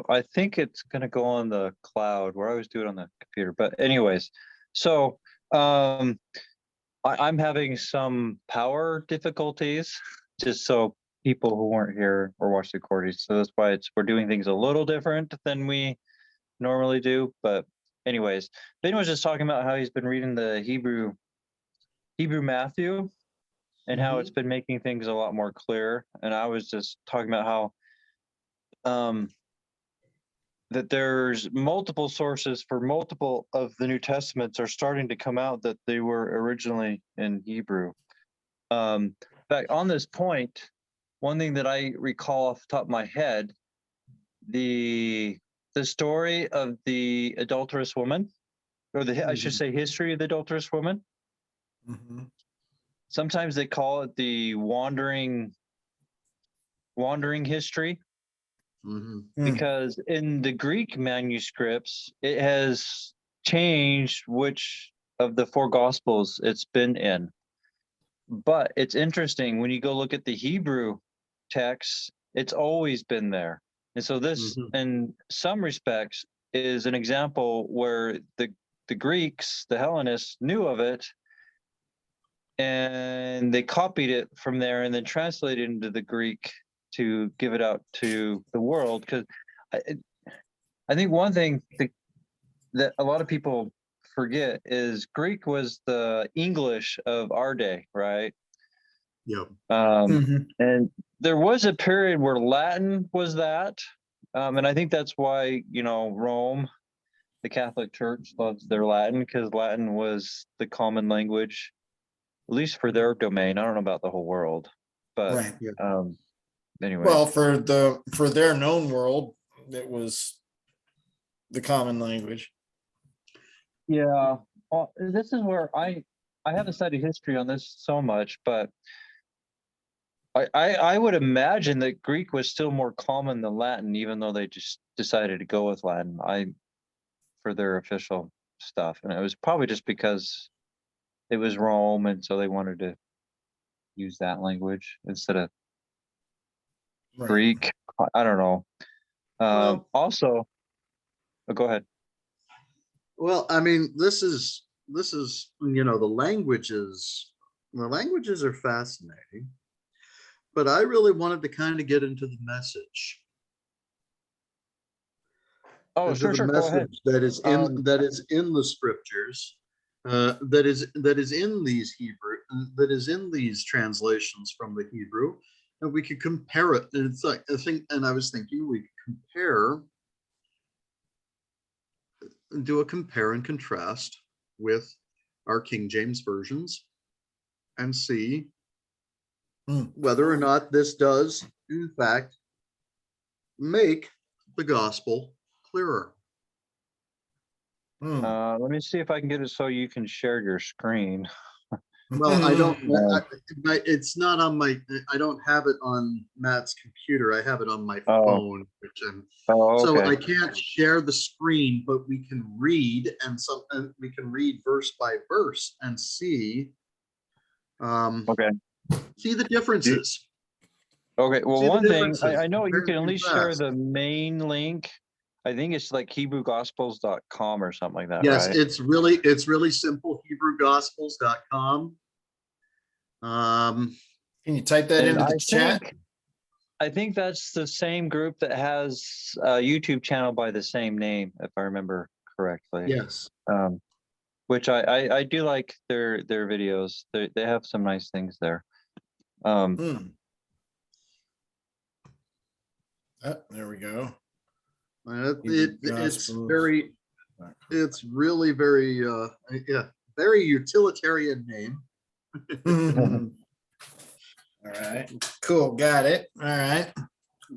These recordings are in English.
I think it's going to go on the cloud, where I always do it on the computer. But anyways, so I'm having some power difficulties, just so people who weren't here or watched the recordings. So that's why we're doing things a little different than we normally do. But anyways, Ben was just talking about how he's been reading the Hebrew Matthew, and how it's been making things a lot more clear. And I was just talking about how that there's multiple sources for multiple of the New Testaments are starting to come out that they were originally in Hebrew. In fact, on this point, one thing that I recall off the top of my head, the story of the adulterous woman, or I should say history of the adulterous woman. Sometimes they call it the wandering history. Because in the Greek manuscripts, it has changed which of the four gospels it's been in. But it's interesting, when you go look at the Hebrew text, it's always been there. And so this, in some respects, is an example where the Greeks, the Hellenists, knew of it, and they copied it from there and then translated it into the Greek to give it out to the world. Because I think one thing that a lot of people forget is Greek was the English of our day, right? Yep. And there was a period where Latin was that, and I think that's why, Rome, the Catholic Church, loves their Latin, because Latin was the common language, at least for their domain. I don't know about the whole world, but Right. anyway. Well, for their known world, it was the common language. Yeah. Well, this is where I haven't studied history on this so much, but I would imagine that Greek was still more common than Latin, even though they just decided to go with Latin for their official stuff. And it was probably just because it was Rome, and so they wanted to use that language instead of Greek. I don't know. Also, go ahead. Well, I mean, this is the languages are fascinating, but I really wanted to kind of get into the message. Oh, sure. Go ahead. That is in the scriptures, that is in these Hebrew, that is in these translations from the Hebrew, and we could compare it. And it's like I was thinking we could do a compare and contrast with our King James versions and see whether or not this does, in fact, make the gospel clearer. Let me see if I can get it so you can share your screen. Well, I don't. It's not on my. I don't have it on Matt's computer. I have it on my phone, okay. So I can't share the screen, but we can read, and we can read verse by verse and see. See the differences. Okay. Well, one thing I know, you can at least share the main link. I think it's like HebrewGospels.com or something like that. Yes, right? it's really simple. HebrewGospels.com. Can you type that into the chat? I think that's the same group that has a YouTube channel by the same name, if I remember correctly. Yes. Which I do like their videos. They have some nice things there. There we go. It's really very very utilitarian name. All right, cool, got it. All right,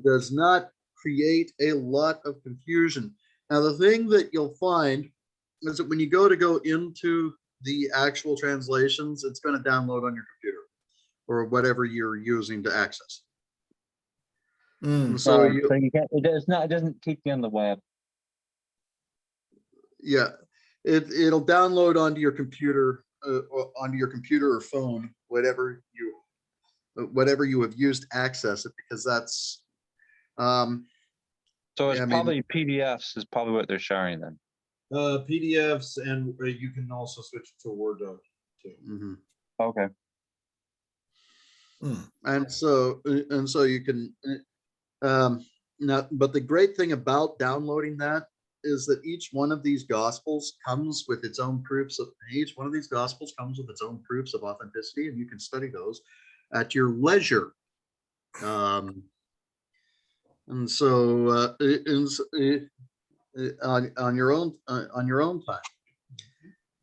does not create a lot of confusion. Now, the thing that you'll find is that when you go into the actual translations, it's going to download on your computer or whatever you're using to access. So you can't. It doesn't keep you on the web. Yeah, it'll download onto your computer or phone, whatever whatever you have used, access it, because that's So it's I mean, probably PDFs is probably what they're sharing then. PDFs, and you can also switch to Word doc too. Okay. And so you can now, but the great thing about downloading that is that each one of these gospels comes with its own proofs of authenticity, and you can study those at your leisure. And so on your own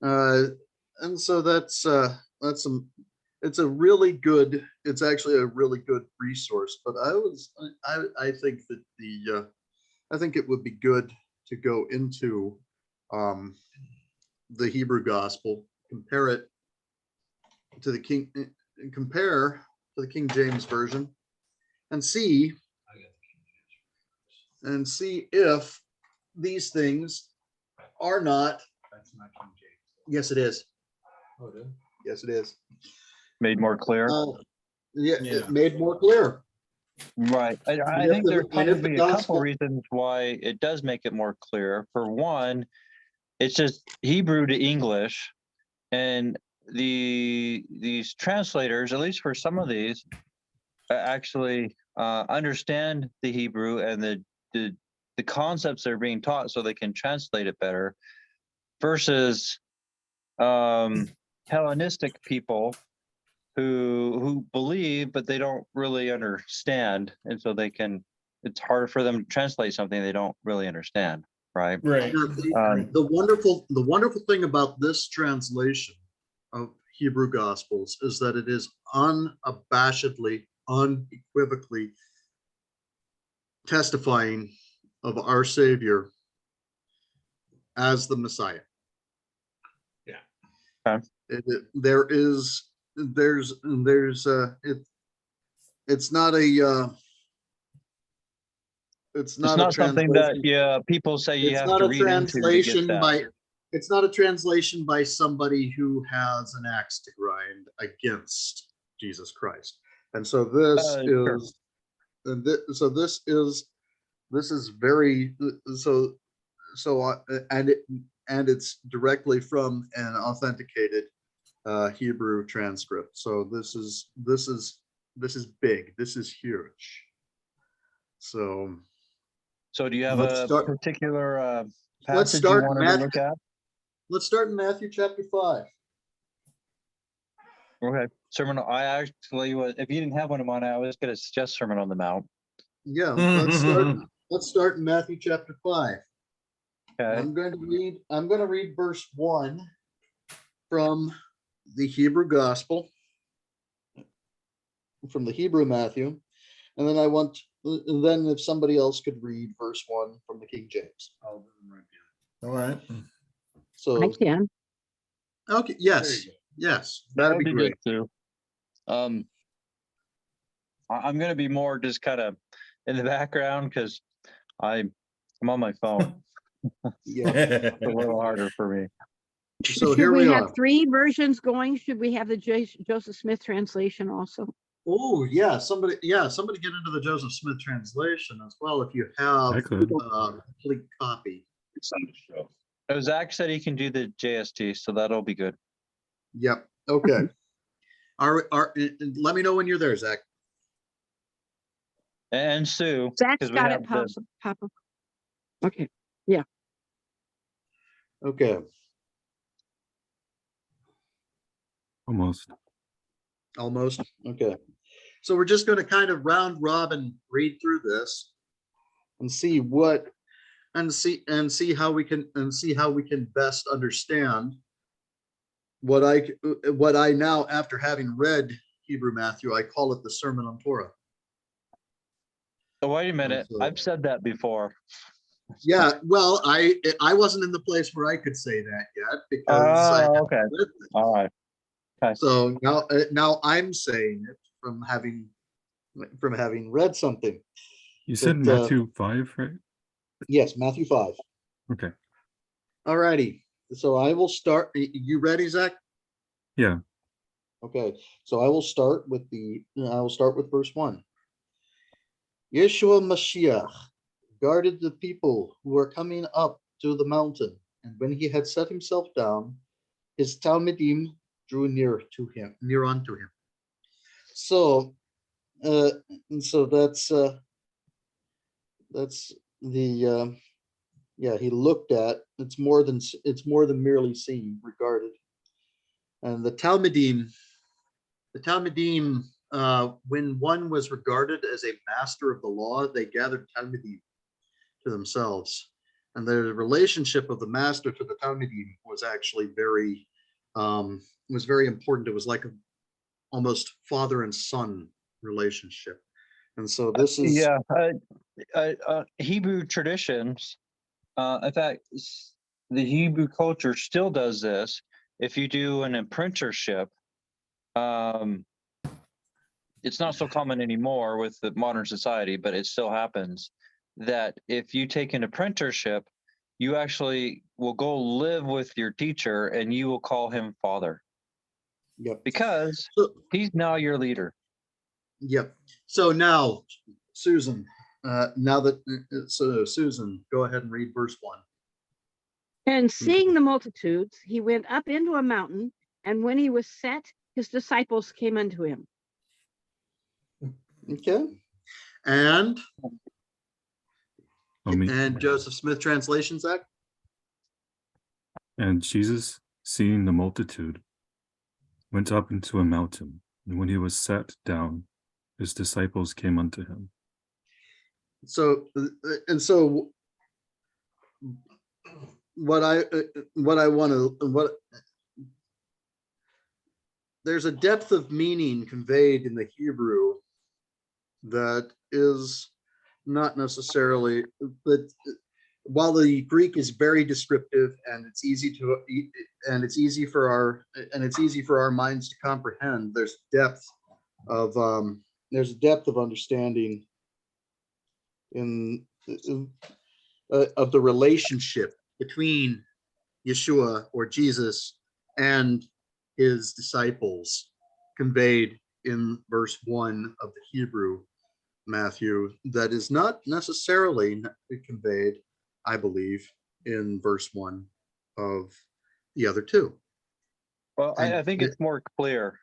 time. And so that's it's actually a really good resource. But I think that I think it would be good to go into the Hebrew gospel, compare to the King James version, and see if these things are not. That's not King James. Yes, it is. Oh, it is? Yes, it is. Made more clear. Yeah, Yeah. it made more clear. Right. I think there's probably a couple reasons why it does make it more clear. For one, it's just Hebrew to English, and these translators, at least for some of these, actually understand the Hebrew and the concepts that are being taught, so they can translate it better. Versus Hellenistic people who believe, but they don't really understand, and so it's hard for them to translate something they don't really understand, right? Right. The wonderful thing about this translation of Hebrew Gospels is that it is unabashedly, unequivocally testifying of our Savior as the Messiah. Yeah. Okay. It's not a It's not something that people say you have to read into to get that. It's not a translation by somebody who has an axe to grind against Jesus Christ. And so this Sure. is, this is very, and it's directly from an authenticated Hebrew transcript. So this is big. This is huge. So do you have let's a start- particular let's passage you start wanted to look at? Let's start in Matthew chapter 5. Okay. Sermon. I actually was. If you didn't have one of mine, I was going to suggest Sermon on the Mount. Yeah, let's start in Matthew chapter 5. Okay. I'm going to read verse 1 from the Hebrew Gospel, from the Hebrew Matthew, and then if somebody else could read verse 1 from the King James. I'll do them right All right. So I can. okay, yes, that'd be great. Good too. I'm going to be more just kind of in the background because I'm on my phone. Yeah. It's a little harder for me. So Should here we we have are. 3 versions going? Should we have the Joseph Smith translation also? Oh yeah, somebody get into the Joseph Smith translation as well if you have I could. a complete copy. Zach said he can do the JST, so that'll be good. Yep. Okay. Let me know when you're there, Zach. And Sue. Zach's 'cause we got have it, the- Papa. Okay. Okay. Almost. Okay. So we're just going to kind of round robin read through this and see how we can best understand what I now, after having read Hebrew Matthew, I call it the Sermon on Torah. So wait a minute. So- I've said that before. Yeah, well, I wasn't in the place where I could say that yet because I Oh, okay. haven't read this. All right. Okay. So now I'm saying it from having read something. You said But, Matthew 5, right? Yes, Matthew 5. Okay. All righty. So I will start. You ready, Zach? Yeah. Okay, so I will start with verse 1. Yeshua Mashiach guarded the people who were coming up to the mountain, and when he had set himself down, his Talmidim drew near unto him. So, and so that's the he looked at. It's more than merely seeing, regarded. And the Talmidim, when one was regarded as a master of the law, they gathered Talmidim to themselves, and the relationship of the master to the Talmidim was actually very important. It was like almost father and son relationship, and so this is Hebrew traditions. In fact, the Hebrew culture still does this. If you do an apprenticeship, it's not so common anymore with the modern society, but it still happens that if you take an apprenticeship, you actually will go live with your teacher and you will call him father. Yep. Because he's now your leader. Yep. So now, Susan, Susan, go ahead and read verse 1. And seeing the multitudes, he went up into a mountain, and when he was set, his disciples came unto him. Okay. And me. Joseph Smith translation, Zach? And Jesus, seeing the multitude, went up into a mountain, and when he was sat down, his disciples came unto him. So there's a depth of meaning conveyed in the Hebrew that is not necessarily, but while the Greek is very descriptive and it's easy for our minds to comprehend, there's a depth of understanding of the relationship between Yeshua or Jesus and his disciples conveyed in verse 1 of the Hebrew, Matthew, that is not necessarily conveyed, I believe, in verse 1 of the other two. Well, I think it's more clear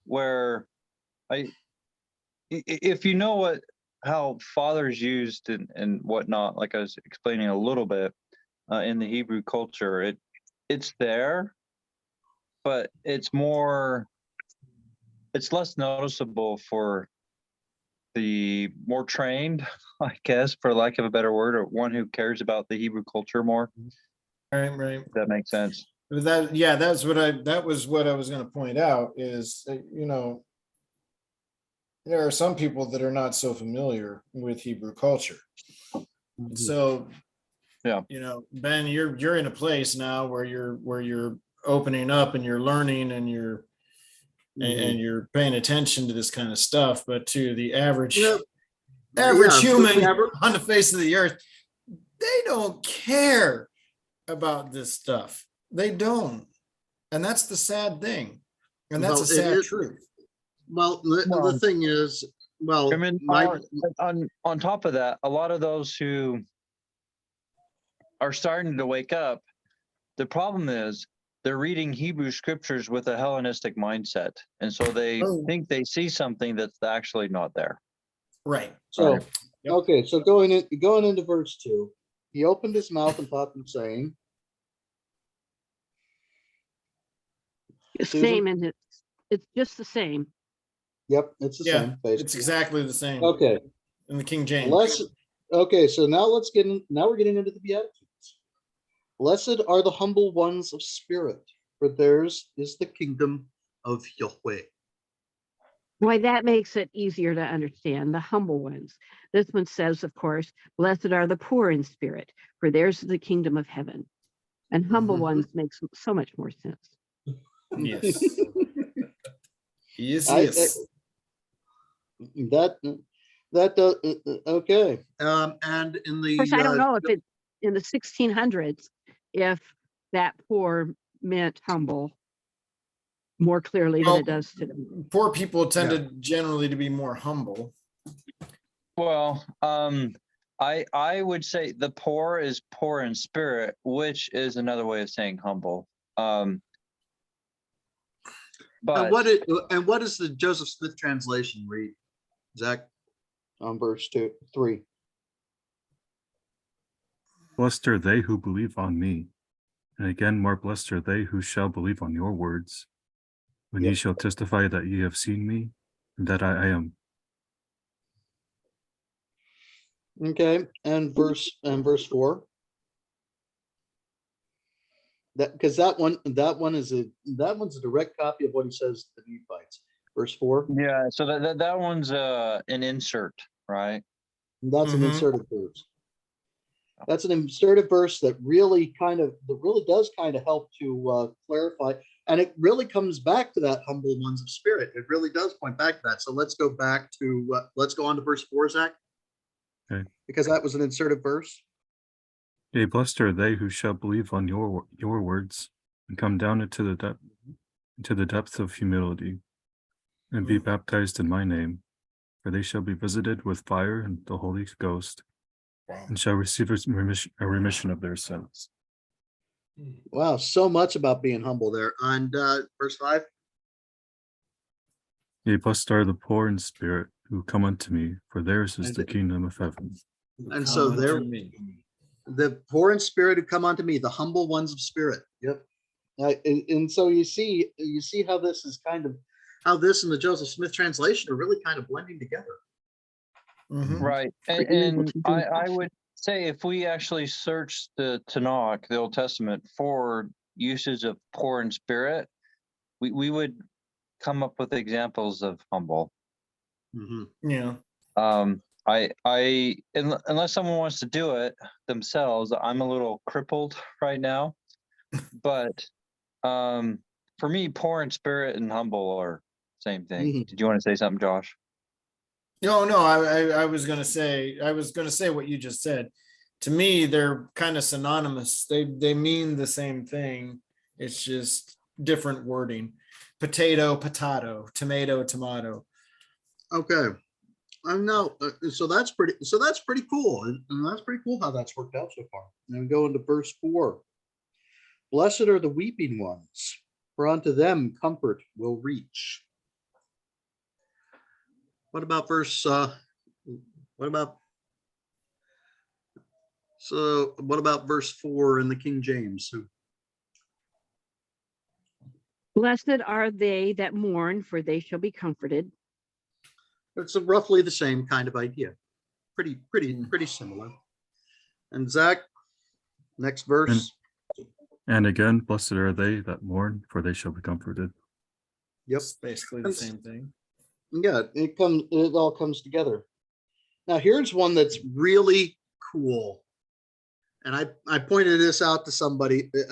where if you know how father's used and whatnot, like I was explaining a little bit in the Hebrew culture, it's there, but it's less noticeable for the more trained, I guess, for lack of a better word, or one who cares about the Hebrew culture more. Right. If that makes sense. That was what I was going to point out is, there are some people that are not so familiar with Hebrew culture. Mm-hmm. So, yeah, Ben, you're in a place now where you're opening up and you're learning and you're and you're paying attention to this kind of stuff. But to the average human on the face of the earth, they don't care about this stuff. They don't, and that's the sad thing, and that's a sad truth. Well, the thing is, I mean, on top of that, a lot of those who are starting to wake up, the problem is they're reading Hebrew scriptures with a Hellenistic mindset, and so they think they see something that's actually not there. Right. So, okay, so going into verse 2, he opened his mouth and taught them, saying, Same, and it's just the same. Yep, it's the same. Basically. It's exactly the same. Okay. In the King James. So now we're getting into the Beatitudes. Blessed are the humble ones of spirit, for theirs is the kingdom of Yahweh. Why, that makes it easier to understand, the humble ones. This one says, of course, blessed are the poor in spirit, for theirs is the kingdom of heaven. And humble ones makes so much more sense. Yes. Yes. Okay. And in the, of course, I don't know if it in the 1600s, if that poor meant humble. more clearly than Well, it does to them. Poor people tended generally to be more humble. Well, I would say the poor is poor in spirit, which is another way of saying humble. But And what does the Joseph Smith translation read, Zach, on verse 3? Blessed are they who believe on me, and again more blessed are they who shall believe on your words, when ye shall testify that ye have seen me, and that I am. Okay, and verse 4. Because that one's a direct copy of what he says to the Nephites. Verse 4. yeah, so that one's an insert, right? That's an inserted verse. That's an inserted verse that really does kind of help to clarify, and it really comes back to that humble ones of spirit. It really does point back to that. So let's go on to verse 4, Zach. Okay. Because that was an inserted verse. Yea, blessed are they who shall believe on your words, and come down into the depth of humility, and be baptized in my name, for they shall be visited with fire and the Holy Ghost, and shall receive a remission of their sins. Wow, so much about being humble there. And verse 5. Yea, blessed are the poor in spirit who come unto me, for theirs is the kingdom of heaven. And so the poor in spirit who come unto me, the humble ones of spirit. Yep. And so you see how this is how this and the Joseph Smith translation are really kind of blending together. Right. And I would say if we actually search the Tanakh, the Old Testament, for usage of poor in spirit, we would come up with examples of humble. Yeah. Unless someone wants to do it themselves, I'm a little crippled right now. But for me, poor in spirit and humble are same thing. Did you want to say something, Josh? No, I was gonna say what you just said. To me, they're kind of synonymous. They mean the same thing. It's just different wording. Potato, potato, tomato, tomato. Okay. I know. So that's pretty cool. And that's pretty cool how that's worked out so far. And we go into verse 4. Blessed are the weeping ones, for unto them comfort will reach. What about verse 4 in the King James? Blessed are they that mourn, for they shall be comforted. It's roughly the same kind of idea. Pretty similar. And Zach, next verse. And again, blessed are they that mourn, for they shall be comforted. Yep. It's basically the same thing. Yeah, it all comes together. Now here's one that's really cool. And I pointed this out to somebody. the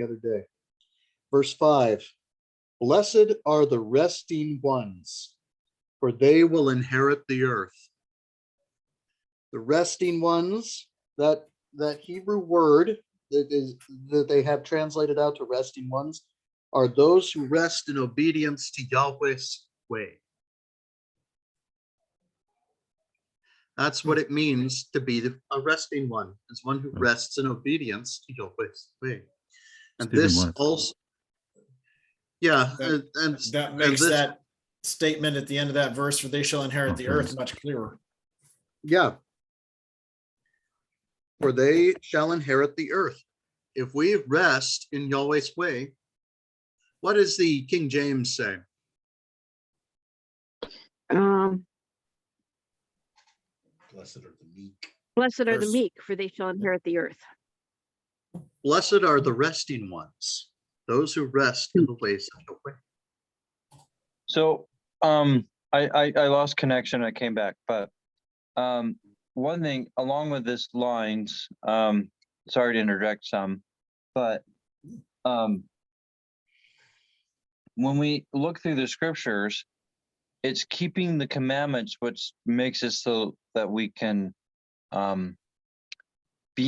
other day. Verse 5. Blessed are the resting ones, for they will inherit the earth. The resting ones, that Hebrew word that they have translated out to resting ones, are those who rest in obedience to Yahweh's way. That's what it means to be a resting one. It's one who rests in obedience to Yahweh's way. And this also, that makes that statement at the end of that verse, for they shall inherit the earth, much clearer. Yeah. For they shall inherit the earth. If we rest in Yahweh's way, what does the King James say? Blessed are the meek. Blessed are the meek, for they shall inherit the earth. Blessed are the resting ones, those who rest in the ways of Yahweh. So I lost connection. I came back, but one thing along with this lines, sorry to interject some, but when we look through the scriptures, it's keeping the commandments, which makes it so that we can be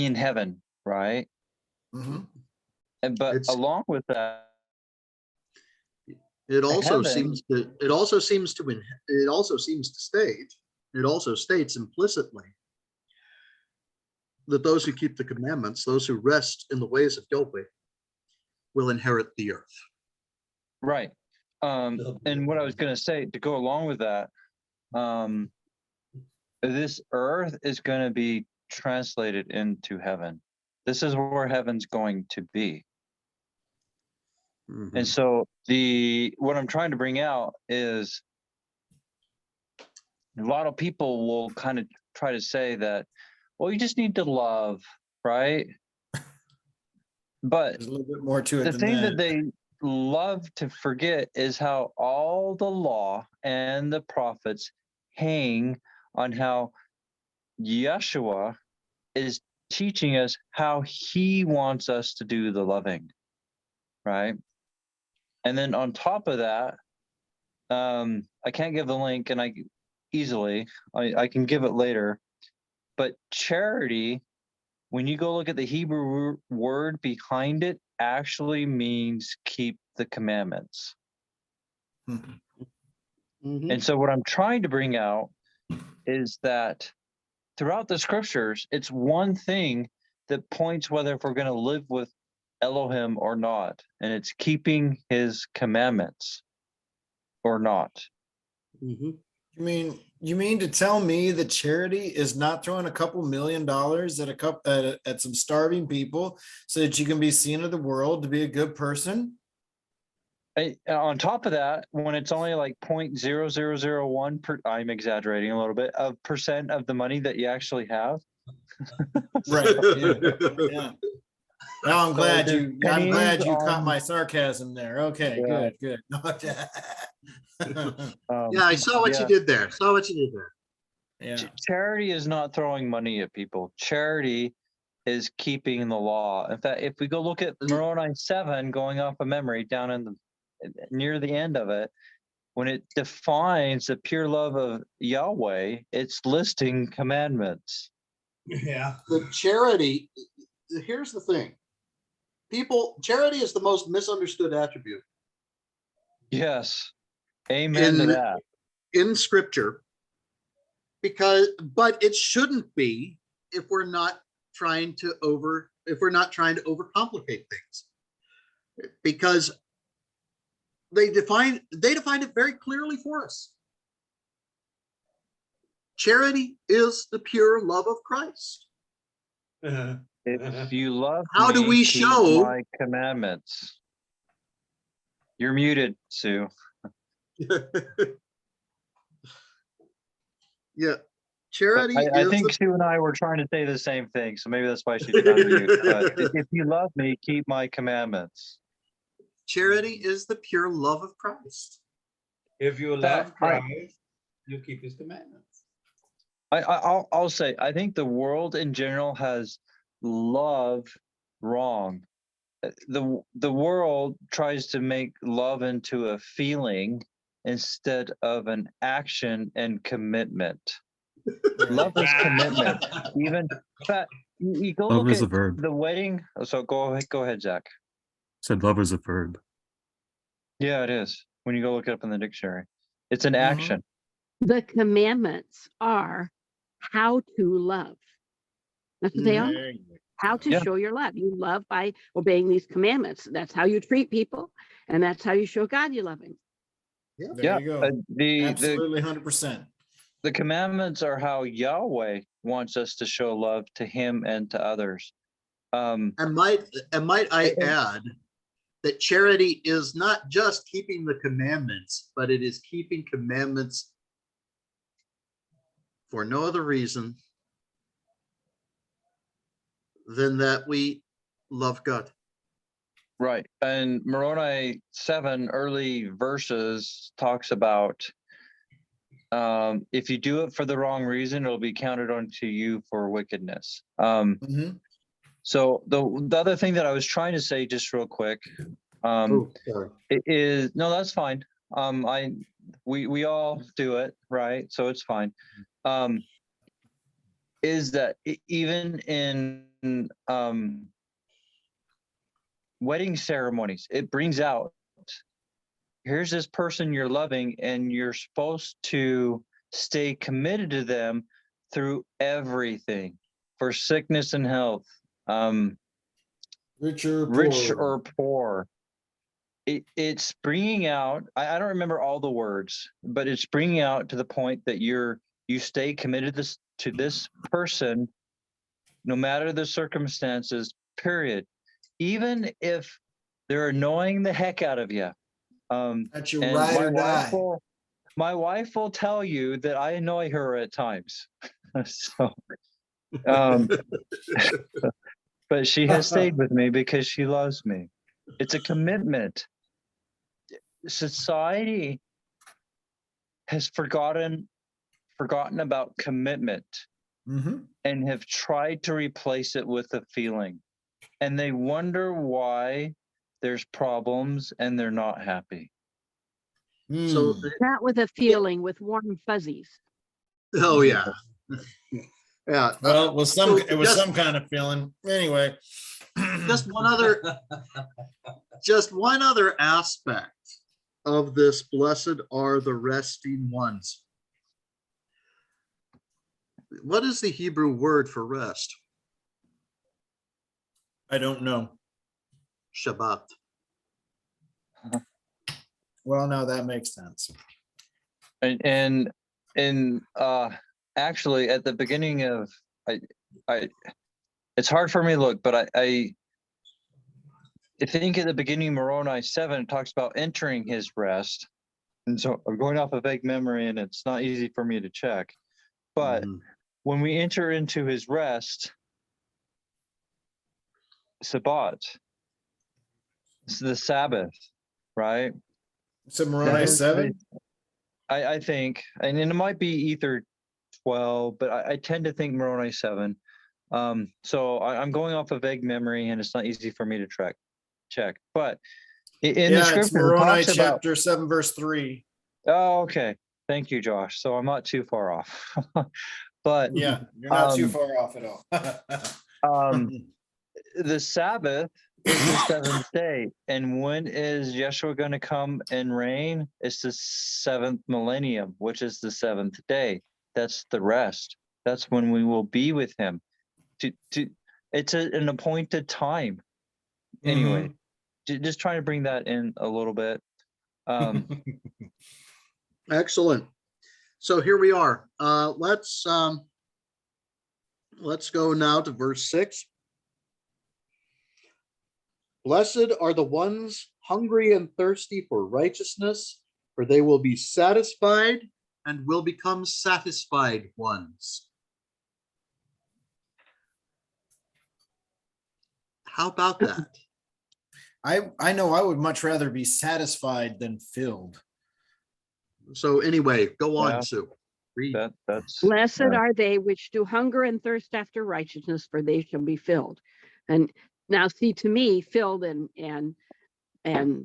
in heaven, right? But along with that, It also Heaven- states implicitly that those who keep the commandments, those who rest in the ways of Yahweh, will inherit the earth. Right. And what I was going to say to go along with that, this earth is going to be translated into heaven. This is where heaven's going to be. And so what I'm trying to bring out is a lot of people will kind of try to say that, well, you just need to love, right? But There's a little bit more to it the than thing that. that they love to forget is how all the law and the prophets hang on how Yeshua is teaching us how he wants us to do the loving, right? And then on top of that, I can't give the link, and I can give it later, but charity, when you go look at the Hebrew word behind it, actually means keep the commandments. And so what I'm trying to bring out is that throughout the scriptures, it's one thing that points whether if we're going to live with Elohim or not, and it's keeping his commandments or not. You mean to tell me that charity is not throwing a couple $1 million at some starving people so that you can be seen of the world to be a good person? On top of that, when it's only like 0.0001 per, I'm exaggerating a little bit, of percent of the money that you actually have. Right. Yeah. Now I'm glad you caught my sarcasm there. Okay, Yeah. good. Yeah, I saw what you did there. Yeah. Charity is not throwing money at people. Charity is keeping the law. In fact, if we go look at Moroni 7, going off of memory, down in the near the end of it, when it defines the pure love of Yahweh, it's listing commandments. Yeah. The charity, here's the thing. Charity is the most misunderstood attribute. Yes. Amen to that. In scripture, but it shouldn't be if we're not trying to overcomplicate things. Because they defined it very clearly for us. Charity is the pure love of Christ. If you love How do we keep show my commandments? You're muted, Sue. Yeah, charity. I think Sue and I were trying to say the same thing, so maybe that's why she did unmute. But if you love me, keep my commandments. Charity is the pure love of Christ. If you love Christ, you keep his commandments. I'll say, I think the world in general has love wrong. The world tries to make love into a feeling instead of an action and commitment. Love is commitment. Even you go love look is at a verb. the wedding. So go ahead, Zach. Said love is a verb. Yeah, it is. When you go look it up in the dictionary, it's an action. The commandments are how to love. That's what they are. How to show your love. You love by obeying these commandments. That's how you treat people, and that's how you show God you love him. There you go. Absolutely 100%. The commandments are how Yahweh wants us to show love to him and to others. And might I add that charity is not just keeping the commandments, but it is keeping commandments for no other reason than that we love God. Right. And Moroni 7 early verses talks about if you do it for the wrong reason, it'll be counted onto you for wickedness. So the other thing that I was trying to say just real quick is, no, that's fine. We all do it, right? So it's fine. Is that even in wedding ceremonies, it brings out here's this person you're loving, and you're supposed to stay committed to them through everything, for sickness and health, Rich or poor. It's bringing out, I don't remember all the words, but it's bringing out to the point that you stay committed to this person, no matter the circumstances, period. Even if they're annoying the heck out of you. That's your And ride or die. my wife will tell you that I annoy her at times. So, but she has stayed with me because she loves me. It's a commitment. Society has forgotten about commitment, and have tried to replace it with a feeling. And they wonder why there's problems and they're not happy. So Not with a feeling, with warm fuzzies. oh yeah. Yeah. Well, it was some just- some kind of feeling. Anyway. Just one other aspect of this, blessed are the resting ones. What is the Hebrew word for rest? I don't know. Shabbat. Well, now that makes sense. And actually at the beginning of it's hard for me to look, but I think at the beginning of Moroni 7, it talks about entering his rest. And so I'm going off of vague memory, and it's not easy for me to check. But when we enter into his rest, Sabbath, it's the Sabbath, right? So Moroni 7? I think, and it might be either 12, but I tend to think Moroni 7. So I'm going off of vague memory, and it's not easy for me to check. But in the scripture, it's Moroni it talks chapter 7, verse 3. Oh, okay. Thank you, Josh. So I'm not too far off. But yeah, you're not too far off at all. The Sabbath is the seventh day. And when is Yeshua going to come and reign? It's the seventh millennium, which is the seventh day. That's the rest. That's when we will be with him. It's an appointed time. Anyway, just trying to bring that in a little bit. Excellent. So here we are. Let's go now to verse 6. Blessed are the ones hungry and thirsty for righteousness, for they will be satisfied and will become satisfied ones. How about that? I know I would much rather be satisfied than filled. So anyway, go on, Yeah. Sue. Read. That's Blessed are they which do hunger and thirst after righteousness, for they shall be filled. And now, see, to me, filled and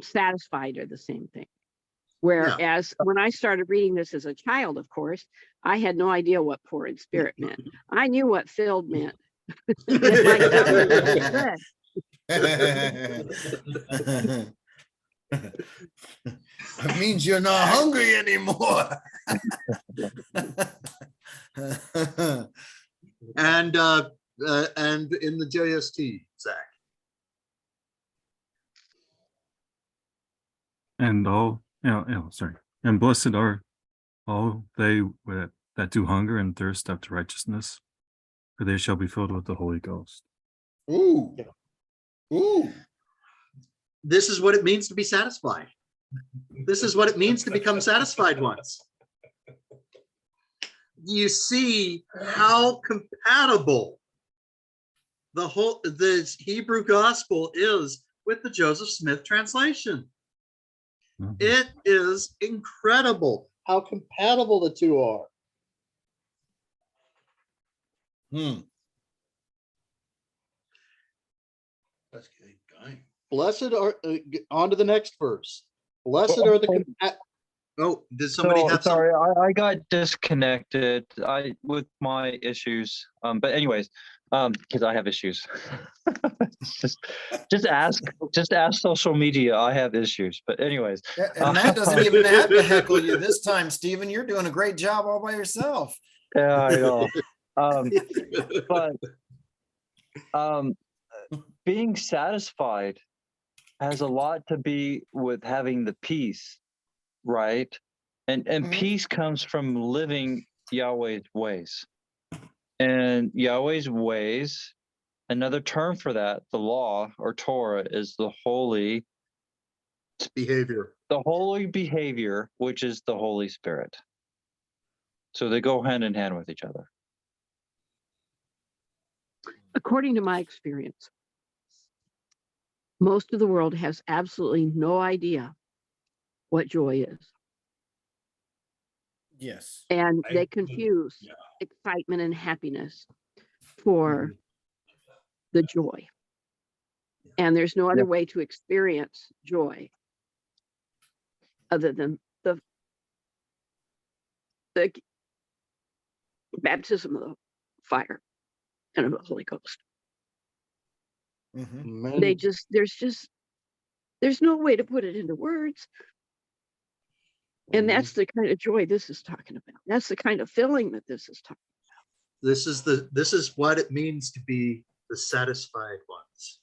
satisfied are the same thing. Whereas when I started reading this as a child, of course, I had no idea what poor in spirit meant. I knew what filled meant. It means you're not hungry anymore. And in the JST, Zach. And sorry. And blessed are all they that do hunger and thirst after righteousness, for they shall be filled with the Holy Ghost. Ooh. This is what it means to be satisfied. This is what it means to become satisfied ones. You see how compatible the Hebrew gospel is with the Joseph Smith translation. It is incredible how compatible the two are. Let's keep going. Blessed are on to the next verse. Blessed are the Oh, did somebody have sorry, I got disconnected. With my issues. But anyways, because I have issues. just ask social media. I have issues. But anyways. And Matt doesn't even have to heckle you this time, Stephen. You're doing a great job all by yourself. Yeah, I know. But being satisfied has a lot to be with having the peace, right? And peace comes from living Yahweh's ways. And Yahweh's ways, another term for that, the law or Torah, is the holy behavior. The holy behavior, which is the Holy Spirit. So they go hand in hand with each other. According to my experience, most of the world has absolutely no idea what joy is. Yes. And they confuse excitement and happiness for the joy. And there's no other way to experience joy other than the baptism of the fire and of the Holy Ghost. There's no way to put it into words. And that's the kind of joy this is talking about. That's the kind of feeling that this is talking about. This is what it means to be the satisfied ones.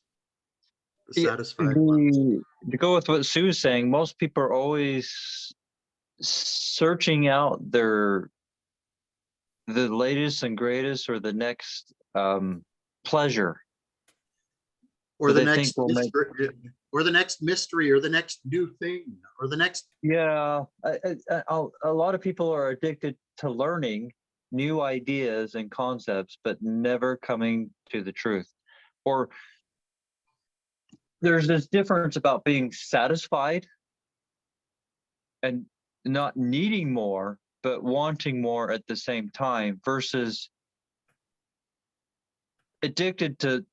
The satisfied ones. To go with what Sue's saying, most people are always searching out the latest and greatest, or the next pleasure, or the next mystery, or the next mystery, or the next new thing, or the next. Yeah, a lot of people are addicted to learning new ideas and concepts, but never coming to the truth. Or there's this difference about being satisfied and not needing more, but wanting more at the same time, versus addicted to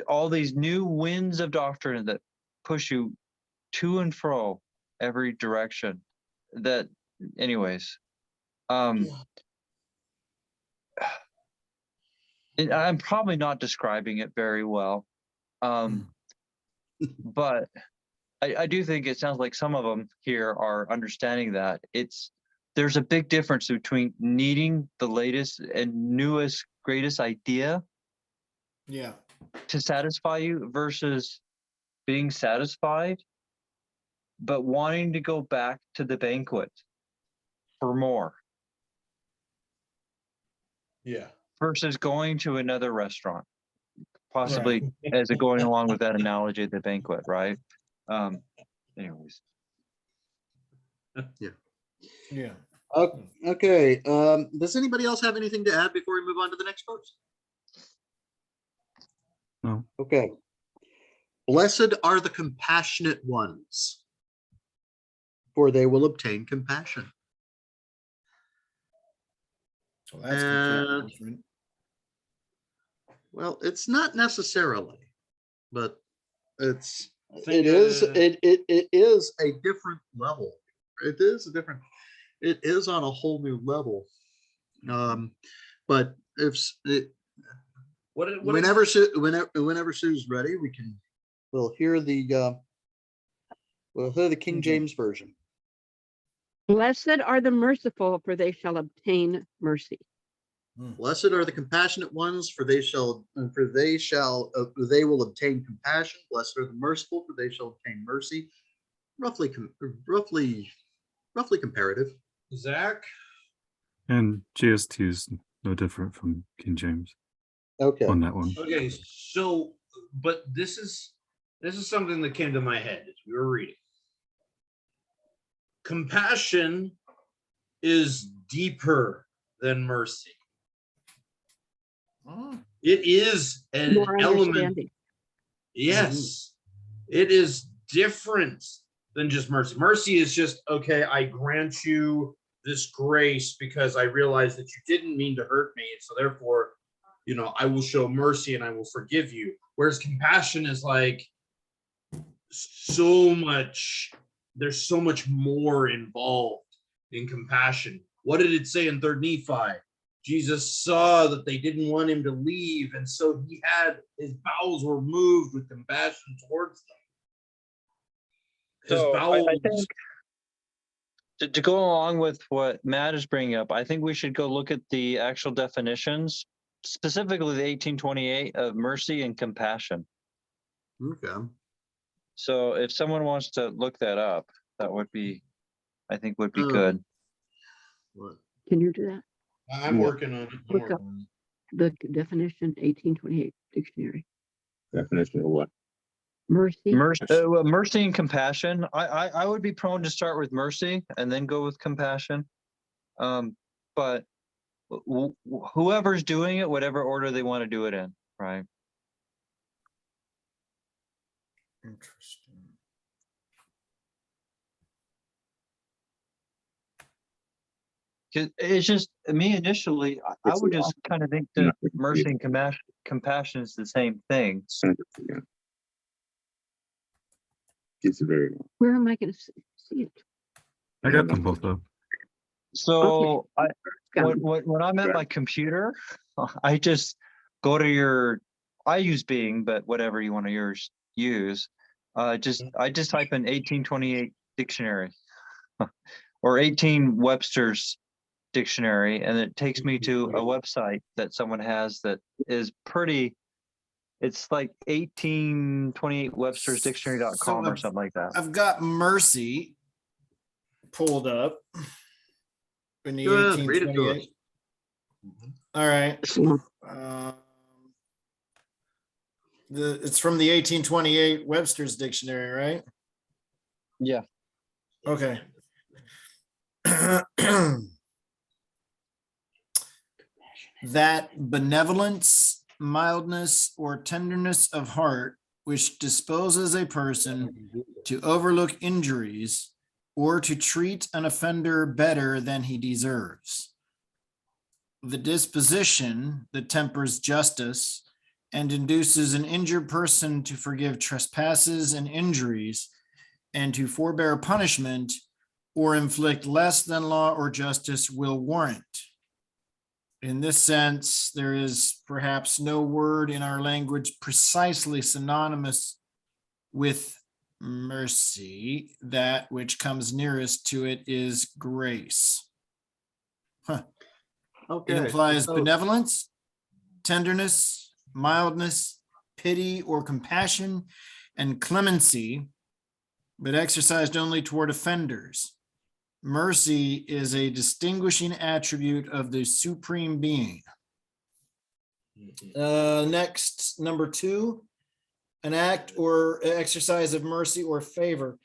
all these new winds of doctrine that push you to and fro every direction. That, anyways, I'm probably not describing it very well, but I do think it sounds like some of them here are understanding that there's a big difference between needing the latest and newest, greatest idea to satisfy you, versus being satisfied but wanting to go back to the banquet for more. Yeah. Versus going to another restaurant, possibly as a going along with that analogy of the banquet, right? Anyways. Yeah. Okay. Does anybody else have anything to add before we move on to the next verse? No. Okay. Blessed are the compassionate ones, for they will obtain compassion. Well, that's different. Well, it's not necessarily, but it is a different level. It is on a whole new level. But whenever Sue's ready, we'll hear the King James version. Blessed are the merciful, for they shall obtain mercy. Blessed are the compassionate ones, for they will obtain compassion. Blessed are the merciful, for they shall obtain mercy. Roughly comparative. Zach? And JST is no different from King James. Okay. On that one. Okay, so but this is something that came to my head as we were reading. Compassion is deeper than mercy. It is an More element. Yes, it is different than just mercy. Mercy is just, okay, I grant you this grace because I realize that you didn't mean to hurt me. So therefore, I will show mercy and I will forgive you. Whereas compassion is like there's so much more involved in compassion. What did it say in 3rd Nephi? Jesus saw that they didn't want him to leave, and so his bowels were moved with compassion towards them. So I think to go along with what Matt is bringing up, I think we should go look at the actual definitions, specifically the 1828 of mercy and compassion. Okay. So if someone wants to look that up, that would be, I think would be good. What? Can you do that? I'm working on it. Look up the definition, 1828 dictionary. Definition of what? Mercy. Mercy and compassion. I would be prone to start with mercy and then go with compassion. But whoever's doing it, whatever order they want to do it in, right? Interesting. It's just me initially, I would just kind of think that mercy and compassion is the same thing. It's very long. Where am I going to see it? I got them both up. So Got it. when I'm at my computer, I just go to I use Bing, but whatever you want to use. I just type in 1828 dictionary or 18 Webster's dictionary, and it takes me to a website that someone has that is pretty. It's like 1828 Webster's dictionary.com or something like that. I've got mercy pulled up in the Good, read it to us. 1828. All right. It's from the 1828 Webster's dictionary, right? Yeah. Okay. That benevolence, mildness, or tenderness of heart which disposes a person to overlook injuries or to treat an offender better than he deserves. The disposition that tempers justice and induces an injured person to forgive trespasses and injuries and to forbear punishment or inflict less than law or justice will warrant. In this sense, there is perhaps no word in our language precisely synonymous with mercy. That which comes nearest to it is grace. Okay. It implies so- benevolence, tenderness, mildness, pity or compassion, and clemency, but exercised only toward offenders. Mercy is a distinguishing attribute of the Supreme Being. Next, number 2, an act or exercise of mercy or favor.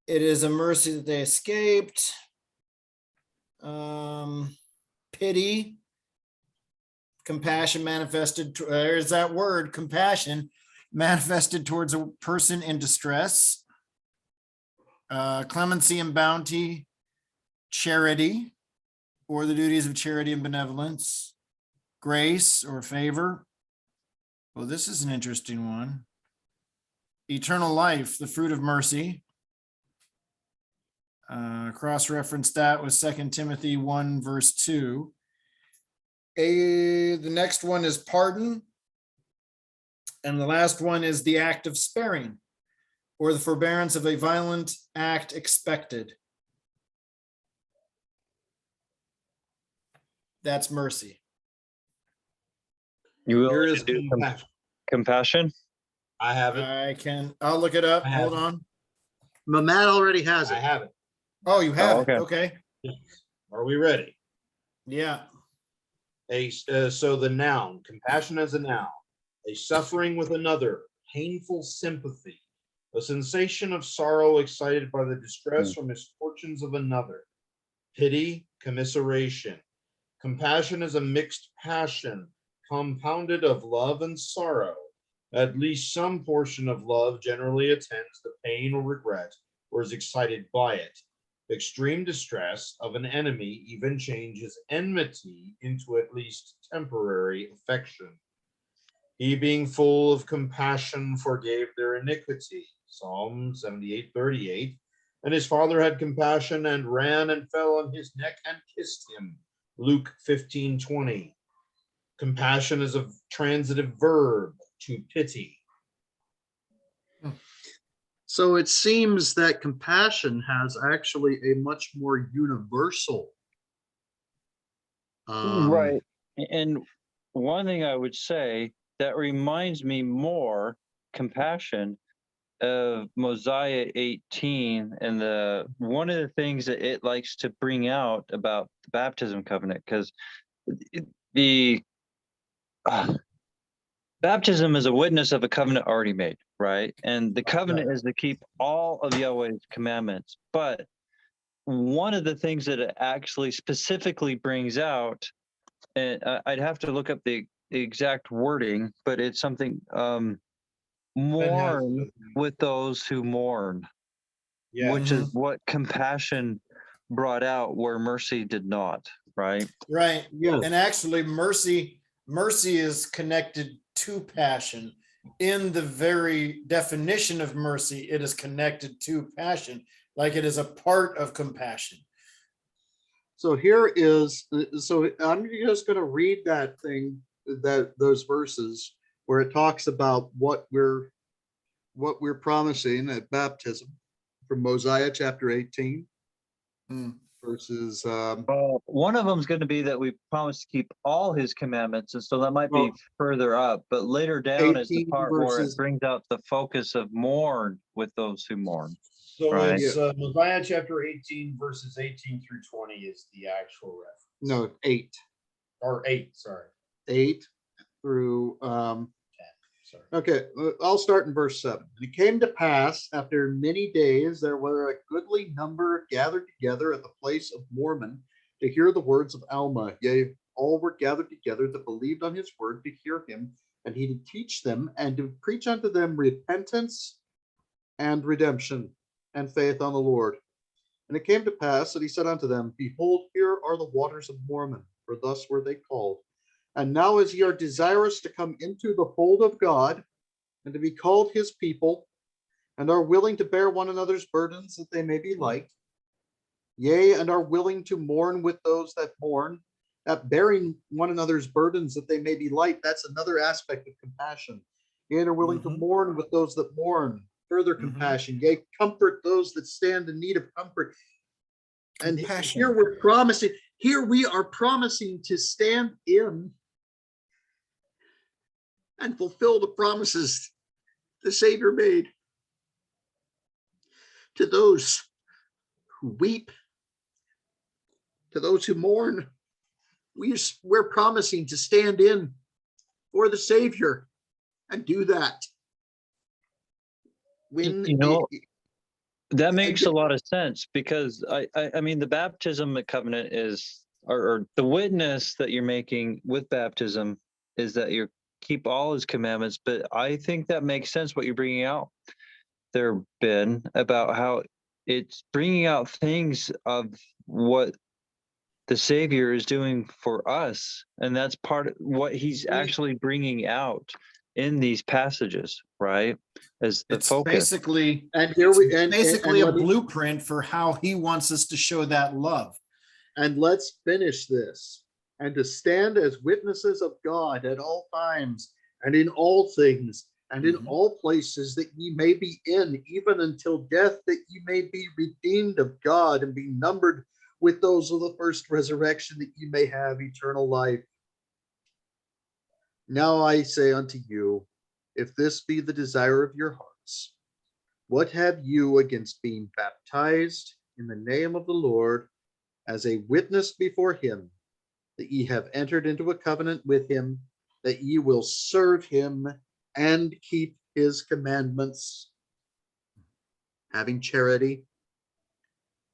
It is a mercy that they escaped. Pity, compassion manifested. There's that word, compassion, manifested towards a person in distress. Clemency and bounty, charity, or the duties of charity and benevolence, grace or favor. Well, this is an interesting one. Eternal life, the fruit of mercy. Cross-reference that with 2 Timothy 1 verse 2. The next one is pardon. And the last one is the act of sparing, or the forbearance of a violent act expected. That's mercy. You will Here is do compassion. compassion. I have it. I'll look it up. I have Hold on. Matt already has I it. have it. Oh, you have it. okay. Okay. Are we ready? Yeah. So the noun, compassion as a noun, a suffering with another, painful sympathy, a sensation of sorrow excited by the distress or misfortunes of another, pity, commiseration. Compassion is a mixed passion, compounded of love and sorrow. At least some portion of love generally attends the pain or regret, or is excited by it. Extreme distress of an enemy even changes enmity into at least temporary affection. He, being full of compassion, forgave their iniquity. Psalm 78:38. And his father had compassion and ran and fell on his neck and kissed him. Luke 15:20. Compassion is a transitive verb, to pity. So it seems that compassion has actually a much more universal. Right. And one thing I would say that reminds me more compassion of Mosiah 18, and one of the things that it likes to bring out about the baptism covenant, because the baptism is a witness of a covenant already made, right? And the covenant is to keep all of Yahweh's commandments. But one of the things that it actually specifically brings out, and I'd have to look up the exact wording, but it's something mourn with those who mourn, which is what compassion brought out where mercy did not, right? Right. Yes. And actually mercy is connected to passion. In the very definition of mercy, it is connected to passion, like it is a part of compassion. So here is, so I'm just going to read that thing, those verses where it talks about what we're promising at baptism from Mosiah chapter 18 verses. One of them is going to be that we promise to keep all his commandments, and so that might be further up. But later down is the part where it brings out the focus of mourn with those who mourn. So right? it's Mosiah chapter 18, verses 18 through 20 is the actual reference. No, 8. Or 8, sorry. 8 through 10, sorry. Okay, I'll start in verse 7. And it came to pass after many days there were a goodly number gathered together at the place of Mormon to hear the words of Alma. Yea, all were gathered together that believed on his word to hear him, and he did teach them and to preach unto them repentance and redemption and faith on the Lord. And it came to pass that he said unto them, Behold, here are the waters of Mormon, for thus were they called. And now as ye are desirous to come into the fold of God, and to be called his people, and are willing to bear one another's burdens, that they may be light, yea, and are willing to mourn with those that mourn, that bearing one another's burdens, that they may be light, that's another aspect of compassion. Yea, and are willing to mourn with those that mourn, further compassion, yea, comfort those that stand in need of comfort. And here we are promising to stand in and fulfill the promises the Savior made to those who weep, to those who mourn. We're promising to stand in for the Savior and do that. When that makes a lot of sense, because I mean the baptism covenant is, or the witness that you're making with baptism is that you keep all his commandments. But I think that makes sense what you're bringing out there, Ben, about how it's bringing out things of what the Savior is doing for us, and that's part of what he's actually bringing out in these passages, right? As the focus. Basically, and here we and basically a blueprint for how he wants us to show that love. And let's finish this. And to stand as witnesses of God at all times and in all things and in all places that ye may be in, even until death, that ye may be redeemed of God and be numbered with those of the first resurrection, that ye may have eternal life. Now I say unto you, if this be the desire of your hearts, what have you against being baptized in the name of the Lord as a witness before him, that ye have entered into a covenant with him, that ye will serve him and keep his commandments, having charity,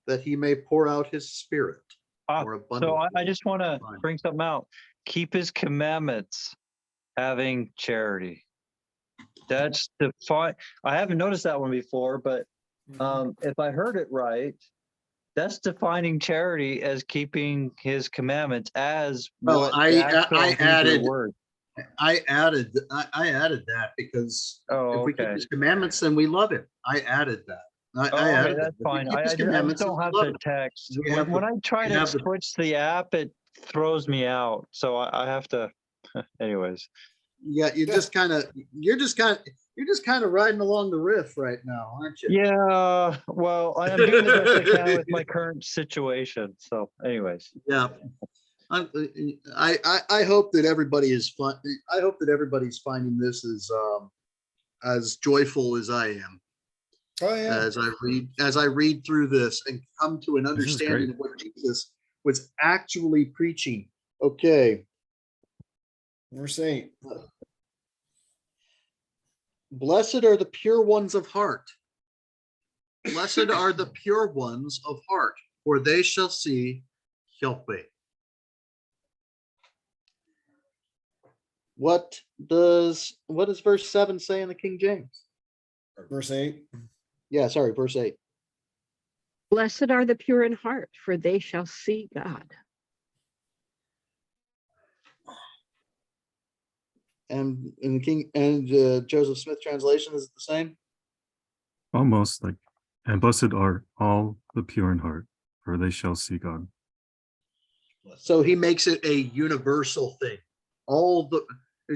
that he may pour out his spirit more abundantly. So I just want to bring something out. Keep his commandments, having charity. That's the fine. I haven't noticed that one before, but if I heard it right, that's defining charity as keeping his commandments as well. I added that because if we keep his commandments, then we love him. I added that. Okay, that's fine. I just don't have the text. When I try to switch the app, it throws me out. So I have to, anyways. Yeah, you're just kind of riding along the riff right now, aren't you? Yeah, well, I am doing the best I can with my current situation. So anyways. Yeah. I hope that everybody is fun. I hope that everybody's finding this as joyful as I am. Oh yeah. As I read through this and come to an understanding of what Jesus was actually preaching. Okay. Verse 8. Blessed are the pure ones of heart. Blessed are the pure ones of heart, for they shall see Yahweh. What does verse 7 say in the King James? Verse 8. Yeah, sorry, verse 8. Blessed are the pure in heart, for they shall see God. And in the King and Joseph Smith translation, is it the same? Almost like, and blessed are all the pure in heart, for they shall see God. So he makes it a universal thing.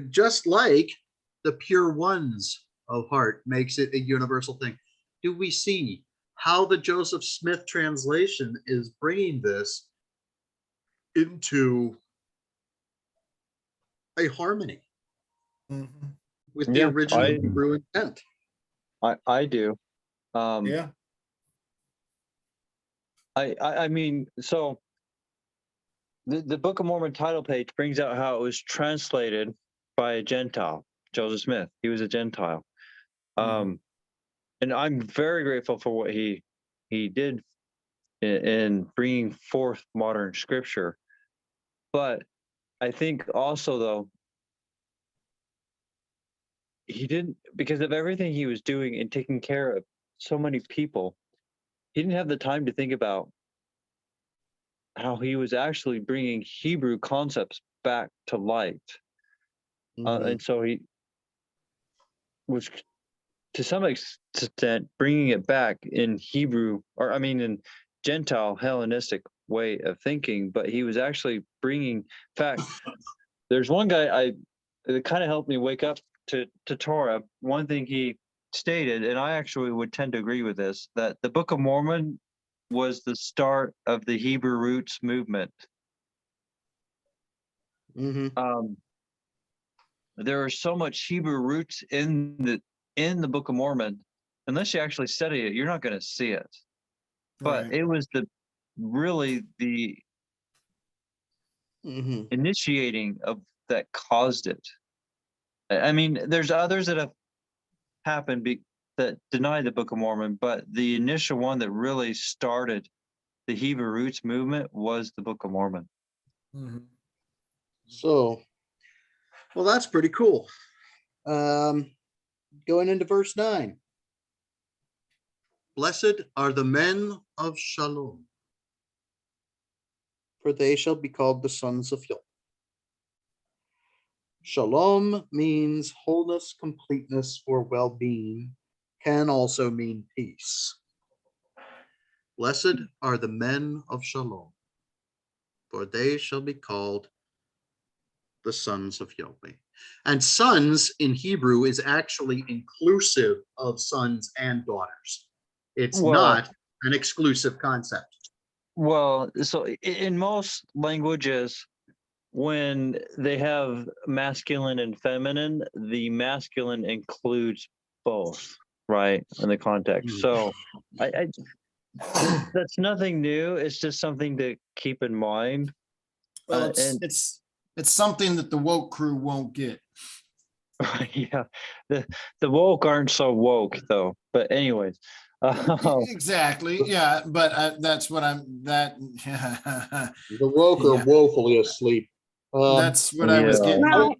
Just like the pure ones of heart makes it a universal thing. Do we see how the Joseph Smith translation is bringing this into a harmony with the original Hebrew intent? I do. Yeah. I mean, so the Book of Mormon title page brings out how it was translated by a Gentile, Joseph Smith. He was a Gentile. And I'm very grateful for what he did in bringing forth modern scripture. But I think also, though, he didn't, because of everything he was doing and taking care of so many people, he didn't have the time to think about how he was actually bringing Hebrew concepts back to light. And so he was, to some extent, bringing it back in Hebrew, or I mean, in Gentile Hellenistic way of thinking, but he was actually bringing, in fact, there's one guy that kind of helped me wake up to Torah. One thing he stated, and I actually would tend to agree with this, that the Book of Mormon was the start of the Hebrew roots movement. There are so much Hebrew roots in the Book of Mormon. Unless you actually study it, you're not going to see it. But it was really the initiating of that caused it. I mean, there's others that have happened that deny the Book of Mormon, but the initial one that really started the Hebrew roots movement was the Book of Mormon. So, well, that's pretty cool. Going into verse 9. Blessed are the men of Shalom, for they shall be called the sons of Yahweh. Shalom means wholeness, completeness, or well-being, can also mean peace. Blessed are the men of Shalom, for they shall be called the sons of Yahweh. And sons in Hebrew is actually inclusive of sons and daughters. It's not an exclusive concept. Well, so in most languages, when they have masculine and feminine, the masculine includes both, right, in the context. So that's nothing new. It's just something to keep in mind. Well, it's something that the woke crew won't get. Yeah, the woke aren't so woke though. But anyways, exactly. Yeah, but that's what the woke are woefully asleep. That's what I was getting.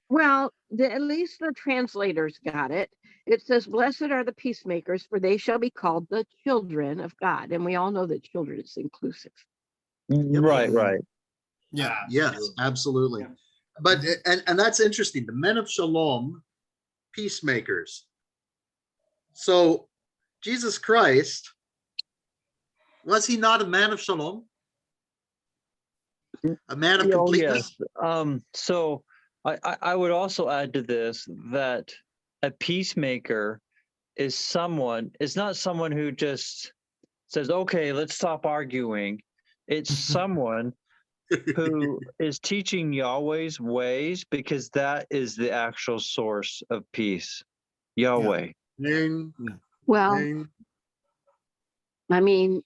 Well, at least the translators got it. It says, "Blessed are the peacemakers, for they shall be called the children of God." And we all know that children is inclusive. Right. Yeah. Yes, absolutely. But and that's interesting. The men of Shalom, peacemakers. So Jesus Christ, was he not a man of shalom? A man of completeness? Yes. So I would also add to this that a peacemaker is not someone who just says, okay, let's stop arguing. It's someone who is teaching Yahweh's ways, because that is the actual source of peace. Yahweh. Well, I mean,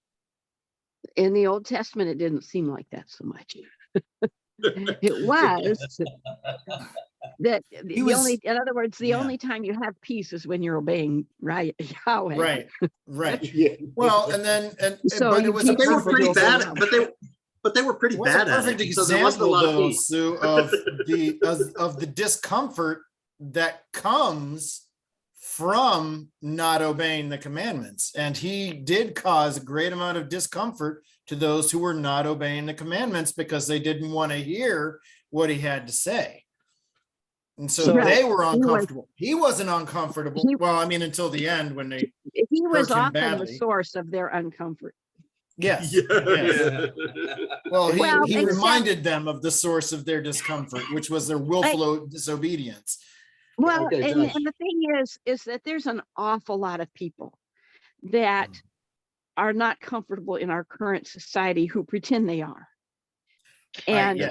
in the Old Testament, it didn't seem like that so much. It was that in other words, the only time you have peace is when you're obeying Yahweh. Right. Well, So but it was they were pretty bad, but they were pretty bad at it. Perfect example, though, Sue, of the discomfort that comes from not obeying the commandments. And he did cause a great amount of discomfort to those who were not obeying the commandments because they didn't want to hear what he had to say. And so they were uncomfortable. He wasn't uncomfortable. Well, I mean, until the end when he was often the source of their uncomfort. Yes. Yes. Well, he reminded them of the source of their discomfort, which was their willful disobedience. Well, and the thing is that there's an awful lot of people that are not comfortable in our current society who pretend they are. And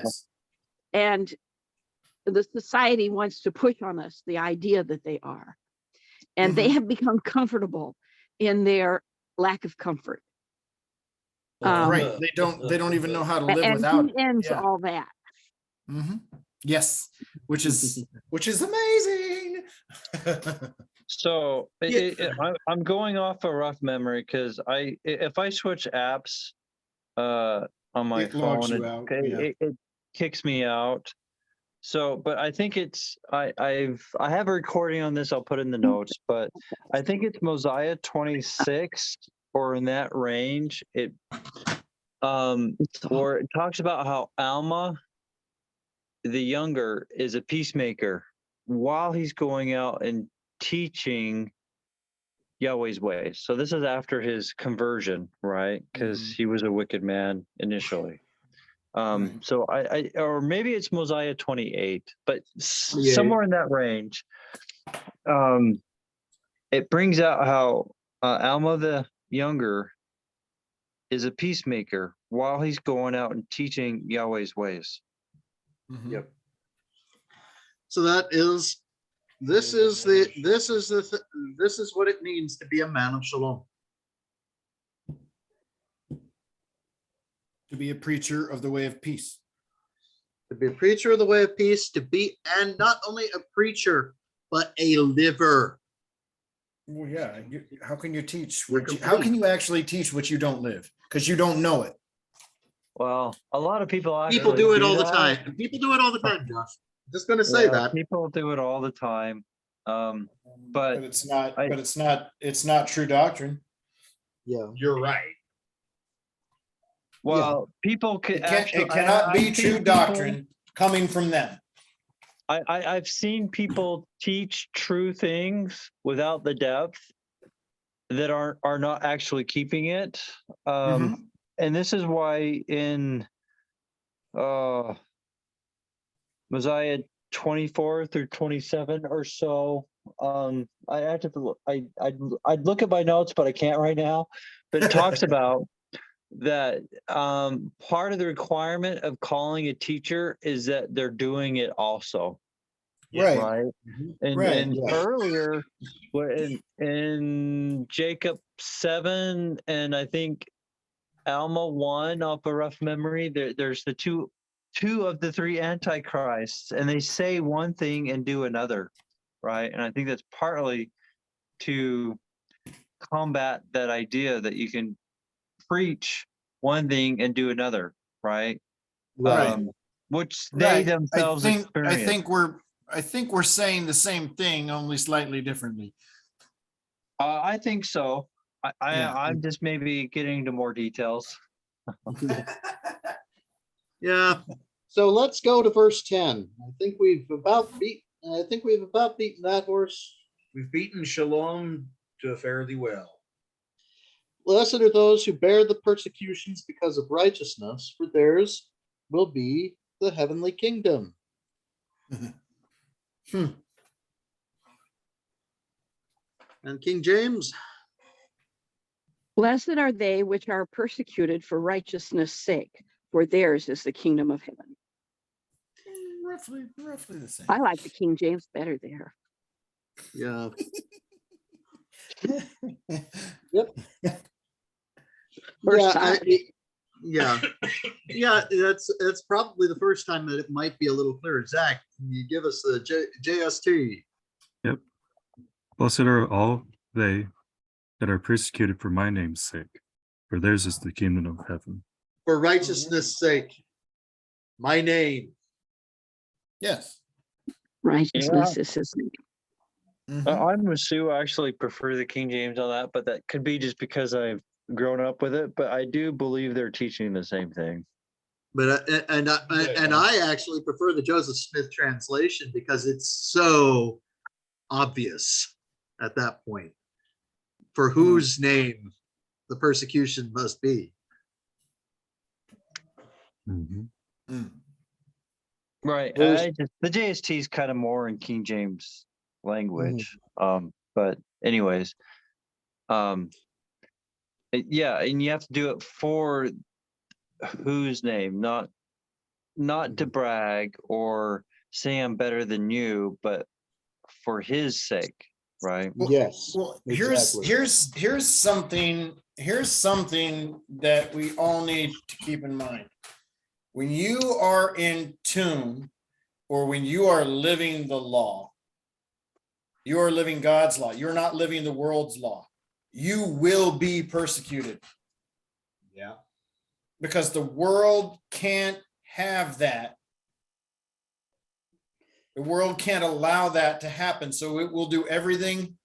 and the society wants to push on us the idea that they are. And they have become comfortable in their lack of comfort. Right. They don't even know how to live without it. Ends all that. Yes, which is amazing. So I'm going off a rough memory because if I switch apps on my phone, it kicks me out. So, but I think it's I have a recording on this. I'll put in the notes, but I think it's Mosiah 26 or in that range. Or it talks about how Alma, the younger, is a peacemaker while he's going out and teaching Yahweh's ways. So this is after his conversion, right? Because he was a wicked man initially. So I or maybe it's Mosiah 28, but somewhere in that range. It brings out how Alma the younger is a peacemaker while he's going out and teaching Yahweh's ways. Yep. So this is what it means to be a man of shalom. To be a preacher of the way of peace. To be a preacher of the way of peace, and not only a preacher, but a liver. Well, yeah. How can you teach? How can you actually teach what you don't live? Because you don't know it. Well, a lot of people do it all the time. People do it all the time, Josh. Just going to say that people do it all the time. But it's not. It's not true doctrine. Yeah, you're right. Well, people can. It cannot be true doctrine coming from them. I've seen people teach true things without the depth that are not actually keeping it. And this is why in Mosiah 24 through 27 or so, I have to I'd look at my notes, but I can't right now. But it talks about that part of the requirement of calling a teacher is that they're doing it also. Right. And earlier in Jacob 7 and I think Alma 1 off a rough memory, there's the two of the three antichrists, and they say one thing and do another, right? And I think that's partly to combat that idea that you can preach one thing and do another, right? Which they themselves experience. I think we're saying the same thing, only slightly differently. I think so. I'm just maybe getting into more details. Yeah. So let's go to verse 10. I think we've about beaten that horse. We've beaten Shalom to fare thee well. Blessed are those who bear the persecutions because of righteousness, for theirs will be the heavenly kingdom. And King James? Blessed are they which are persecuted for righteousness' sake, for theirs is the kingdom of heaven. Roughly the same. I like the King James better there. Yeah. Yep. Yeah, that's probably the first time that it might be a little clearer. Zach, can you give us the JST? Yep. Blessed are all they that are persecuted for my name's sake, for theirs is the kingdom of heaven. For righteousness' sake, my name. Yes. Righteousness is his name. I'm with Sue. I actually prefer the King James on that, but that could be just because I've grown up with it. But I do believe they're teaching the same thing. But I actually prefer the Joseph Smith translation because it's so obvious at that point for whose name the persecution must be. Right. The JST is kind of more in King James language. But anyways, yeah, and you have to do it for whose name, not to brag or say I'm better than you, but for his sake, right? Yes. Well, exactly. here's something that we all need to keep in mind. When you are in tune, or when you are living the law, you are living God's law. You're not living the world's law. You will be persecuted. Yeah. Because the world can't have that. The world can't allow that to happen. So it will do everything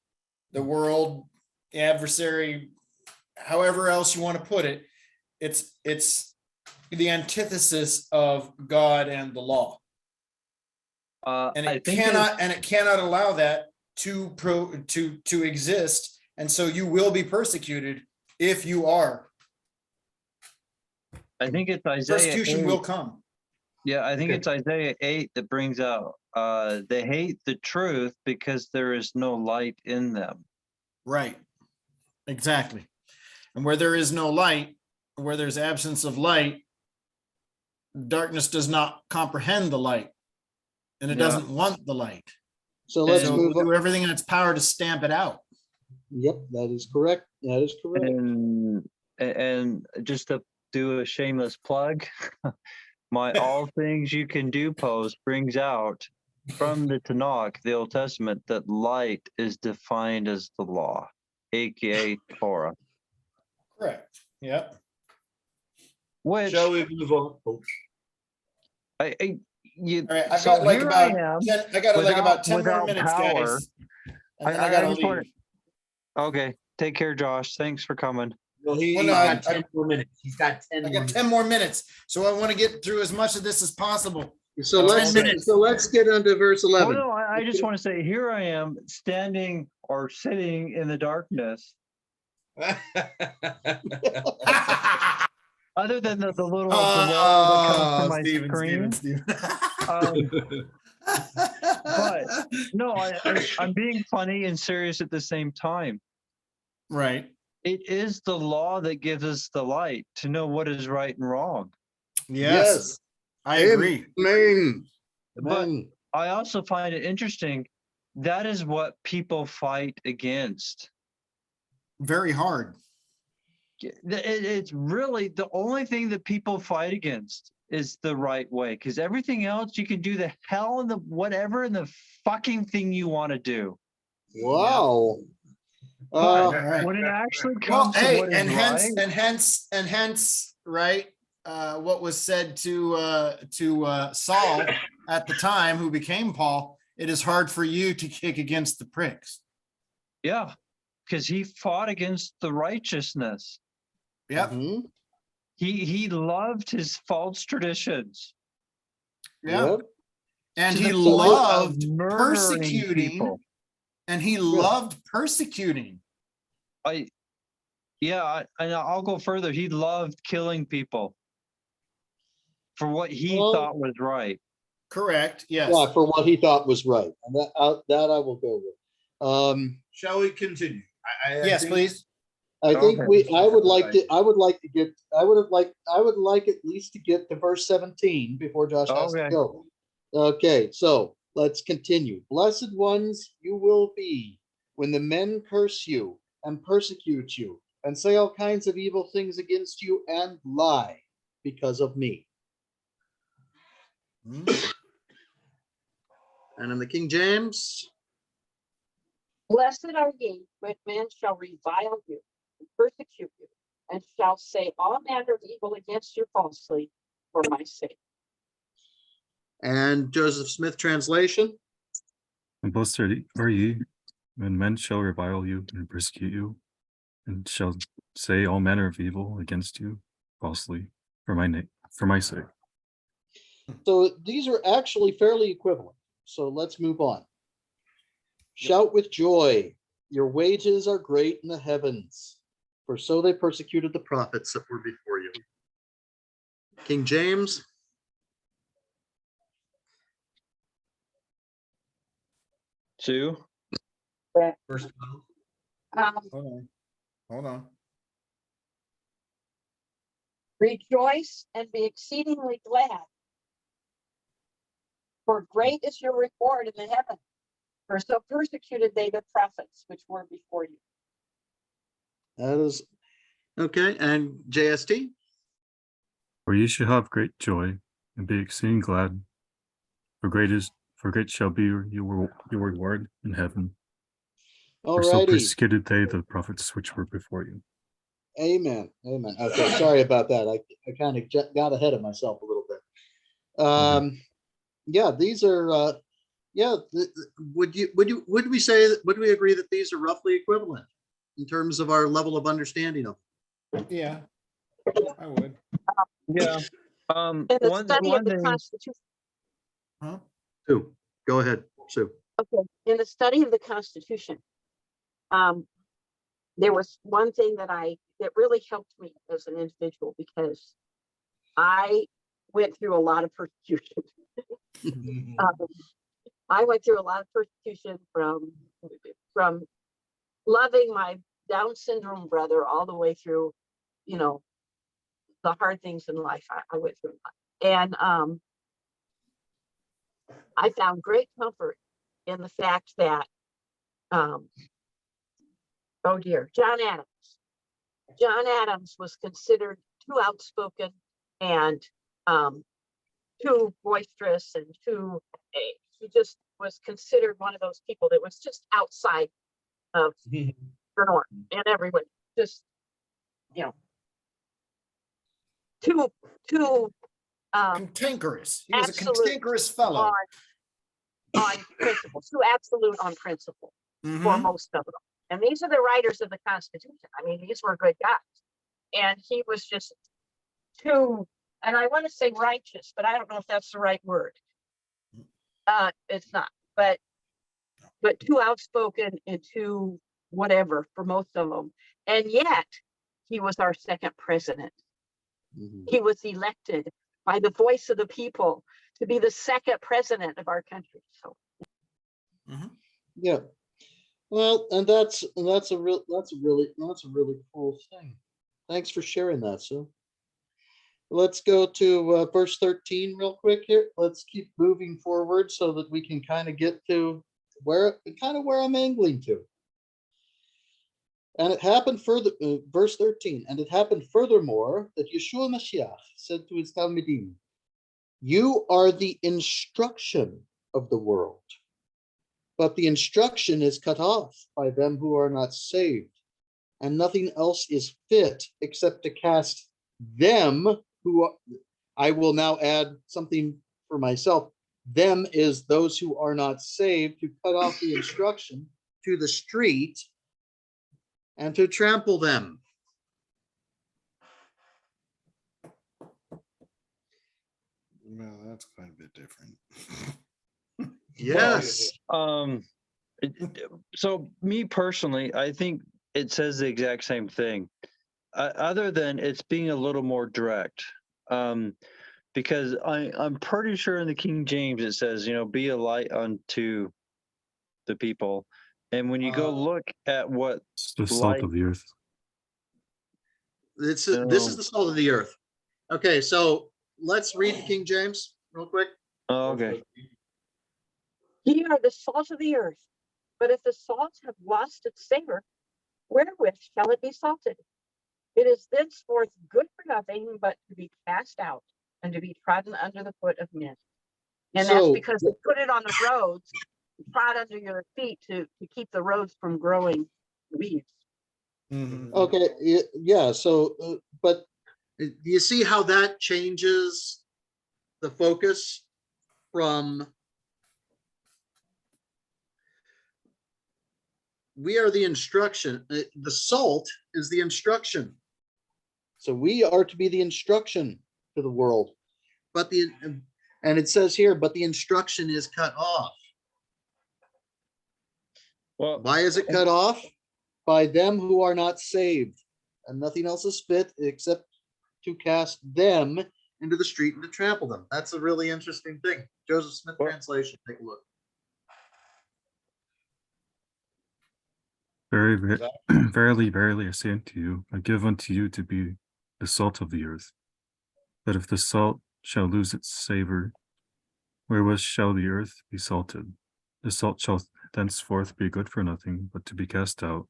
the world, the adversary, however else you want to put it. It's the antithesis of God and the law. And it cannot allow that to exist. And so you will be persecuted if you are. I think it's Isaiah. Persecution 8. will come. Yeah, I think it's Isaiah 8 that brings out they hate the truth because there is no light in them. Right. Exactly. And where there is no light, where there's absence of light, darkness does not comprehend the light, and it doesn't want the light. So let's move do on. everything in its power to stamp it out. Yep, that is correct. That is correct. And just to do a shameless plug, my All Things You Can Do post brings out from the Tanakh, the Old Testament, that light is defined as the law, aka Torah. Correct. Yep. Which Shall we move on? All right, I've got like about 10 more minutes, power, guys. And then I gotta leave. Okay, take care, Josh. Thanks for coming. Well, he's got 10 more minutes. He's got 10 I more got 10 more minutes, so I want to get through as much of this as possible. So let's get into verse 11. Oh, no, I just want to say, here I am standing or sitting in the darkness. Other than the little glow that comes to my screen. But no, I'm being funny and serious at the same time. Right. It is the law that gives us the light to know what is right and wrong. Yes. I agree. Amen. But I also find it interesting. That is what people fight against. Very hard. It's really the only thing that people fight against is the right way, because everything else you can do the hell and the whatever and the fucking thing you want to do. Wow. But when it actually comes to what is right, and hence, right? What was said to Saul at the time, who became Paul? It is hard for you to kick against the pricks. Yeah, because he fought against the righteousness. Yep. Mm-hmm. He loved his false traditions. Yeah. Yep. And To he the point loved of murdering persecuting. people. And he loved persecuting. Yeah, and I'll go further. He loved killing people for what he thought was right. Correct. Yes. Yeah, for what he thought was right, and that I will go with. Shall we continue? I Yes, think- please. I think Okay. I would like at least to get to verse 17 before Josh has to Okay. go. Okay, so let's continue. Blessed ones you will be when the men curse you and persecute you and say all kinds of evil things against you and lie because of me. And in the King James, Blessed are ye when men shall revile you and persecute you, and shall say all manner of evil against you falsely for my sake. and Joseph Smith translation. And blessed are ye when men shall revile you and persecute you, and shall say all manner of evil against you falsely for my sake. So these are actually fairly equivalent. So let's move on. Shout with joy, your wages are great in the heavens, for so they persecuted the prophets that were before you. King James. Two. First, Hold on. Rejoice and be exceedingly glad, for great is your reward in the heaven. For so persecuted they the prophets which were before you. That is okay. And JST. For ye shall have great joy and be exceeding glad, for great shall be your reward in heaven. For so Alrighty. persecuted they the prophets which were before you. Amen. Amen. Okay, sorry about that. I kind of got ahead of myself a little bit. Yeah, these are would we agree that these are roughly equivalent in terms of our level of understanding of them? Yeah, I would. Yeah. In the study of the Constitution. Huh? Sue, go ahead, Sue. Okay. In the study of the Constitution, there was one thing that really helped me as an individual, because I went through a lot of persecution. I went through a lot of persecution from loving my Down syndrome brother all the way through, the hard things in life I went through. And I found great comfort in the fact that, John Adams was considered too outspoken and too boisterous and he just was considered one of those people that was just outside of the norm in every way. Just, too Cantankerous. He was a absolute cantankerous fellow. on principle, too absolute on principle for most of them. And these are the writers of the Constitution. I mean, these were good guys. And he was just too, and I want to say righteous, but I don't know if that's the right word. It's not, but too outspoken and too whatever for most of them. And yet he was our second president. He was elected by the voice of the people to be the second president of our country. So yeah. Well, and that's a really cool thing. Thanks for sharing that, Sue. Let's go to verse 13 real quick here. Let's keep moving forward so that we can kind of get to where I'm angling to. And it happened further, verse 13, and it happened furthermore that Yeshua Mashiach said to his Talmidim, you are the instruction of the world, but the instruction is cut off by them who are not saved, and nothing else is fit except to cast them who are, I will now add something for myself. Them is those who are not saved, to cut off the instruction to the street and to trample them. No, that's quite a bit different. Yes. So me personally, I think it says the exact same thing, other than it's being a little more direct. Because I'm pretty sure in the King James it says, be a light unto the people. And when you go look at what It's the salt of the earth. This is the salt of the earth. Okay, so let's read the King James real quick. Okay. Ye are the salt of the earth, but if the salt have lost its savor, wherewith shall it be salted? It is thenceforth good for nothing but to be cast out and to be trodden under the foot of men. And that's because they put it on the roads, trod under your feet to keep the roads from growing weeds. Mhm. Okay, yeah, so, but do you see how that changes the focus from we are the instruction, the salt is the instruction. So we are to be the instruction to the world. But and it says here, but the instruction is cut off. Well, why is it cut off? By them who are not saved, and nothing else is fit except to cast them into the street and to trample them. That's a really interesting thing. Joseph Smith translation, take a look. Verily, verily, I say unto you, I give unto you to be the salt of the earth. But if the salt shall lose its savor, wherewith shall the earth be salted? The salt shall thenceforth be good for nothing, but to be cast out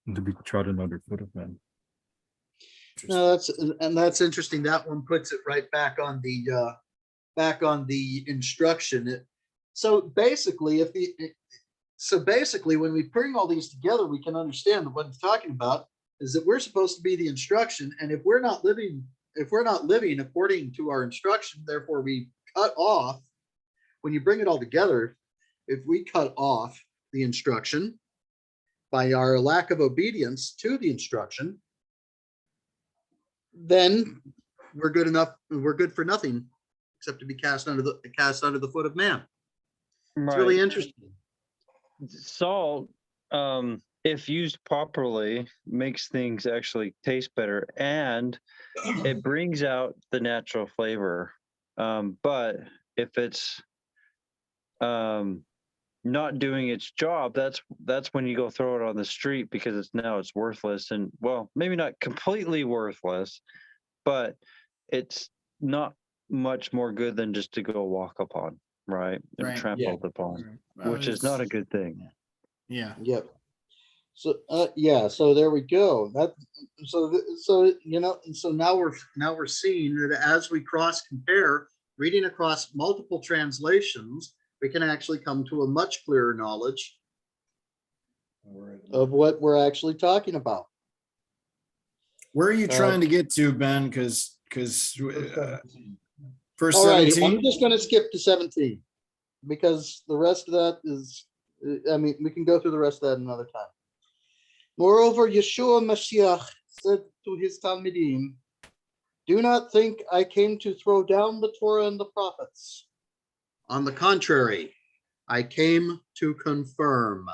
and to be trodden under foot of men. No, that's interesting. That one puts it right back on the instruction. So basically, when we bring all these together, we can understand that what it's talking about is that we're supposed to be the instruction, and if we're not living according to our instruction, therefore we cut off. When you bring it all together, if we cut off the instruction by our lack of obedience to the instruction, then we're good for nothing except to be cast under the foot of man. It's really interesting. Salt, if used properly, makes things actually taste better, and it brings out the natural flavor. But if it's not doing its job, that's when you go throw it on the street, because it's worthless, and well, maybe not completely worthless, but it's not much more good than just to go walk upon, right? And trampled upon, which is not a good thing. Yeah. Yep. So so there we go. So now we're seeing that as we cross compare, reading across multiple translations, we can actually come to a much clearer knowledge of what we're actually talking about. Where are you trying to get to, Ben? Because verse all right, 17. I'm just going to skip to 17 because the rest of that is, we can go through the rest of that another time. Moreover, Yeshua Mashiach said to his Talmidim, do not think I came to throw down the Torah and the prophets. On the contrary, I came to confirm.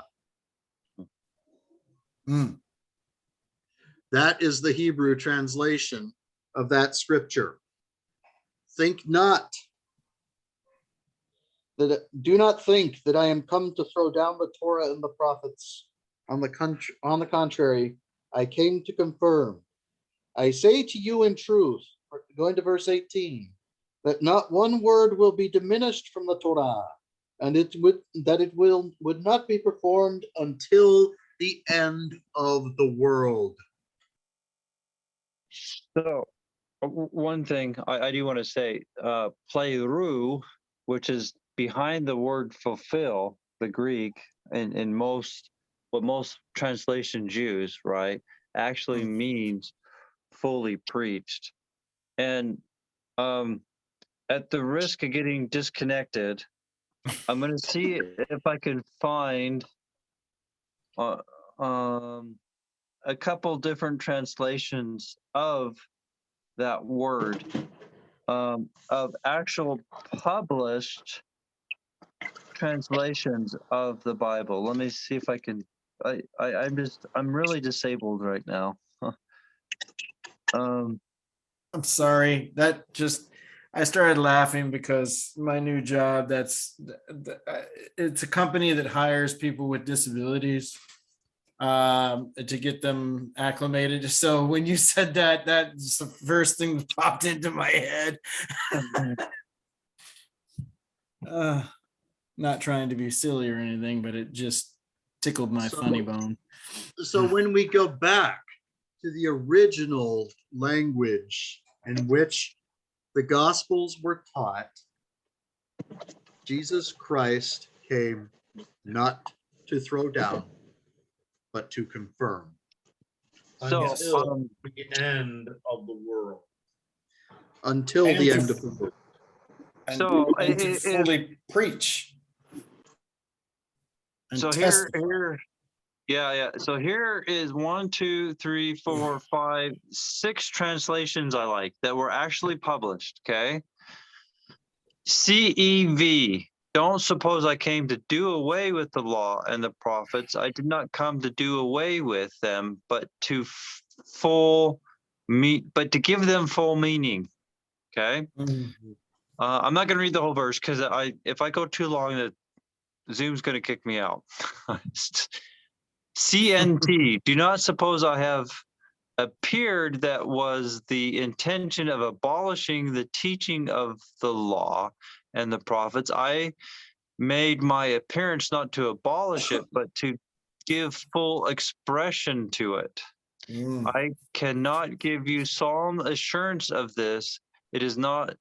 That is the Hebrew translation of that scripture. Do not think that I am come to throw down the Torah and the prophets. On the contrary, I came to confirm. I say to you in truth, going to verse 18, that not one word will be diminished from the Torah, and it would not be performed until the end of the world. So one thing I do want to say, pleiru, which is behind the word fulfill, the Greek, and what most translations use, right, actually means fully preached. And at the risk of getting disconnected, I'm going to see if I can find a couple different translations of that word, of actual published translations of the Bible. Let me see if I can I'm really disabled right now. I'm sorry. I started laughing because my new job, it's a company that hires people with disabilities to get them acclimated. So when you said that, that's the first thing that popped into my head. Not trying to be silly or anything, but it just tickled my funny bone. So when we go back to the original language in which the Gospels were taught, Jesus Christ came not to throw down, but to confirm. So, Until the end of the world. Until And the to- end of the world. so and to fully preach. And so testify. yeah. So here is 1, 2, 3, 4, 5, 6 translations I like that were actually published. Okay. CEV. Don't suppose I came to do away with the law and the prophets. I did not come to do away with them, but to give them full meaning. Okay. I'm not going to read the whole verse because if I go too long, the Zoom's going to kick me out. CNT. Do not suppose I have appeared that was the intention of abolishing the teaching of the law and the prophets. I made my appearance not to abolish it, but to give full expression to it. I cannot give you solemn assurance of this. It is not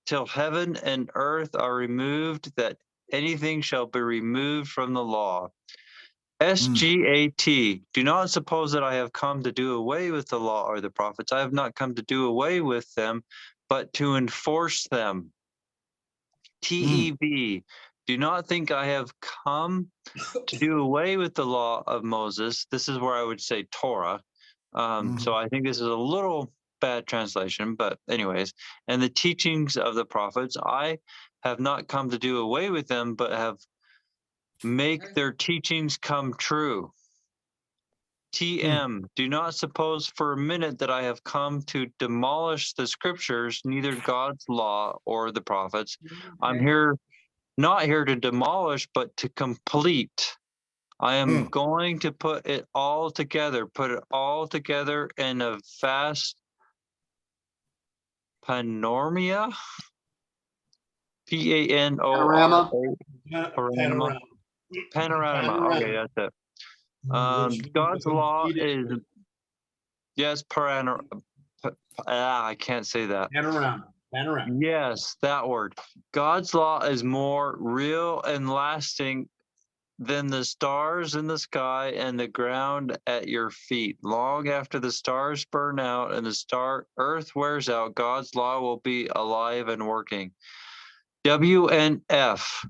till heaven and earth are removed that anything shall be removed from the law. SGAT. Do not suppose that I have come to do away with the law or the prophets. I have not come to do away with them, but to enforce them. TEV. Do not think I have come to do away with the law of Moses. This is where I would say Torah. So I think this is a little bad translation, but anyways, and the teachings of the prophets, I have not come to do away with them, but have make their teachings come true. TM, do not suppose for a minute that I have come to demolish the scriptures, neither God's law or the prophets. I'm not here to demolish, but to complete. I am going to put it all together in a vast panorama. Panorama. Okay, that's it. God's law is, yes, I can't say that. Panorama. Yes, that word. God's law is more real and lasting than the stars in the sky and the ground at your feet. Long after the stars burn out and the earth wears out, God's law will be alive and working. WNF.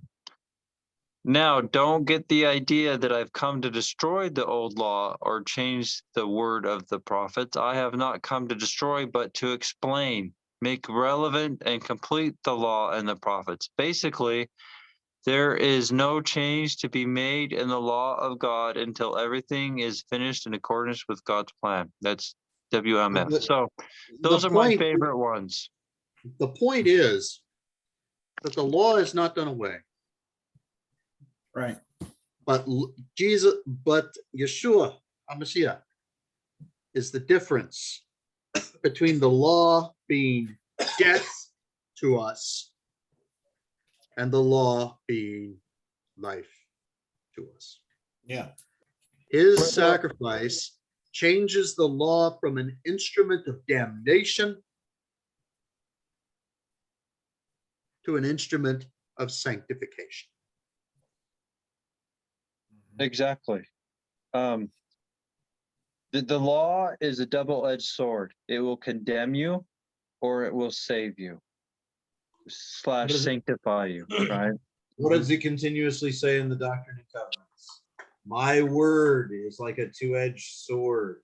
Now, don't get the idea that I've come to destroy the old law or change the word of the prophets. I have not come to destroy, but to explain, make relevant, and complete the law and the prophets. Basically, there is no change to be made in the law of God until everything is finished in accordance with God's plan. That's WMF. So those are my favorite ones. The point is that the law is not done away. Right. But Yeshua, HaMashiach, is the difference between the law being death to us and the law being life to us. Yeah. His sacrifice changes the law from an instrument of damnation to an instrument of sanctification. Exactly. The law is a double-edged sword. It will condemn you or it will save you / sanctify you, right? What does he continuously say in the Doctrine and Covenants? My word is like a two-edged sword.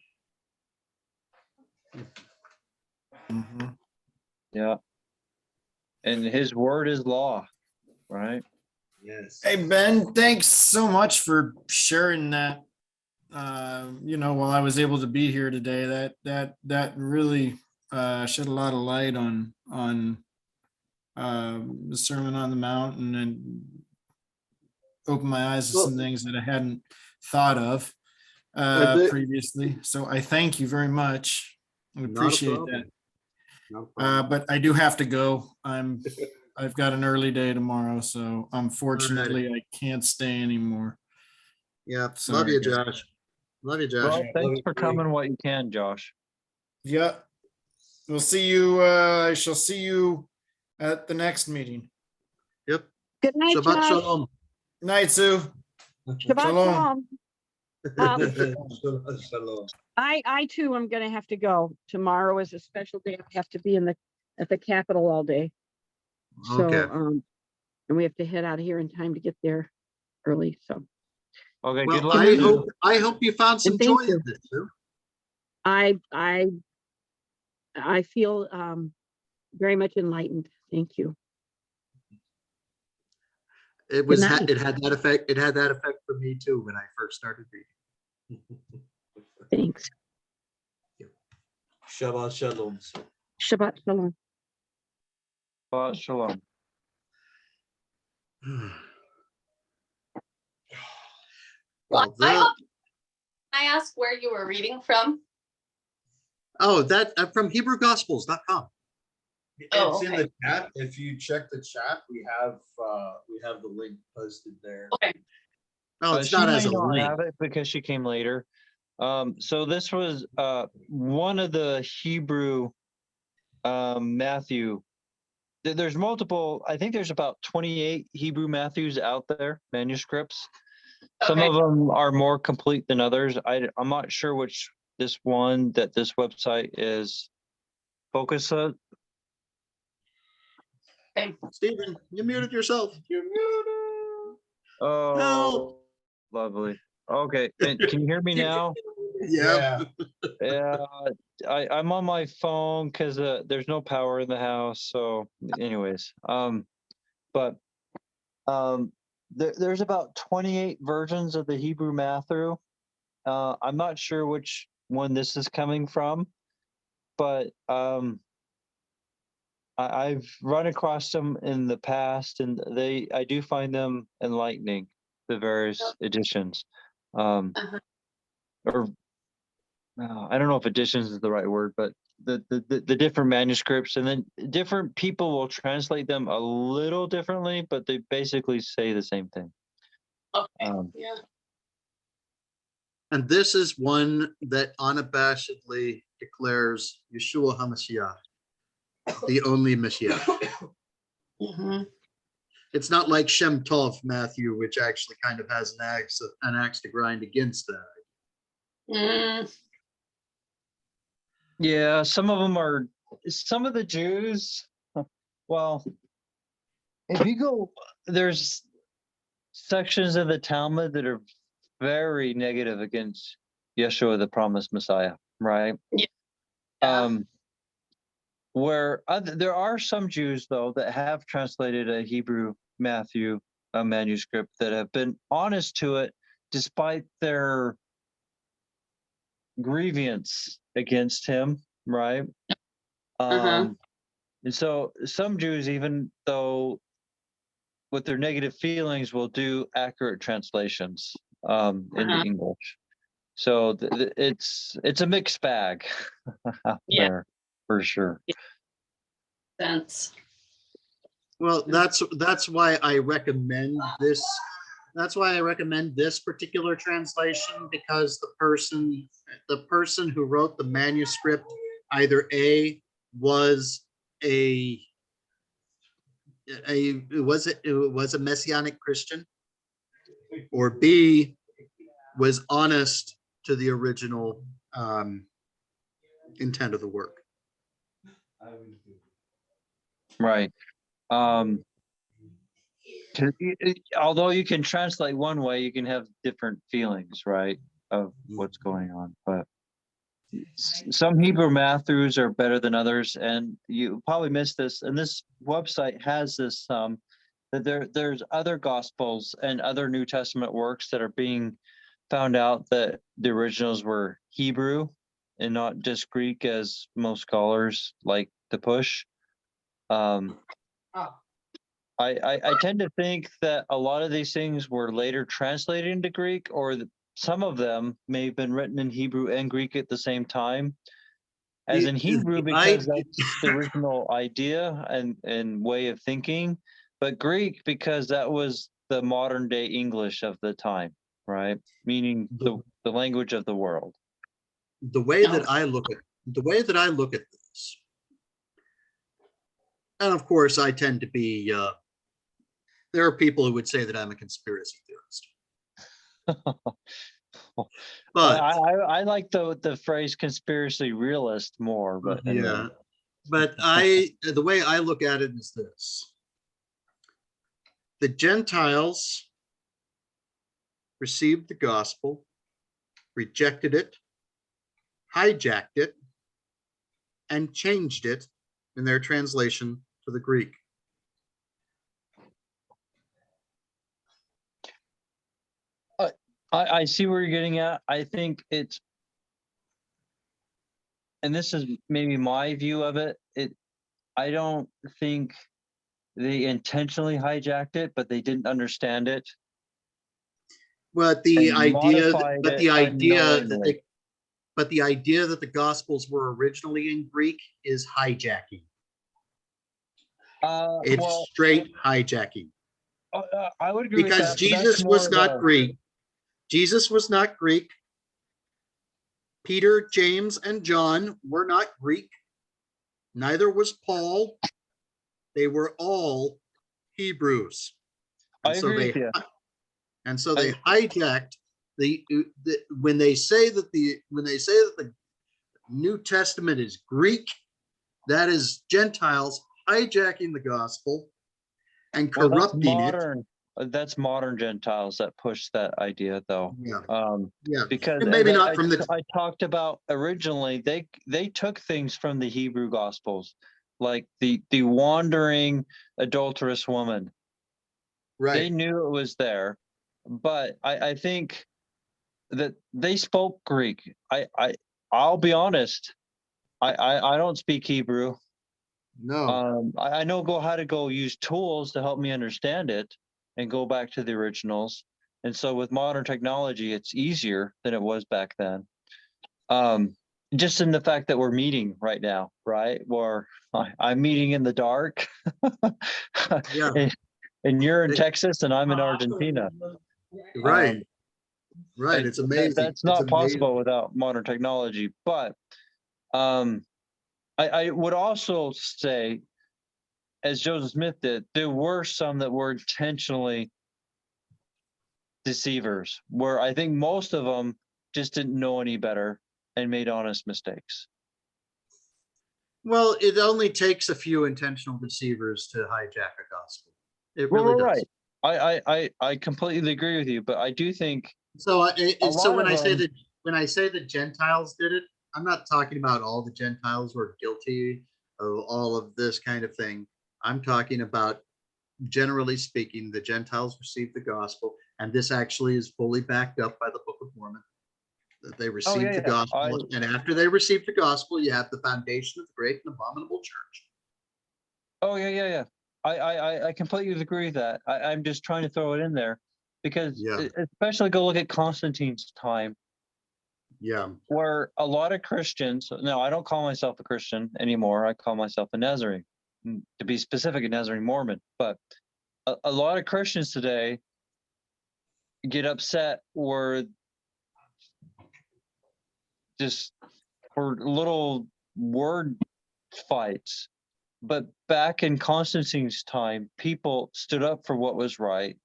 Yeah. And his word is law, right? Yes. Hey, Ben, thanks so much for sharing that. While I was able to be here today, that really shed a lot of light on the Sermon on the Mount, and opened my eyes to some things that I hadn't thought of previously. So I thank you very much. I appreciate that. But I do have to go. I've got an early day tomorrow, so unfortunately I can't stay anymore. Yeah. Sorry, Love you, guys. Josh. Love you, Josh. Well, thanks for coming what you can, Josh. Yeah. We'll see you. I shall see you at the next meeting. Yep. Good night, Shabbat Josh. shalom. Night, Sue. Shabbat Shalom. shalom. Shalom. I too am gonna have to go. Tomorrow is a special day. I have to be at the Capitol all day. So Okay. and we have to head out of here in time to get there early. So Okay, Well, good luck. I hope you found some And thank joy you. in this, Sue. I feel very much enlightened. Thank you. It Good was night. it had that effect. It had that effect for me too when I first started reading. Thanks. Shabbat shalom. Shabbat shalom. Shalom. Well, I ask where you were reading from? oh, that from HebrewGospels.com. It's in the chat. If you check the chat, we have the link posted there. Okay. Oh, it's She not may as a not link. have it because she came later. So this was one of the Hebrew Matthew. There's multiple. I think there's about 28 Hebrew Matthews out there, manuscripts. Some of them are more complete than others. I'm not sure which this one that this website is focused on. Stephen, you muted yourself. You're muted. Oh, Help. lovely. Okay, and can you hear me now? Yeah. Yeah, I'm on my phone because there's no power in the house. So, anyways, there's about 28 versions of the Hebrew Matthew. I'm not sure which one this is coming from, but I've run across them in the past, and I do find them enlightening, the various editions. Or I don't know if editions is the right word, but the different manuscripts, and then different people will translate them a little differently, but they basically say the same thing. Okay. Yeah. And this is one that unabashedly declares Yeshua HaMashiach, the only Mashiach. Mm-hmm. It's not like Shem Tov Matthew, which actually kind of has an axe to grind against that. Mm. Yeah, some of the Jews. Well, if you go, there's sections of the Talmud that are very negative against Yeshua, the promised Messiah, right? Yeah. Where there are some Jews, though, that have translated a Hebrew Matthew manuscript that have been honest to it, despite their grievance against him, right? And so some Jews, even though with their negative feelings, will do accurate translations into English. So it's a mixed bag out there for sure. Sense. Well, that's why I recommend this. That's why I recommend this particular translation, because the person who wrote the manuscript either was a Messianic Christian, or B, was honest to the original intent of the work. Right. Although you can translate one way, you can have different feelings, right, of what's going on. But some Hebrew Matthews are better than others, and you probably missed this. And this website has this that there's other gospels and other New Testament works that are being found out that the originals were Hebrew and not just Greek, as most scholars like to push. I tend to think that a lot of these things were later translated into Greek, or some of them may have been written in Hebrew and Greek at the same time. As in Hebrew, because that's the original idea and way of thinking, but Greek because that was the modern day English of the time, right? Meaning the language of the world. The way that I look at this, and of course I tend to be, there are people who would say that I'm a conspiracy theorist. But I like the phrase conspiracy realist more, but yeah, but the way I look at it is this: the Gentiles received the gospel, rejected it, hijacked it, and changed it in their translation to the Greek. I see where you're getting at. I think it's, and this is maybe my view of it, I don't think they intentionally hijacked it, but they didn't understand it. But the idea that the Gospels were originally in Greek is hijacking. It's straight hijacking. I would agree because with that, Jesus was not Greek. Jesus was not Greek. Peter, James, and John were not Greek. Neither was Paul. They were all Hebrews. I agree with you. And so they hijacked when they say that the New Testament is Greek, that is Gentiles hijacking the gospel and corrupting it. That's modern Gentiles that push that idea, though. Yeah. Because and maybe not from I talked about originally, they took things from the Hebrew Gospels, like the wandering adulterous woman. Right. They knew it was there, but I think that they spoke Greek. I'll be honest. I don't speak Hebrew. No. I know how to go use tools to help me understand it and go back to the originals. And so with modern technology, it's easier than it was back then. Just in the fact that we're meeting right now, right? Where I'm meeting in the dark. Yeah. And you're in Texas and I'm in Argentina. Right. Right. It's amazing. That's not possible without modern technology. But I would also say, as Joseph Smith did, there were some that were intentionally deceivers, where I think most of them just didn't know any better and made honest mistakes. Well, it only takes a few intentional deceivers to hijack a gospel. It really does. Right. I completely agree with you, but I do think so. When I say that Gentiles did it, I'm not talking about all the Gentiles were guilty of all of this kind of thing. I'm talking about, generally speaking, the Gentiles received the gospel, and this actually is fully backed up by the Book of Mormon. That they received the gospel, and after they received the gospel, you have the foundation of the great and abominable church. Oh yeah. I completely agree with that. I'm just trying to throw it in there because, especially go look at Constantine's time. Yeah. Where a lot of Christians, no, I don't call myself a Christian anymore. I call myself a Nazarene, to be specific, a Nazarene Mormon. But a lot of Christians today get upset where just for little word fights. But back in Constantine's time, people stood up for what was right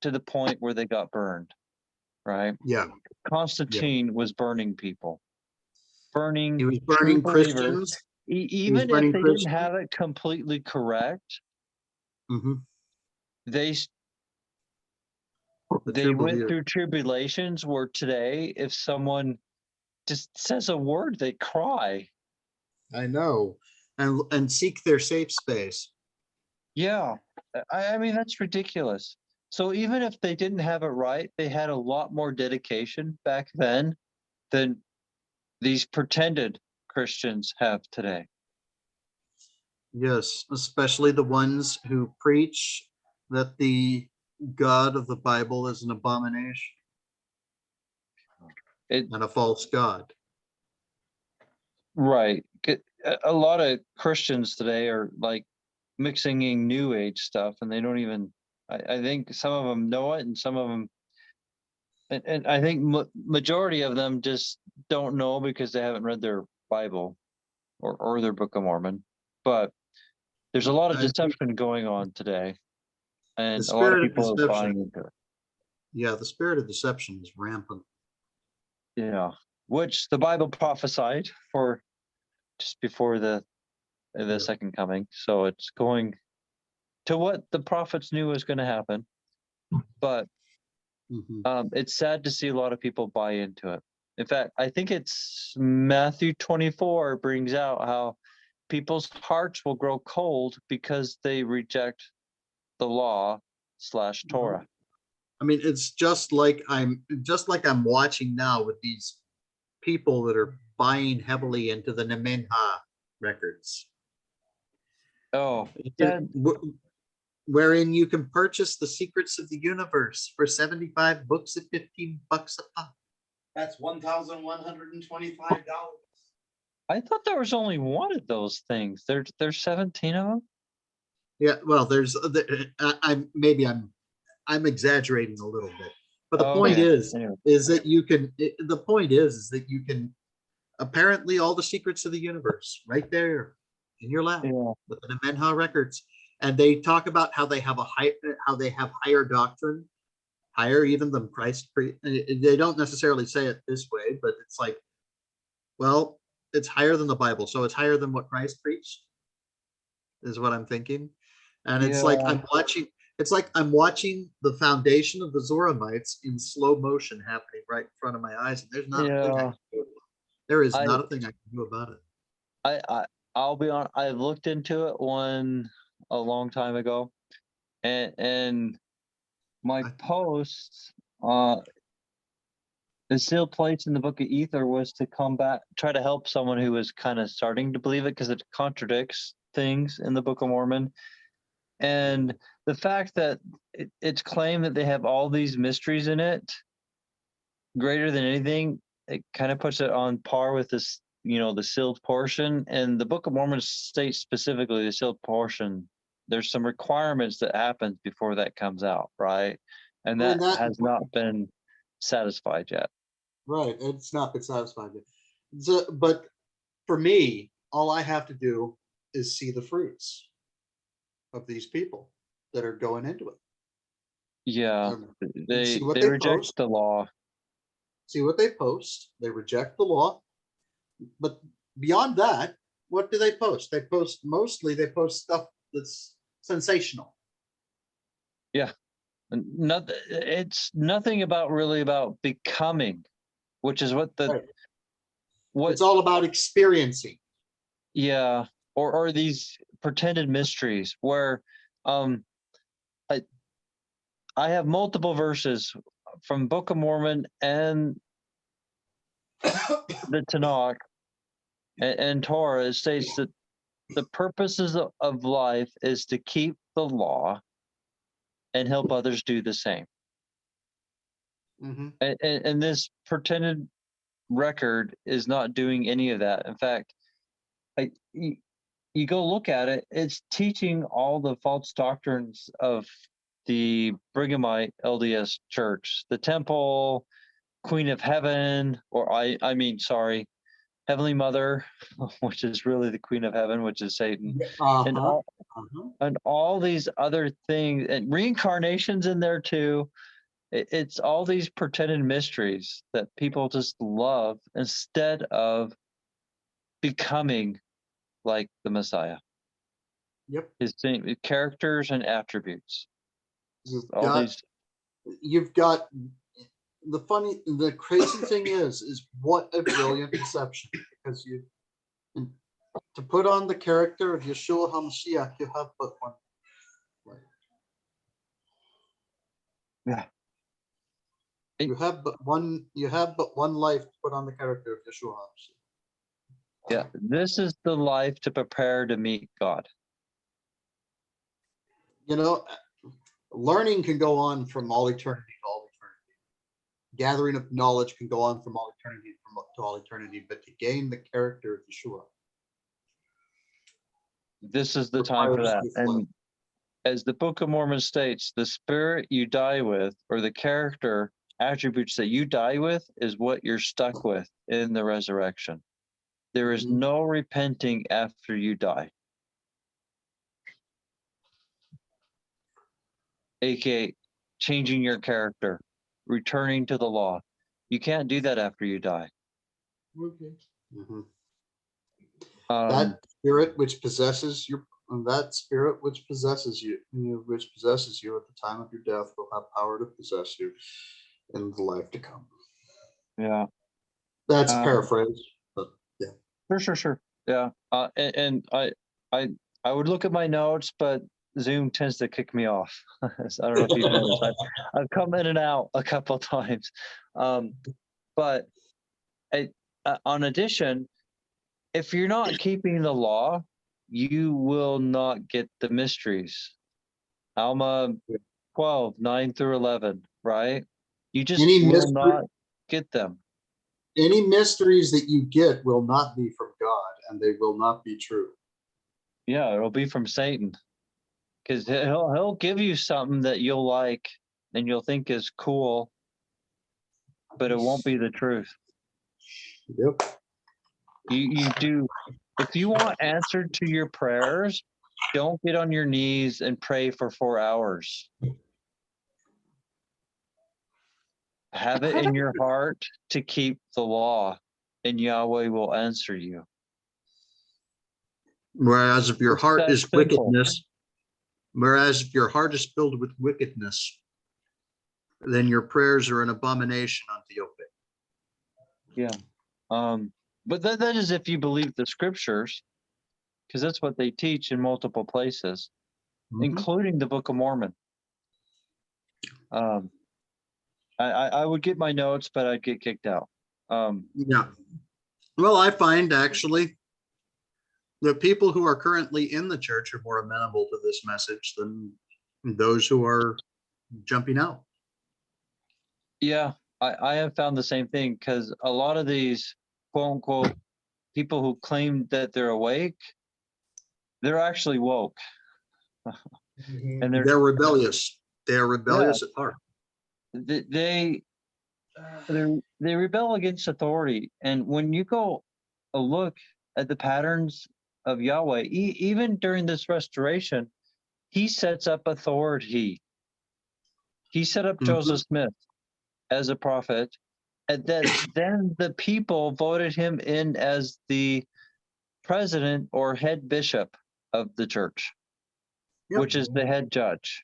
to the point where they got burned, right? Yeah. Constantine was burning people. He was burning Christians. Even if they didn't have it completely correct, they went through tribulations where today, if someone just says a word, they cry. I know, and seek their safe space. Yeah, I mean, that's ridiculous. So even if they didn't have it right, they had a lot more dedication back then than these pretended Christians have today. Yes, especially the ones who preach that the God of the Bible is an abomination It and a false God. right. A lot of Christians today are like mixing in New Age stuff, and they don't even. I think some of them know it, and some of them, and I think majority of them just don't know because they haven't read their Bible or their Book of Mormon. But there's a lot of I think deception going on today, the and a lot of spirit of people are buying deception, into it. yeah, the spirit of deception is rampant. Yeah, which the Bible prophesied for just before the Yeah. second coming. So it's going to what the prophets knew was going to happen. But Mhm. it's sad to see a lot of people buy into it. In fact, I think it's Matthew 24 brings out how people's hearts will grow cold because they reject the law / Torah. I mean, it's just like I'm watching now with these people that are buying heavily into the Nemenhah Records, Oh, yeah, wherein you can purchase the secrets of the universe for 75 books at $15 a pop. That's $1,125. I thought there was only one of those things. There's 17 of them. Yeah, well, there's I'm exaggerating a little bit, but the point Okay. is Anyway. that you can. The point is that you can apparently all the secrets of the universe right there in your lap Yeah. with the Nemenhah Records, and they talk about how they have higher doctrine, higher even than Christ. They don't necessarily say it this way, but it's like, well, it's higher than the Bible, so it's higher than what Christ preached, is what I'm thinking. And it's like Yeah. I'm watching the foundation of the Zoramites in slow motion happening right in front of my eyes, and there's not a thing I Yeah. can do. There is I not a thing I can do about it. I'll be on. I looked into it a long time ago, and my posts, the sealed plates in the Book of Ether was to try to help someone who was kind of starting to believe it because it contradicts things in the Book of Mormon, and the fact that it's claimed that they have all these mysteries in it, greater than anything, it kind of puts it on par with this, the sealed portion. And the Book of Mormon states specifically the sealed portion, there's some requirements that happens before that comes out, right? And that has not been satisfied yet. Right, it's not been satisfied yet. But for me, all I have to do is see the fruits of these people that are going into it. Yeah, See what they they reject post. the law. See what they post. They reject the law. But beyond that, what do they post? They post stuff that's sensational. Yeah, it's nothing really about becoming, which is what it's all about experiencing. Yeah, or these pretended mysteries where I have multiple verses from Book of Mormon and the Tanakh and Torah. It states that the purposes of life is to keep the law and help others do the same. Mm-hmm. And this pretended record is not doing any of that. In fact, you go look at it, it's teaching all the false doctrines of the Brighamite LDS Church, the temple, Queen of Heaven, or Heavenly Mother, which is really the Queen of Heaven, which is Satan, and all these other things, and reincarnations in there too. It's all these pretended mysteries that people just love instead of becoming like the Messiah. Yep. His characters and attributes. You've got the crazy thing is what a brilliant deception, because to put on the character of Yeshua HaMashiach, you have but one. You have but one life to put on the character of Yeshua. Yeah, this is the life to prepare to meet God. You know, learning can go on from all eternity to all eternity. Gathering of knowledge can go on from all eternity to all eternity, but to gain the character of Yeshua, This is the time for that. And as the Book of Mormon states, the spirit you die with, or the character attributes that you die with, is what you're stuck with in the resurrection. There is no repenting after you die. AKA changing your character, returning to the law. You can't do that after you die. That spirit which possesses you, at the time of your death, will have power to possess you in the life to come. Yeah, that's paraphrased, but yeah. Sure. Yeah, and I would look at my notes, but Zoom tends to kick me off. I don't know if you've noticed. I've come in and out a couple of times, but on addition, if you're not keeping the law, you will not get the mysteries. Alma 12, 9 through 11, right? You just will not get them. Any mysteries that you get will not be from God, and they will not be true. Yeah, it'll be from Satan, because he'll give you something that you'll like and you'll think is cool, but it won't be the truth. Yep. You do. If you want answered to your prayers, don't get on your knees and pray for 4 hours. Have it in your heart to keep the law, and Yahweh will answer you. Whereas if your heart is simple. Filled with wickedness, then your prayers are an abomination unto Yahweh. Yeah. But that is if you believe the scriptures, because that's what they teach in multiple places, including the Book of Mormon. I would get my notes, but I'd get kicked out. Yeah. Well, I find actually the people who are currently in the church are more amenable to this message than those who are jumping out. Yeah, I have found the same thing, because a lot of these quote unquote people who claim that they're awake, they're actually woke. And they're rebellious. They're rebellious at heart. They rebel against authority. And when you go a look at the patterns of Yahweh, even during this restoration, he sets up authority. He set up Joseph Smith as a prophet, and then the people voted him in as the president or head bishop of the church, which is the head judge,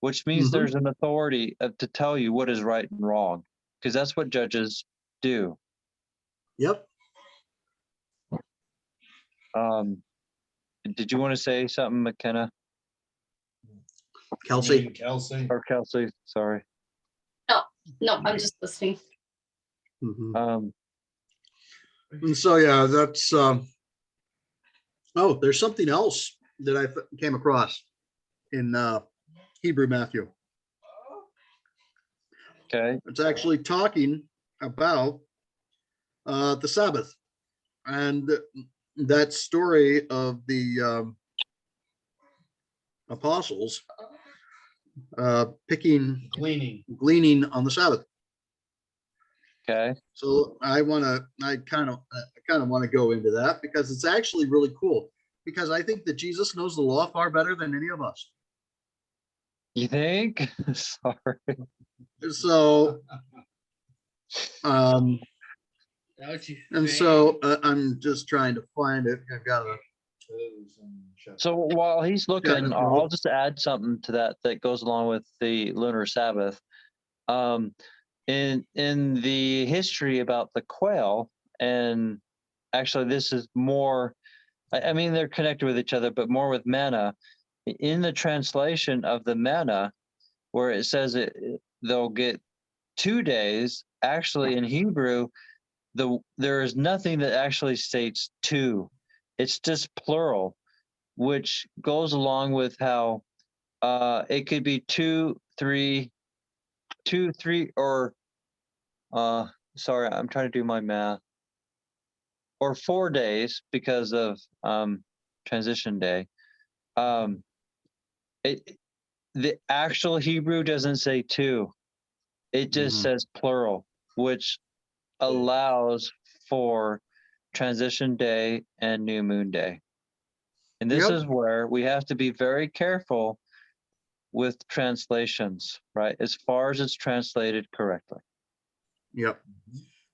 which means there's an authority to tell you what is right and wrong, because that's what judges do. Yep. Did you want to say something, McKenna? Kelsey, sorry. No, I'm just listening. And so, yeah, that's, there's something else that I came across in Hebrew Matthew. Okay. It's actually talking about the Sabbath and that story of the apostles gleaning on the Sabbath. Okay. So I kind of want to go into that, because it's actually really cool, because I think that Jesus knows the law far better than any of us. You think? Sorry. So I'm just trying to find it. I've got to. So while he's looking, I'll just add something to that goes along with the lunar Sabbath. In the history about the quail, and actually this is more, I mean, they're connected with each other, but more with manna. In the translation of the manna, where it says they'll get 2 days. Actually, in Hebrew, there is nothing that actually states 2. It's just plural, which goes along with how it could be 2, 3, 2, 3, or sorry, I'm trying to do my math, or 4 days because of transition day. The actual Hebrew doesn't say 2. It just says plural, which allows for transition day and new moon day. And this is where we have to be very careful with translations, right? As far as it's translated correctly. Yep.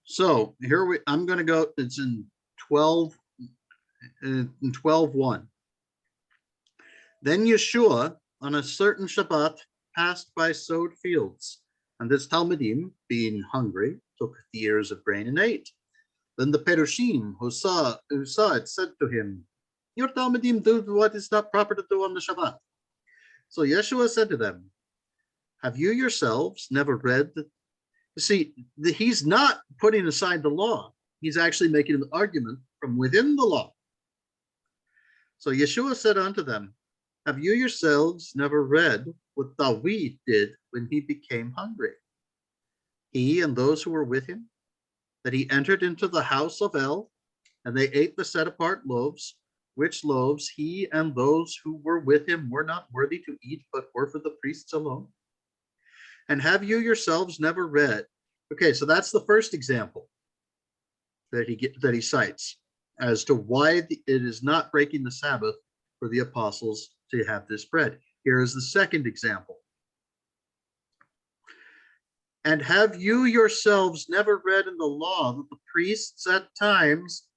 So here I'm going to go. It's in 12:1. Then Yeshua on a certain Shabbat passed by sowed fields, and his Talmudim, being hungry, took the ears of grain and ate. Then the Perushim who saw it said to him, "Your Talmudim do what is not proper to do on the Shabbat." So Yeshua said to them, "Have you yourselves never read?" You see, he's not putting aside the law. He's actually making an argument from within the law. So Yeshua said unto them, "Have you yourselves never read what David did when he became hungry? He and those who were with him, that he entered into the house of El, and they ate the set apart loaves, which loaves he and those who were with him were not worthy to eat, but were for the priests alone. And have you yourselves never read?" Okay, so that's the first example that he cites as to why it is not breaking the Sabbath for the apostles to have this bread. Here is the second example. "And have you yourselves never read in the law that the priests at times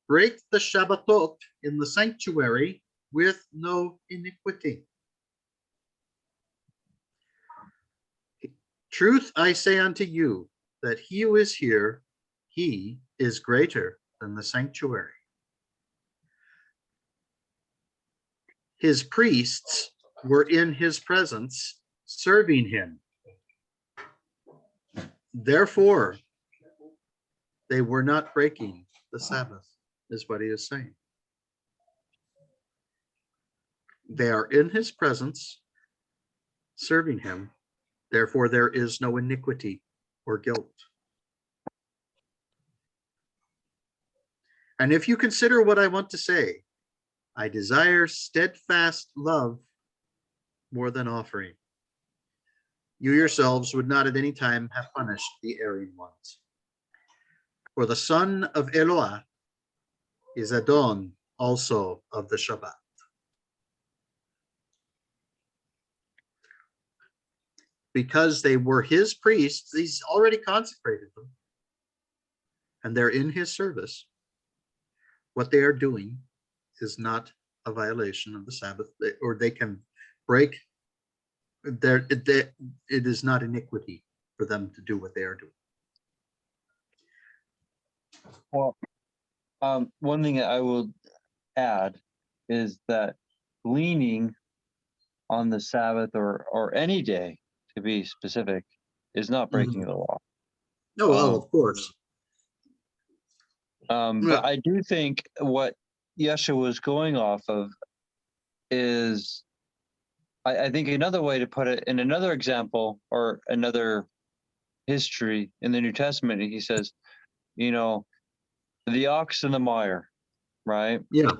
break the Shabbatot in the sanctuary with no iniquity? Truth I say unto you, that he who is here, he is greater than the sanctuary. His priests were in his presence, serving him. Therefore, they were not breaking the Sabbath," is what he is saying. They are in his presence, serving him. Therefore, there is no iniquity or guilt. And if you consider what I want to say, I desire steadfast love more than offering. You yourselves would not at any time have punished the erring ones. For the son of Eloah is Adon also of the Shabbat. Because they were his priests, he's already consecrated them, and they're in his service. What they are doing is not a violation of the Sabbath, or they can break. It is not iniquity for them to do what they are doing. Well, one thing that I will add is that gleaning on the Sabbath or any day, to be specific, is not breaking the law. No, well, of course. But I do think what Yeshua was going off of is, I think another way to put it, in another example or another history in the New Testament, he says, the ox and the mire, right? Yeah.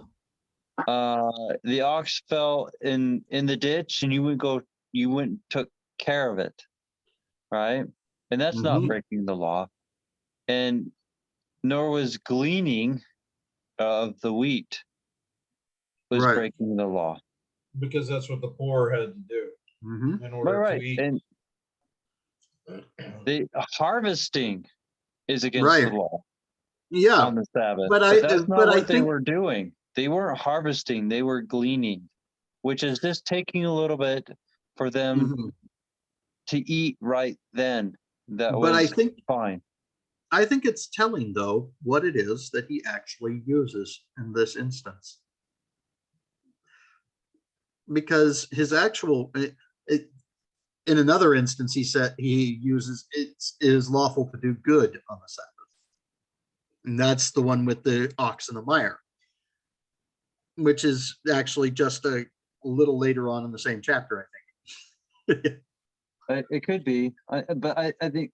The ox fell in the ditch, and you went and took care of it, right? And that's not breaking the law. And nor was gleaning of the wheat was breaking the law. Because that's what the poor had to do in order to eat. And the harvesting is against the law. Yeah, on the Sabbath, but that's not what they were doing. They weren't harvesting; they were gleaning, which is just taking a little bit for them to eat right then. I think fine. I think it's telling, though, what it is that he actually uses in this instance, because his actual in another instance, he uses it is lawful to do good on the Sabbath. And that's the one with the ox and the mire, which is actually just a little later on in the same chapter, I think. It could be, but I think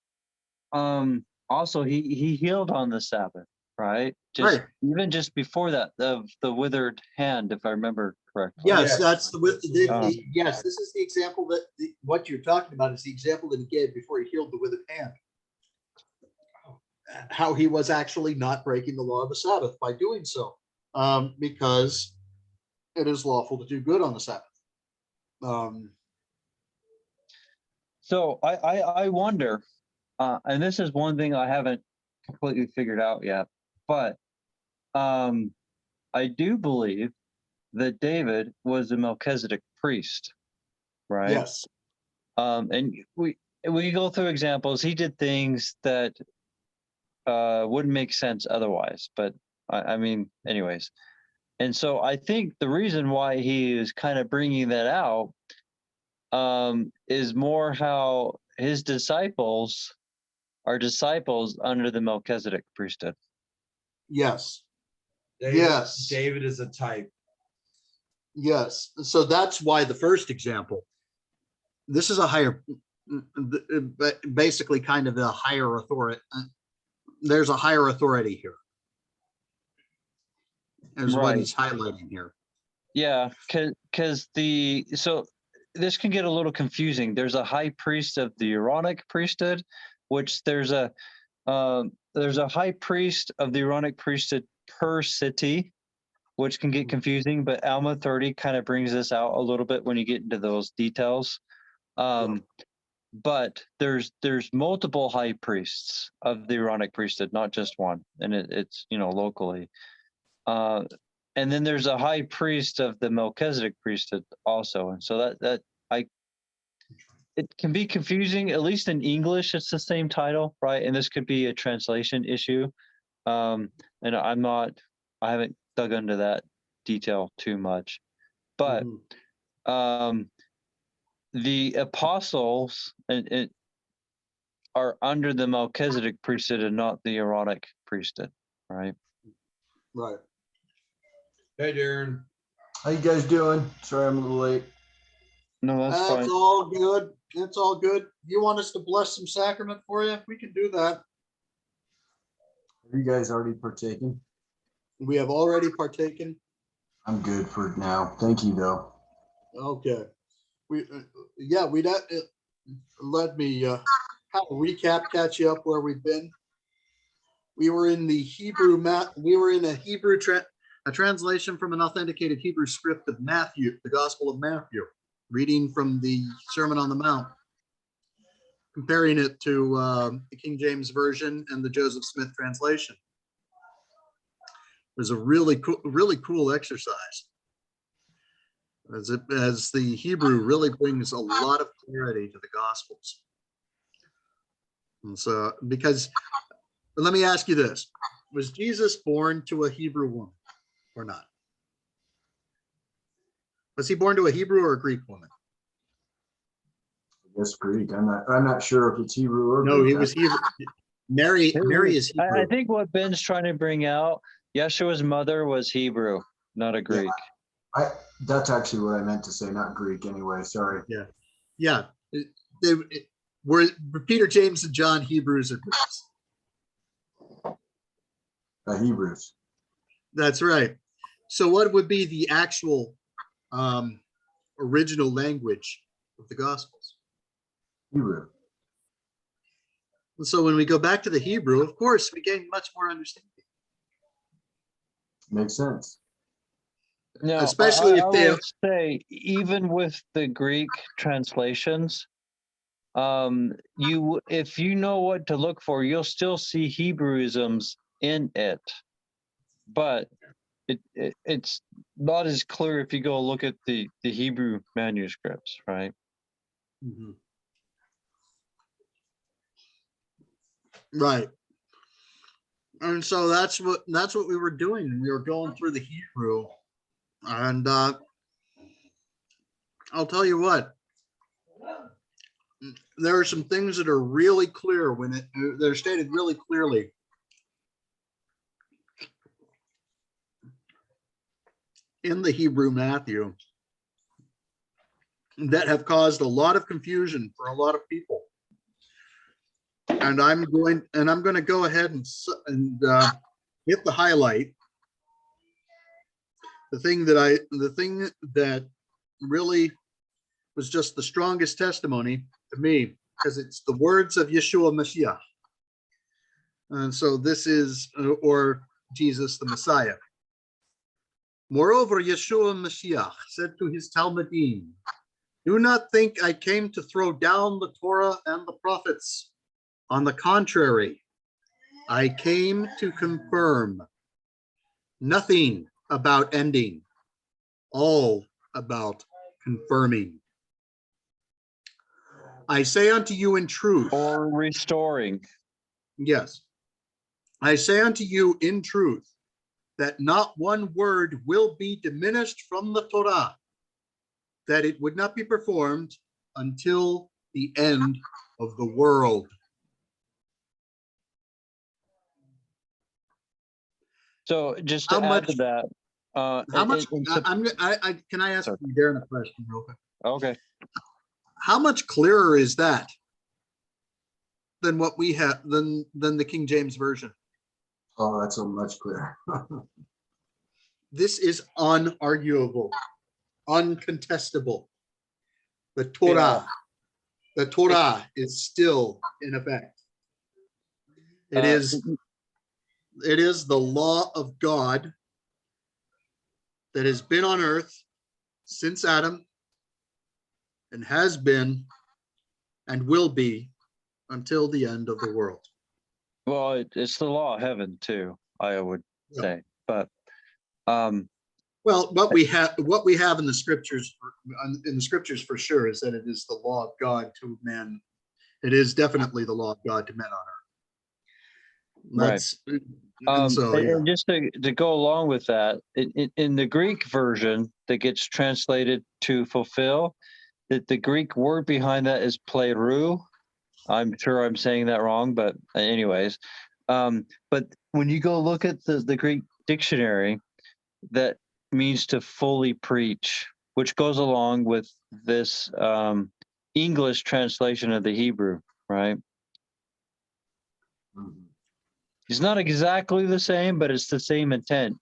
also he healed on the Sabbath, right? Right. Even just before that, the withered hand, if I remember correctly. Yes, Yes. that's yes. This is the example that what you're talking about is the example that he gave before he healed the withered hand. How he was actually not breaking the law of the Sabbath by doing so, because it is lawful to do good on the Sabbath. So I wonder, and this is one thing I haven't completely figured out yet, but I do believe that David was a Melchizedek priest, right? Yes. And we go through examples. He did things that wouldn't make sense otherwise, but I mean, anyways. And so I think the reason why he is kind of bringing that out is more how his disciples are disciples under the Melchizedek priesthood. Yes. David, Yes. David is a type. Yes. So that's why the first example, this is a higher, basically kind of the higher authority. There's a higher authority here, is what he's highlighting here. Yeah, because so this can get a little confusing. There's a high priest of the Aaronic priesthood, which there's a high priest of the Aaronic priesthood per city, which can get confusing. But Alma 30 kind of brings this out a little bit when you get into those details. But there's multiple high priests of the Aaronic priesthood, not just one, and it's locally. And then there's a high priest of the Melchizedek priesthood also, and so it can be confusing. At least in English, it's the same title, right? And this could be a translation issue. And I haven't dug into that detail too much, but the apostles are under the Melchizedek priesthood and not the Aaronic priesthood, right? Right. Hey, Darren. How you guys doing? Sorry I'm a little late. No, that's fine. That's all good. It's all good. You want us to bless some sacrament for you? We can do that. Have you guys already partaken? We have already partaken. I'm good for now. Thank you, though. Okay. Let me have a recap, catch you up where we've been. We were in the Hebrew a translation from an authenticated Hebrew script of Matthew, the Gospel of Matthew, reading from the Sermon on the Mount, comparing it to the King James Version and the Joseph Smith translation. It was a really cool exercise, as the Hebrew really brings a lot of clarity to the Gospels. And so, because, let me ask you this: was Jesus born to a Hebrew woman or not? Was he born to a Hebrew or a Greek woman? I guess Greek. I'm not sure if it's Hebrew or No, Greek. he was Hebrew. Mary is Hebrew. I think what Ben's trying to bring out, Yeshua's mother was Hebrew, not a Greek. That's actually what I meant to say, not Greek anyway. Sorry. Yeah. They were Peter, James, and John, Hebrews or Greeks. Hebrews. That's right. So what would be the actual original language of the Gospels? Hebrew. And so when we go back to the Hebrew, of course, we gain much more understanding. Makes sense. Now, especially I if they would say, even with the Greek translations, if you know what to look for, you'll still see Hebrewisms in it, but it's not as clear if you go look at the Hebrew manuscripts, right? Mm-hmm. Right. And so that's what we were doing. We were going through the Hebrew, and I'll tell you what, there are some things that are really clear when they're stated really clearly. In the Hebrew Matthew that have caused a lot of confusion for a lot of people. And I'm going to go ahead and hit the highlight. The thing that really was just the strongest testimony to me, because it's the words of Yeshua Mashiach. And so this is, or Jesus the Messiah. Moreover, Yeshua Mashiach said to his Talmudim, "Do not think I came to throw down the Torah and the prophets. On the contrary, I came to confirm. Nothing about ending, all about confirming. I say unto you in truth." Or restoring. Yes. "I say unto you in truth, that not one word will be diminished from the Torah, that it would not be performed until the end of the world." So just to add to that, how much? Can I ask Darren a question real quick? Okay. How much clearer is that than what we have than the King James version? Oh, that's so much clearer. This is unarguable, uncontestable. The Torah, is still in effect. It is the law of God that has been on earth since Adam, and has been and will be until the end of the world. Well, it's the law of heaven too, I would say. But well, what we have in the scriptures for sure is that it is the law of God to men. It is definitely the law of God to men on earth. That's right. And so, and just to go along with that, in the Greek version that gets translated to fulfill, that the Greek word behind that is plerou. I'm sure I'm saying that wrong, but anyways. But when you go look at the Greek dictionary, that means to fully preach, which goes along with this English translation of the Hebrew, right? It's not exactly the same, but it's the same intent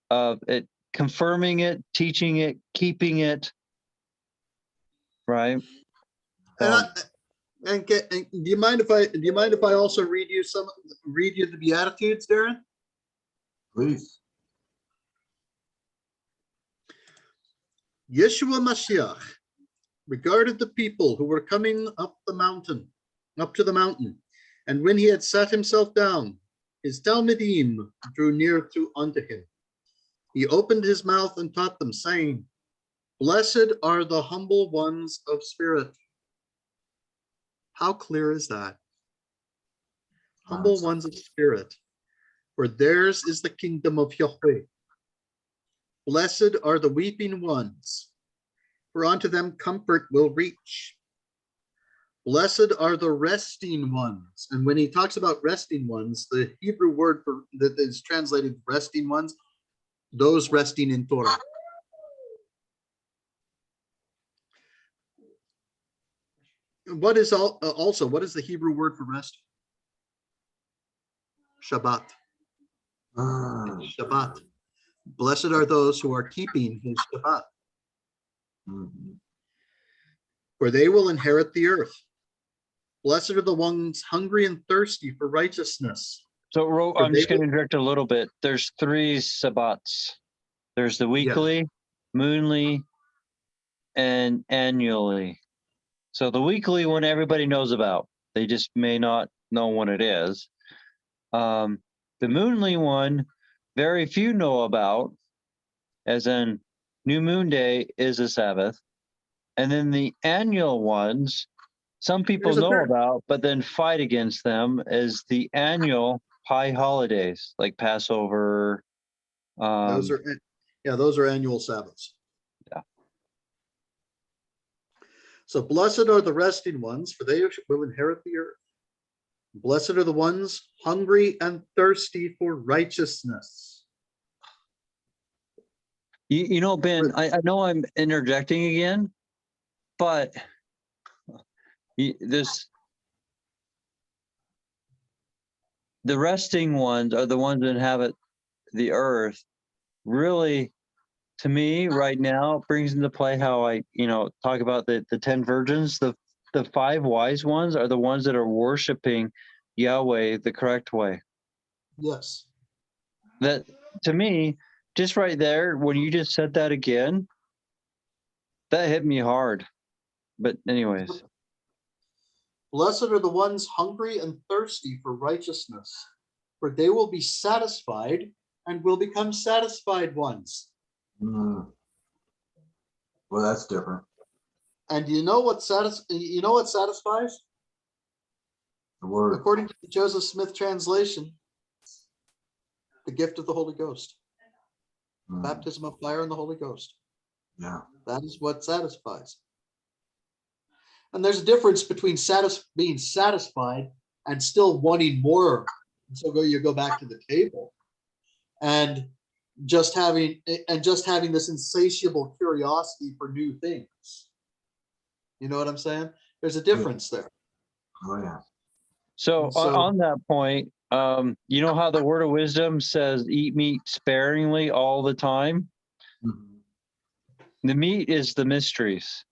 of it, confirming it, teaching it, keeping it, right? And do you mind if I also read you the Beatitudes, Darren? Please. Yeshua Mashiach regarded the people who were coming up to the mountain, and when he had sat himself down, his Talmudim drew near unto him. He opened his mouth and taught them, saying, "Blessed are the humble ones of spirit." How clear is that? Humble ones of spirit, for theirs is the kingdom of Yahweh. Blessed are the weeping ones, for unto them comfort will reach. Blessed are the resting ones. And when he talks about resting ones, the Hebrew word that is translated resting ones, those resting in Torah. What is what is the Hebrew word for rest? Shabbat. Shabbat. Blessed are those who are keeping his Shabbat, for they will inherit the earth. Blessed are the ones hungry and thirsty for righteousness. So I'm just going to interject a little bit. There's 3 sabbats. There's the weekly, moonly, and annually. So the weekly one everybody knows about. They just may not know what it is. The moonly one, very few know about, as in New Moon Day is a Sabbath. And then the annual ones, some people know about, but then fight against them, as the annual high holidays like Passover. Those are annual Sabbaths. Yeah. So blessed are the resting ones, for they will inherit the earth. Blessed are the ones hungry and thirsty for righteousness. You know, Ben, I know I'm interjecting again, but the resting ones are the ones that inhabit the earth. Really, to me, right now, brings into play how I, talk about the 10 virgins. The 5 wise ones are the ones that are worshiping Yahweh the correct way. Yes. That, to me, just right there, when you just said that again, that hit me hard. But anyways. Blessed are the ones hungry and thirsty for righteousness, for they will be satisfied and will become satisfied ones. Well, that's different. And you know what satisfies? The word. According to the Joseph Smith translation, the gift of the Holy Ghost. Baptism of fire and the Holy Ghost. Yeah. That is what satisfies. And there's a difference between being satisfied and still wanting more. So you go back to the table and just having this insatiable curiosity for new things. You know what I'm saying? There's a difference there. Oh yeah. So on that point, you know how the word of wisdom says eat meat sparingly all the time? The meat is the mysteries.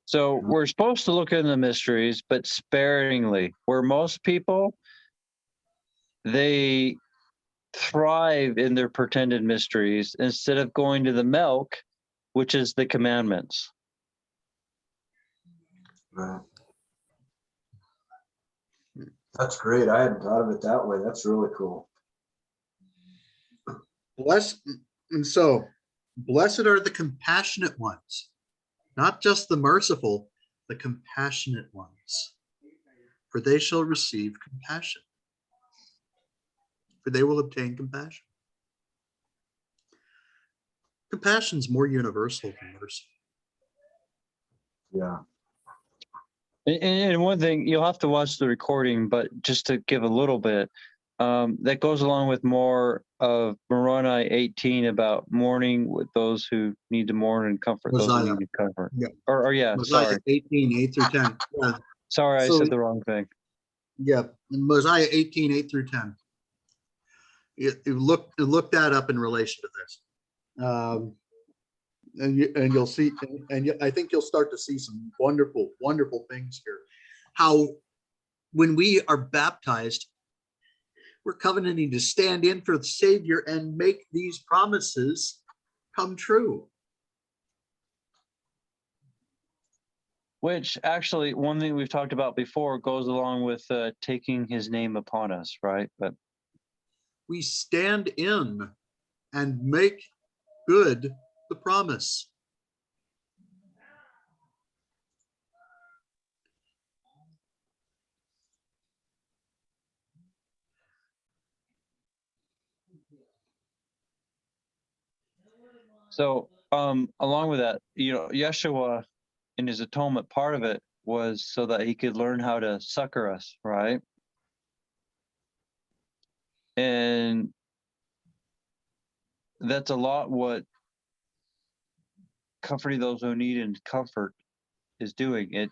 So we're supposed to look into the mysteries, but sparingly. Where most people, they thrive in their pretended mysteries instead of going to the milk, which is the commandments. Right. That's great. I hadn't thought of it that way. That's really cool. Blessed are the compassionate ones, not just the merciful, the compassionate ones, for they shall receive compassion, for they will obtain compassion. Compassion is more universal than mercy. Yeah. And one thing, you'll have to watch the recording, but just to give a little bit, that goes along with more of Moroni 18 about mourning with those who need to mourn and comfort those who need to comfort. Yeah. Mosiah sorry. 18, 8 through 10. Yeah. Sorry, I said the wrong thing. Yeah, Mosiah 18, 8 through 10. You look that up in relation to this. And you'll see, I think you'll start to see some wonderful, wonderful things here. How when we are baptized, we're covenanting to stand in for the Savior and make these promises come true. Which actually, one thing we've talked about before goes along with taking his name upon us, right? But we stand in and make good the promise. So along with that, Yeshua in his atonement, part of it was so that he could learn how to succor us, right? And that's a lot what comforting those who need and comfort is doing.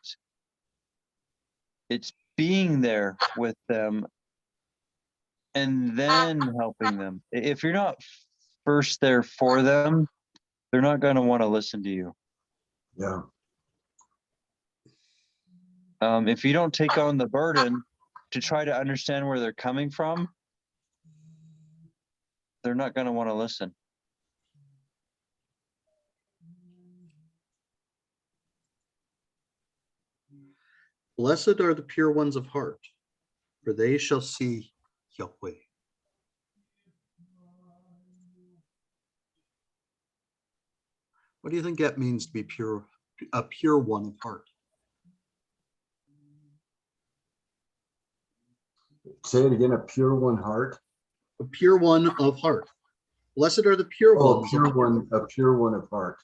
It's being there with them and then helping them. If you're not first there for them, they're not going to want to listen to you. Yeah. If you don't take on the burden to try to understand where they're coming from, they're not going to want to listen. Blessed are the pure ones of heart, for they shall see Yahweh. What do you think that means to be pure, a pure one of heart? Say it again, a pure one heart. A pure one of heart. Blessed are the pure ones. A pure one of heart.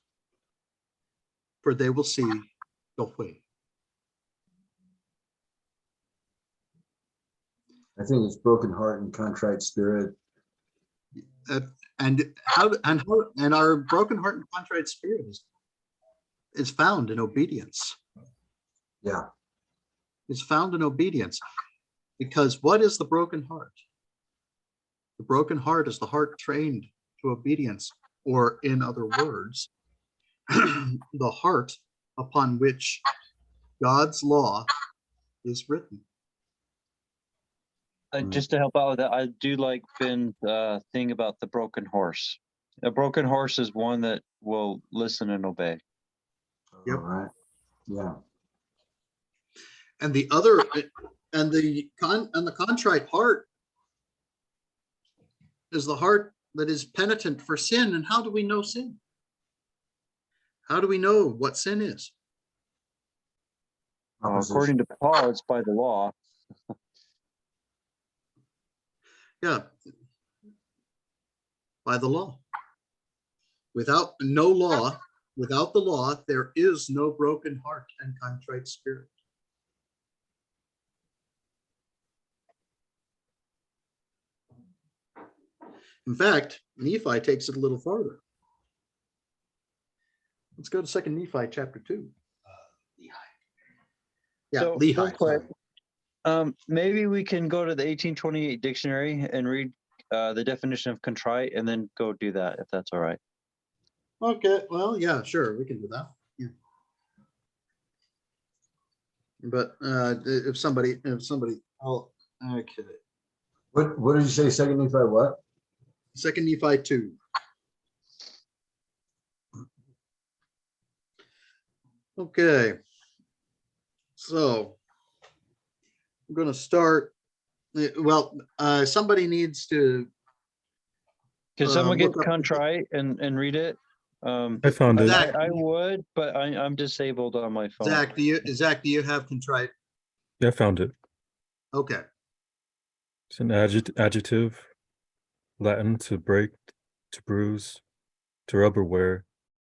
for they will see Yahweh. I think it's broken heart and contrite spirit. And our broken heart and contrite spirit is found in obedience. Yeah. It's found in obedience. Because what is the broken heart? The broken heart is the heart trained to obedience, or in other words, the heart upon which God's law is written. Just to help out with that, I do like Ben's thing about the broken horse. A broken horse is one that will listen and obey. Yep. All right. Yeah. And the other, and the contrite heart is the heart that is penitent for sin. And how do we know sin? How do we know what sin is? According to Paul, it's by the law. Yeah, by the law. Without the law, there is no broken heart and contrite spirit. In fact, Nephi takes it a little farther. Let's go to 2 Nephi chapter 2. Yeah, So, Lehi. real quick, maybe we can go to the 1828 dictionary and read the definition of contrite, and then go do that, if that's all right. Okay, well, yeah, sure, we can do that. Yeah. But if somebody, oh, okay. What did you say? 2 Nephi what? 2 Nephi 2. Okay. So I'm going to start. Well, somebody needs to. Can someone get look up contrite and read it? I found it. Zach, I would, but I'm disabled on my phone. Zach, do you have contrite? Yeah, I found it. Okay. It's an adjective, Latin to break, to bruise, to rub or wear.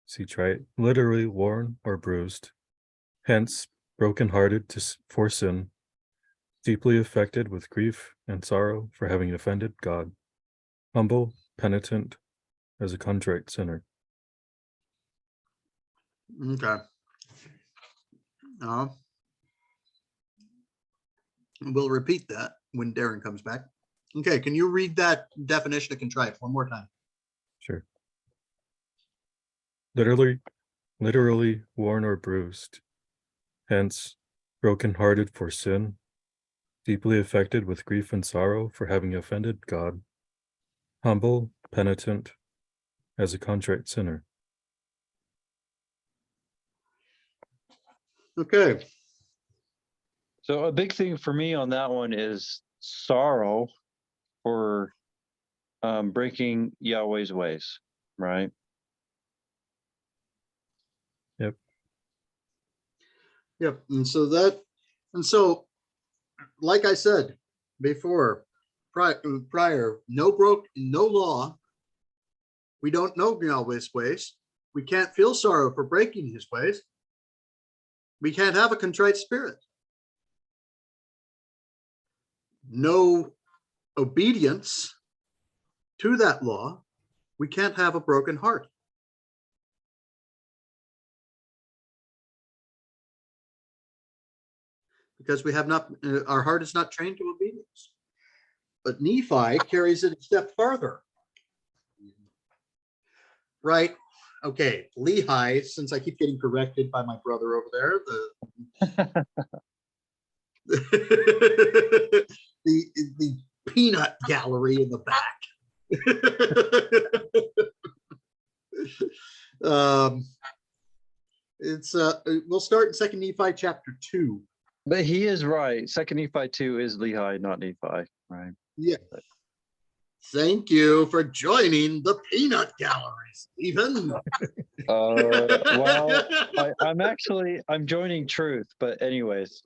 See trite, literally worn or bruised. Hence, broken-hearted for sin, deeply affected with grief and sorrow for having offended God, humble, penitent, as a contrite sinner. Okay. We'll repeat that when Darren comes back. Okay, can you read that definition of contrite one more time? Sure. Literally worn or bruised. Hence, broken-hearted for sin, deeply affected with grief and sorrow for having offended God, humble, penitent, as a contrite sinner. Okay. So a big thing for me on that one is sorrow for breaking Yahweh's ways, right? Yep. Yep. And so like I said before, prior, no law. We don't know Yahweh's ways. We can't feel sorrow for breaking his ways. We can't have a contrite spirit. No obedience to that law. We can't have a broken heart. Because we have not, our heart is not trained to obedience. But Nephi carries it a step farther. Right? Okay, Lehi, since I keep getting corrected by my brother over there, the peanut gallery in the back. We'll start in 2 Nephi chapter 2. But he is right. 2 Nephi 2 is Lehi, not Nephi, right? Yeah. Thank you for joining the peanut gallery, Stephen. Well, I'm joining truth, but anyways.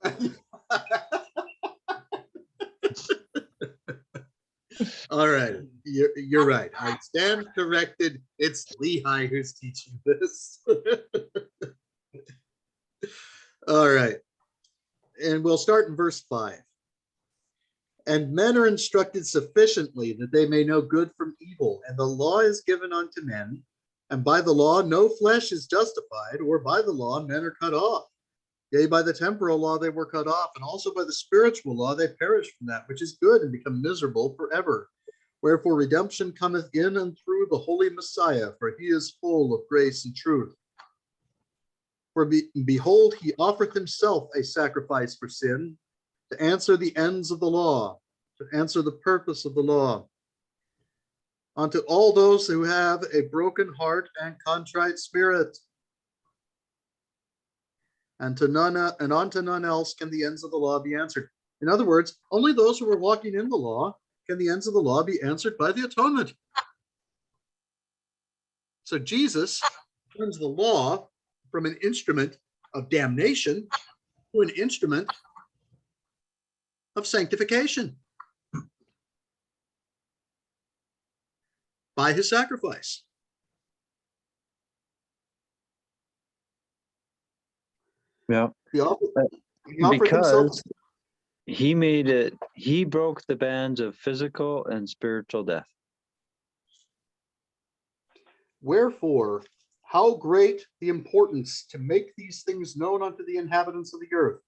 All right, you're right. I stand corrected. It's Lehi who's teaching this. All right. And we'll start in verse 5. And men are instructed sufficiently that they may know good from evil, and the law is given unto men, and by the law no flesh is justified, or by the law men are cut off. Yea, by the temporal law they were cut off, and also by the spiritual law they perish from that which is good, and become miserable forever. Wherefore redemption cometh in and through the holy Messiah, for he is full of grace and truth. For behold, he offereth himself a sacrifice for sin, to answer the ends of the law, to answer the purpose of the law. Unto all those who have a broken heart and contrite spirit. And unto none else can the ends of the law be answered. In other words, only those who are walking in the law can the ends of the law be answered by the atonement. So Jesus turns the law from an instrument of damnation to an instrument of sanctification by his sacrifice. Yeah. He offered himself. Because he broke the bands of physical and spiritual death. Wherefore, how great the importance to make these things known unto the inhabitants of the earth,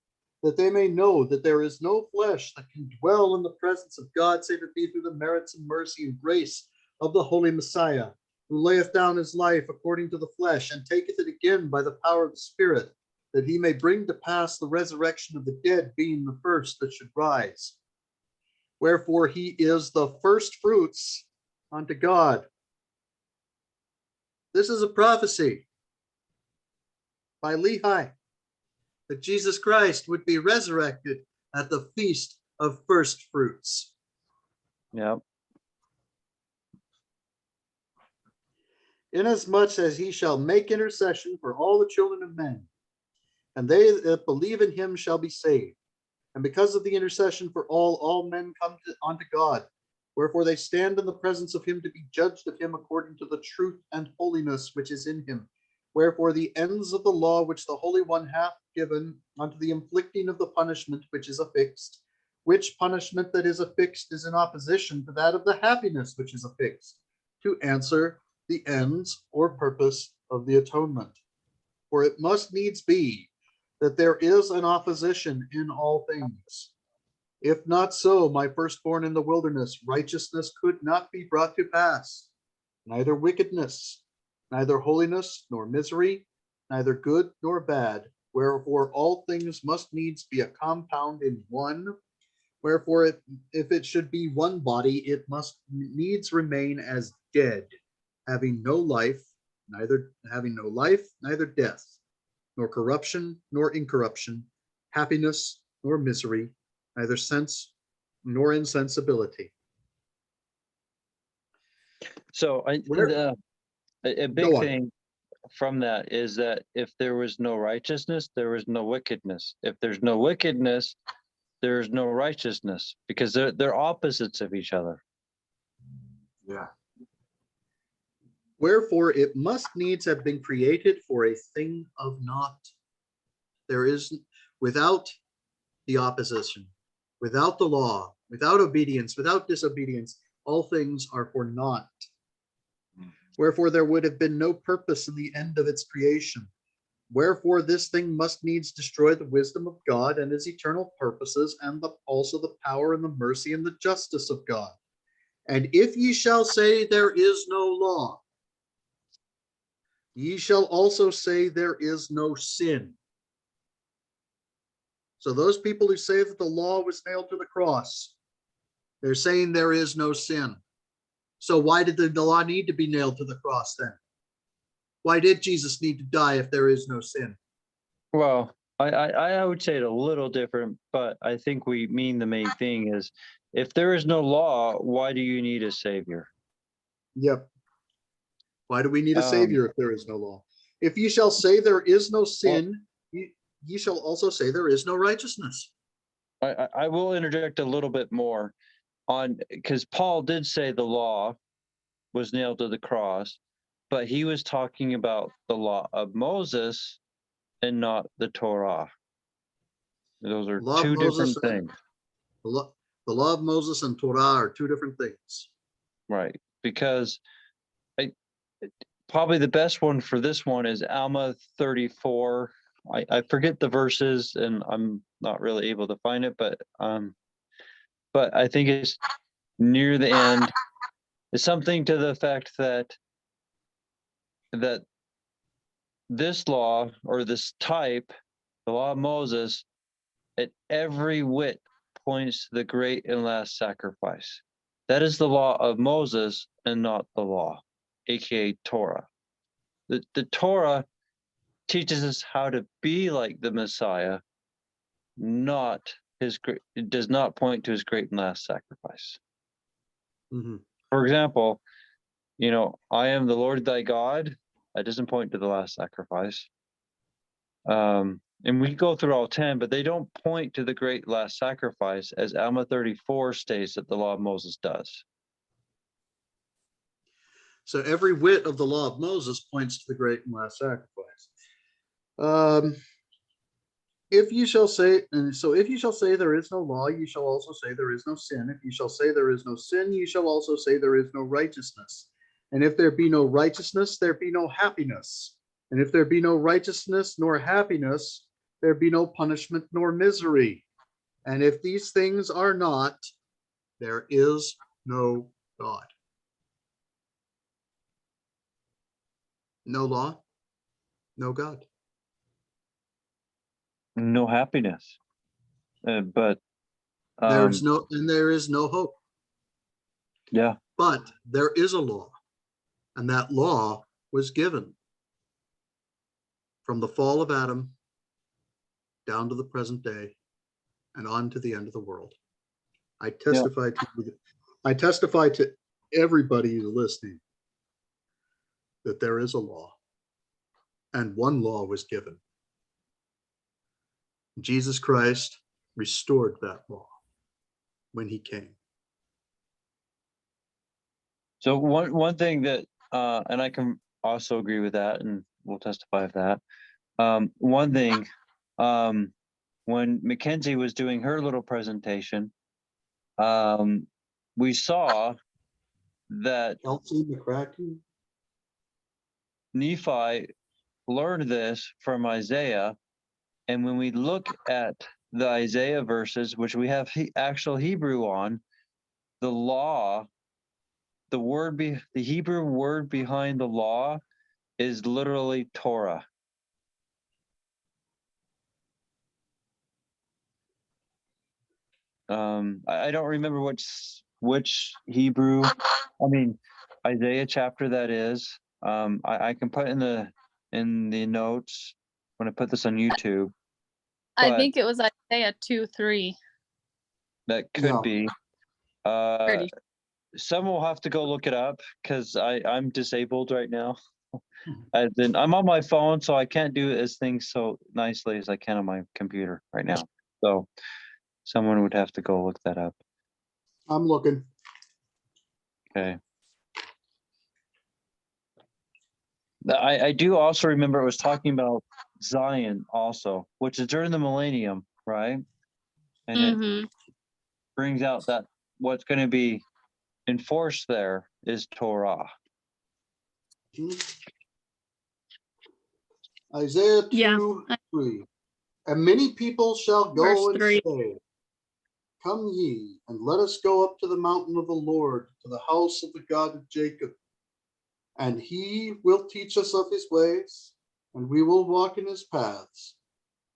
that they may know that there is no flesh that can dwell in the presence of God, save it be through the merits and mercy and grace of the holy Messiah, who layeth down his life according to the flesh, and taketh it again by the power of the Spirit, that he may bring to pass the resurrection of the dead, being the first that should rise. Wherefore he is the first fruits unto God. This is a prophecy by Lehi, that Jesus Christ would be resurrected at the feast of first fruits. Yeah. Inasmuch as he shall make intercession for all the children of men, and they that believe in him shall be saved. And because of the intercession for all men come unto God. Wherefore they stand in the presence of him to be judged of him according to the truth and holiness which is in him. Wherefore the ends of the law which the Holy One hath given unto the inflicting of the punishment which is affixed, which punishment that is affixed is in opposition to that of the happiness which is affixed, to answer the ends or purpose of the atonement. For it must needs be that there is an opposition in all things. If not so, my firstborn in the wilderness, righteousness could not be brought to pass, neither wickedness, neither holiness nor misery, neither good nor bad. Wherefore all things must needs be a compound in one. Wherefore if it should be one body, it must needs remain as dead, having no life, neither death, nor corruption nor incorruption, happiness nor misery, neither sense nor insensibility. So a big thing from that is that if there was no righteousness, there was no wickedness. If there's no wickedness, there's no righteousness, because they're opposites of each other. Yeah. Wherefore it must needs have been created for a thing of naught. There is, without the opposition, without the law, without obedience, without disobedience, all things are for naught. Wherefore there would have been no purpose in the end of its creation. Wherefore this thing must needs destroy the wisdom of God and his eternal purposes, and also the power and the mercy and the justice of God. And if ye shall say there is no law, ye shall also say there is no sin. So those people who say that the law was nailed to the cross, they're saying there is no sin. So why did the law need to be nailed to the cross then? Why did Jesus need to die if there is no sin? Well, I would say it a little different, but I think we mean the main thing is, if there is no law, why do you need a savior? Yep. Why do we need a savior if there is no law? If ye shall say there is no sin, ye shall also say there is no righteousness. I will interject a little bit more on, because Paul did say the law was nailed to the cross, but he was talking about the law of Moses and not the Torah. Those are Law of two different Moses things. The law of Moses and Torah are two different things. Right. Because probably the best one for this one is Alma 34. I forget the verses and I'm not really able to find it, but I think it's near the end. It's something to the effect that this law or this type, the law of Moses, at every whit points to the great and last sacrifice. That is the law of Moses and not the law, aka Torah. The Torah teaches us how to be like the Messiah, not his great. It does not point to his great and last sacrifice. Mm-hmm. For example, I am the Lord thy God. That doesn't point to the last sacrifice. And we go through all 10, but they don't point to the great last sacrifice, as Alma 34 states that the law of Moses does. So every whit of the law of Moses points to the great and last sacrifice. If you shall say there is no law, you shall also say there is no sin. If you shall say there is no sin, you shall also say there is no righteousness. And if there be no righteousness, there be no happiness. And if there be no righteousness nor happiness, there be no punishment nor misery. And if these things are not, there is no God. No law, no God. No happiness. But there is no hope. Yeah. But there is a law, and that law was given from the fall of Adam down to the present day and on to the end of the world. I testify to everybody who's listening that there is a law, and one law was given. Jesus Christ restored that law when he came. So one thing that, and I can also agree with that, and we'll testify of that. One thing, when Mackenzie was doing her little presentation, we saw that Nephi learned this from Isaiah. And when we look at the Isaiah verses, which we have actual Hebrew on, the law, the Hebrew word behind the law is literally Torah. I don't remember which Hebrew, Isaiah chapter that is. I can put in the notes when I put this on YouTube. I think it was Isaiah 2:3. That could be. Some will have to go look it up because I'm disabled right now. I'm on my phone, so I can't do things so nicely as I can on my computer right now. So someone would have to go look that up. I'm looking. Okay. I do also remember it was talking about Zion also, which is during the millennium, right? And it brings out that what's going to be enforced there is Torah. Isaiah 2:3. And many people shall go and say, come ye, and let us go up to the mountain of the Lord, to the house of the God of Jacob. And he will teach us of his ways, and we will walk in his paths.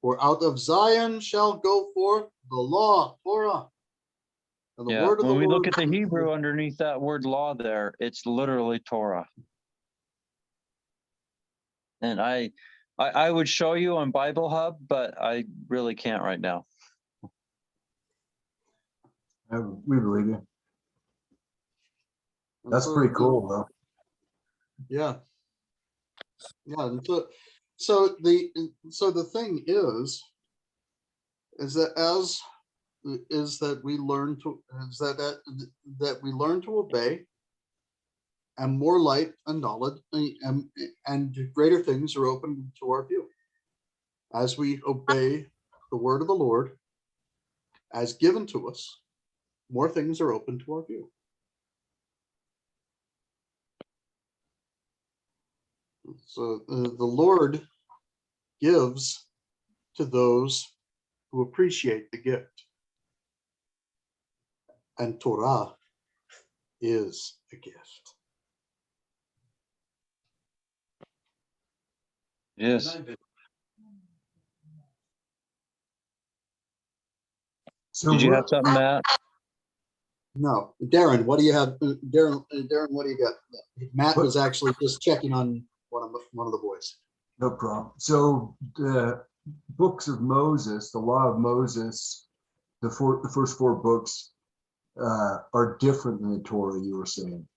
For out of Zion shall go forth the law, Torah. And the word of when the we Lord, look at the Hebrew underneath that word law there, it's literally Torah. And I would show you on Bible Hub, but I really can't right now. We believe you. That's pretty cool, though. Yeah. Yeah. So the thing is that we learn to obey, and more light and knowledge and greater things are open to our view as we obey the word of the Lord as given to us, more things are open to our view. So the Lord gives to those who appreciate the gift. And Torah is a gift. Yes. So Did you have what- something, Matt? No, Darren, what do you have? Darren, what do you got? Matt was actually just checking on one of the boys. No problem. So the books of Moses, the law of Moses, the first four books are different than the Torah, you were saying.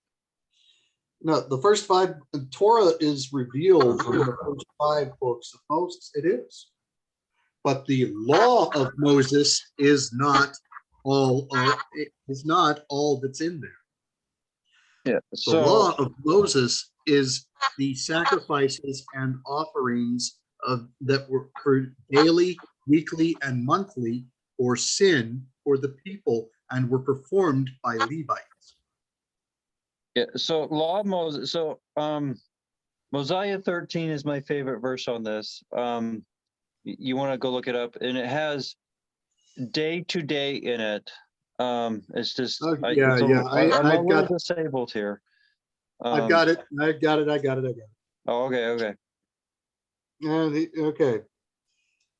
No, the first five, Torah is revealed in the first five books of Moses. It is. But the law of Moses is not all that's in there. Yeah. The So law of Moses is the sacrifices and offerings that were for daily, weekly, and monthly for sin for the people and were performed by Levites. yeah, so law of Moses. So Mosiah 13 is my favorite verse on this. You want to go look it up, and it has day to day in it. It's just Oh, I'm yeah, a I've little got disabled here. I've got it. I got it. Oh, okay. Okay.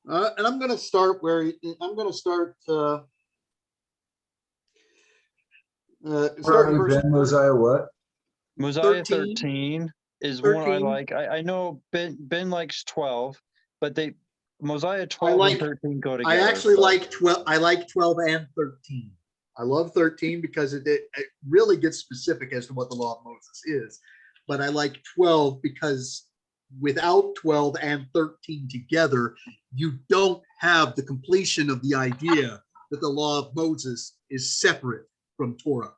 And I'm going to start Where are you, Ben? Mosiah what? Mosiah 13. 13 is one I 13. like. I know Ben likes 12, but Mosiah 12 and 13 go together. I actually like 12. I like 12 and 13. I love 13 because it really gets specific as to what the law of Moses is. But I like 12 because without 12 and 13 together, you don't have the completion of the idea that the law of Moses is separate from Torah.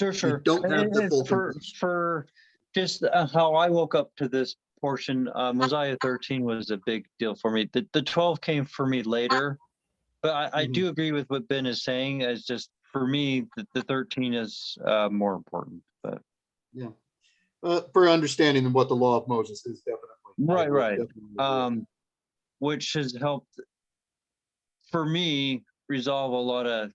Sure. You don't have the full for just how I woke up to this portion. Mosiah 13 was a big deal for me. The 12 came for me later, but I do agree with what Ben is saying. As just for me, the 13 is more important. But yeah, for understanding what the law of Moses is, definitely right. Definitely. Which has helped for me resolve a lot of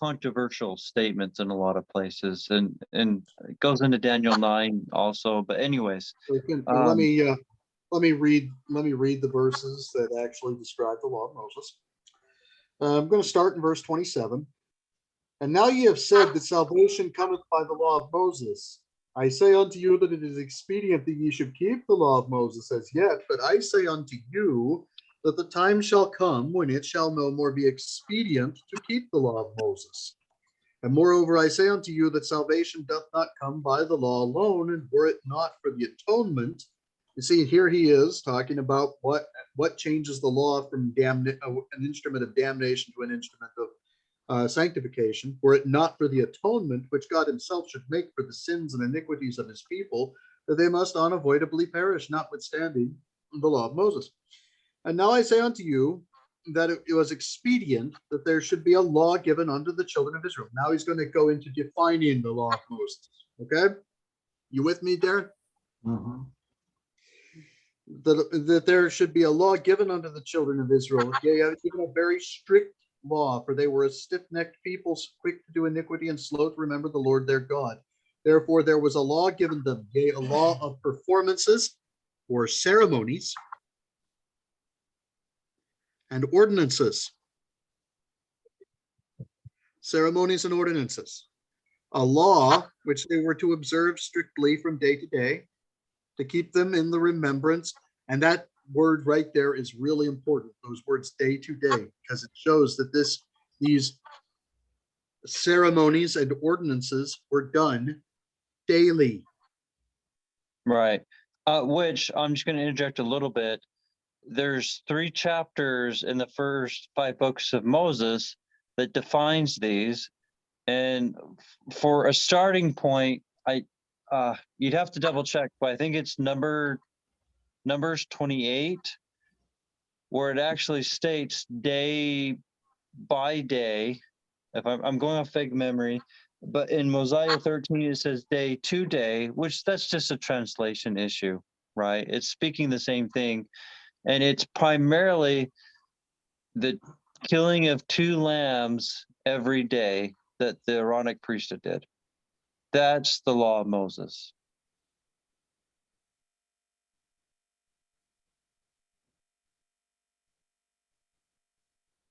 controversial statements in a lot of places, and it goes into Daniel 9 also. But anyways, let me read the verses that actually describe the law of Moses. I'm going to start in verse 27. And now ye have said that salvation cometh by the law of Moses. I say unto you that it is expedient that ye should keep the law of Moses as yet, but I say unto you that the time shall come when it shall no more be expedient to keep the law of Moses. And moreover, I say unto you that salvation doth not come by the law alone, and were it not for the atonement. You see, here he is talking about what changes the law from an instrument of damnation to an instrument of sanctification. Were it not for the atonement which God himself should make for the sins and iniquities of his people, that they must unavoidably perish, notwithstanding the law of Moses. And now I say unto you that it was expedient that there should be a law given unto the children of Israel. Now he's going to go into defining the law of Moses. Okay? You with me, Darren? Mm-hmm. That there should be a law given unto the children of Israel. Yeah, even a very strict law, for they were a stiff-necked people, quick to do iniquity and slow to remember the Lord their God. Therefore there was a law given them, yea, a law of performances or ceremonies and ordinances. Ceremonies and ordinances. A law which they were to observe strictly from day to day, to keep them in the remembrance. And that word right there is really important, those words day to day, because it shows that these ceremonies and ordinances were done daily. Right. Which I'm just going to interject a little bit. There's 3 chapters in the first 5 books of Moses that defines these. And for a starting point, you'd have to double check, but I think it's Numbers 28 where it actually states day by day, if I'm going off fake memory, but in Mosiah 13, it says day to day, which that's just a translation issue, right? It's speaking the same thing. And it's primarily the killing of 2 lambs every day that the Aaronic priesthood did. That's the law of Moses.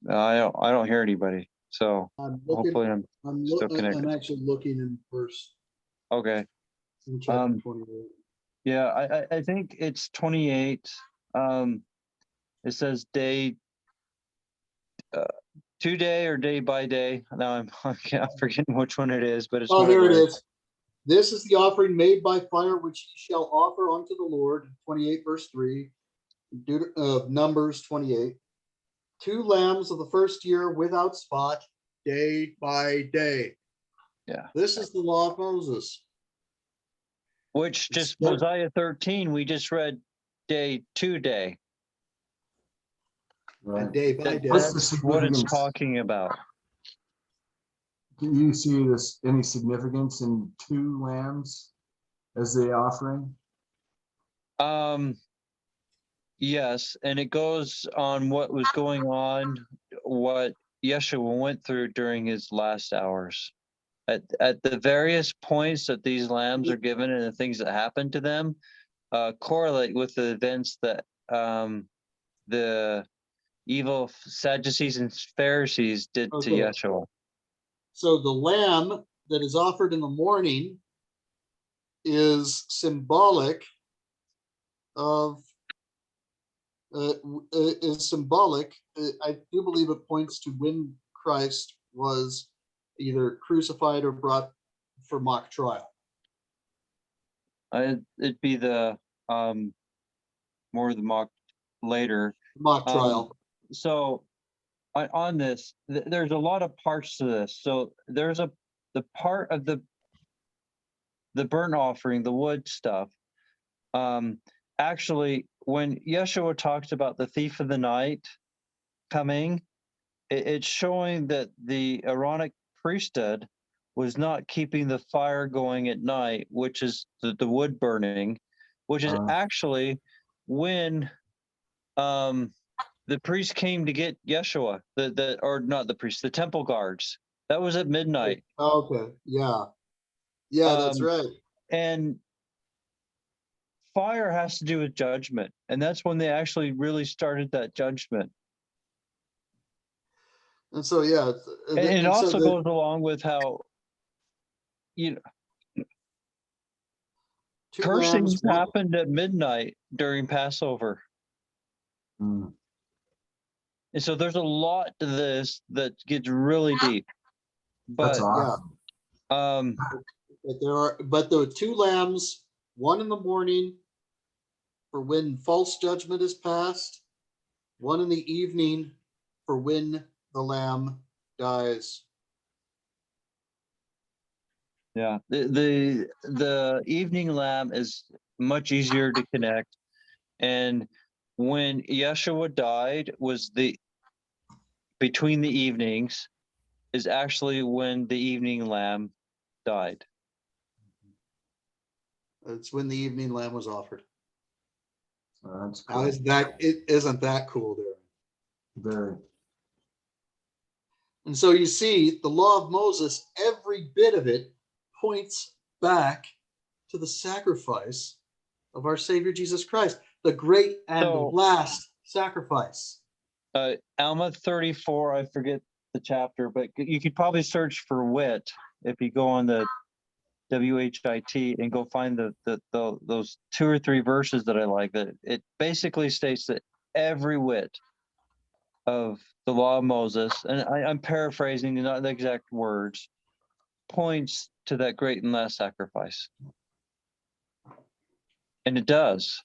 I don't hear anybody, so hopefully I'm still connected. I'm actually looking in verse. Okay. In chapter 28. Yeah, I think it's 28. It says day, 2 day or day by day. Now I'm forgetting which one it is, but it's Oh, one here of it those. is. This is the offering made by fire, which ye shall offer unto the Lord. 28 verse 3. Numbers 28. 2 lambs of the first year without spot, day by day. Yeah. This is the law of Moses. Which just Mosiah 13, we just read day to day. And day by day. What's the That's what it's significance? talking about. Do you see this any significance in 2 lambs as the offering? Yes, and it goes on what was going on, what Yeshua went through during his last hours. At the various points that these lambs are given and the things that happen to them correlate with the events that the evil Sadducees and Pharisees did to Yeshua. So the lamb that is offered in the morning is symbolic of I do believe it points to when Christ was either crucified or brought for mock trial. It'd be the more of the mock later. Mock trial. So on this, there's a lot of parts to this. So there's the part of the burnt offering, the wood stuff. Actually, when Yeshua talks about the thief of the night coming, it's showing that the Aaronic priesthood was not keeping the fire going at night, which is the wood burning, which is actually when the priest came to get Yeshua, or not the priest, the temple guards. That was at midnight. Okay, yeah. Yeah, that's right. And fire has to do with judgment, and that's when they actually really started that judgment. And so, yeah. And it also goes along with how, cursings happened at midnight during Passover. And so there's a lot to this that gets really deep. But that's awesome. But there are 2 lambs, one in the morning for when false judgment is passed, one in the evening for when the lamb dies. Yeah, the evening lamb is much easier to connect, and when Yeshua died was between the evenings is actually when the evening lamb died. It's when the evening lamb was offered. That's How cool. isn't that cool there? Very. And so you see, the law of Moses, every bit of it points back to the sacrifice of our Savior Jesus Christ, the great and last sacrifice. Alma 34, I forget the chapter, but you could probably search for wit if you go on the WHIT and go find those 2 or 3 verses that I like. That it basically states that every whit of the law of Moses, and I'm paraphrasing, not the exact words, points to that great and last sacrifice. And it does.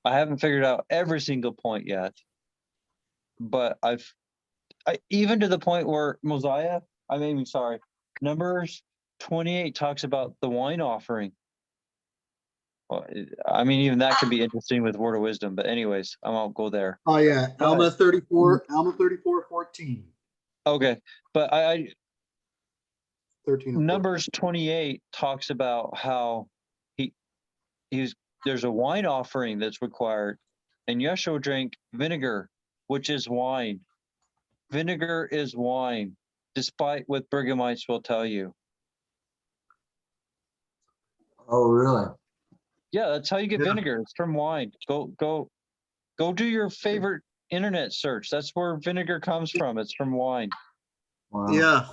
I haven't figured out every single point yet, but I even to the point where Numbers 28 talks about the wine offering. Well, I mean, even that could be interesting with Word of Wisdom, but anyways, I won't go there. Oh yeah, Alma 34, Alma 34:14. Okay, but I 13 and 14. Numbers 28 talks about how there's a wine offering that's required, and Yeshua drank vinegar, which is wine. Vinegar is wine, despite what Brighamites will tell you. Oh, really? Yeah, that's how you get Yeah. vinegar. It's from wine. Go do your favorite internet search. That's where vinegar comes from. It's from wine. Wow. Yeah.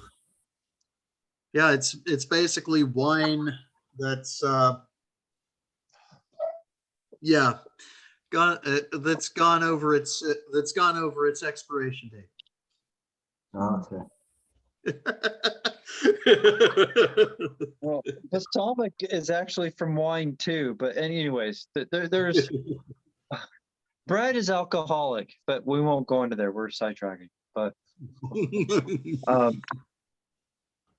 Yeah, it's basically wine that's yeah, that's gone over its expiration date. Okay. Well, balsamic is actually from wine too. But anyways, there's bread is alcoholic, but we won't go into there. We're sidetracking. But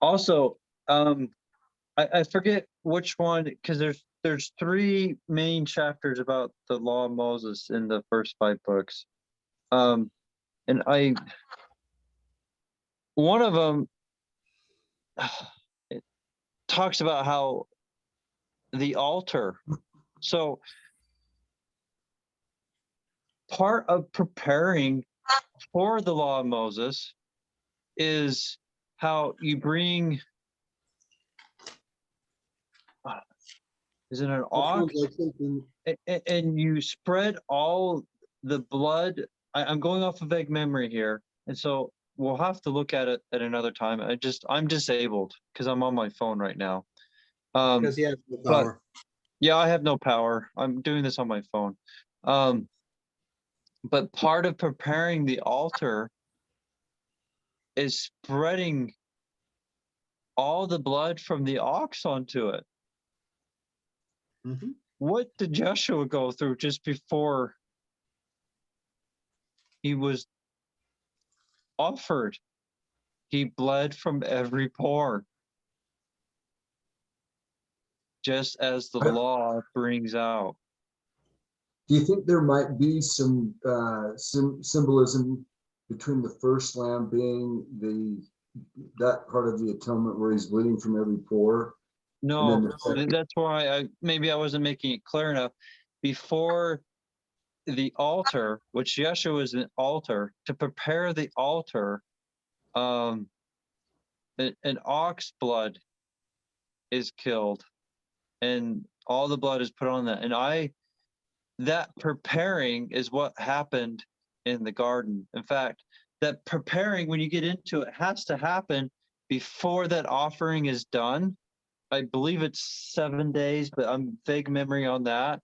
also, I forget which one, because there's 3 main chapters about the law of Moses in the first 5 books. And one of them, it talks about how the altar. So part of preparing for the law of Moses is how you bring, is it an ox? And you spread all the blood. I'm going off of vague memory here, and so we'll have to look at it at another time. I'm disabled because I'm on my phone right now. Because he has no power. Yeah, I have no power. I'm doing this on my phone. But part of preparing the altar is spreading all the blood from the ox onto it. Mhm. What did Yeshua go through just before he was offered? He bled from every pore, just as the law brings out. Do you think there might be some symbolism between the first lamb being that part of the atonement where he's bleeding from every pore? No, that's why maybe I wasn't making it clear enough. Before the altar, which Yeshua is an altar, to prepare the altar, an ox blood is killed, and all the blood is put on that. And that preparing is what happened in the garden. In fact, that preparing, when you get into it, has to happen before that offering is done. I believe it's 7 days, but I'm vague memory on that.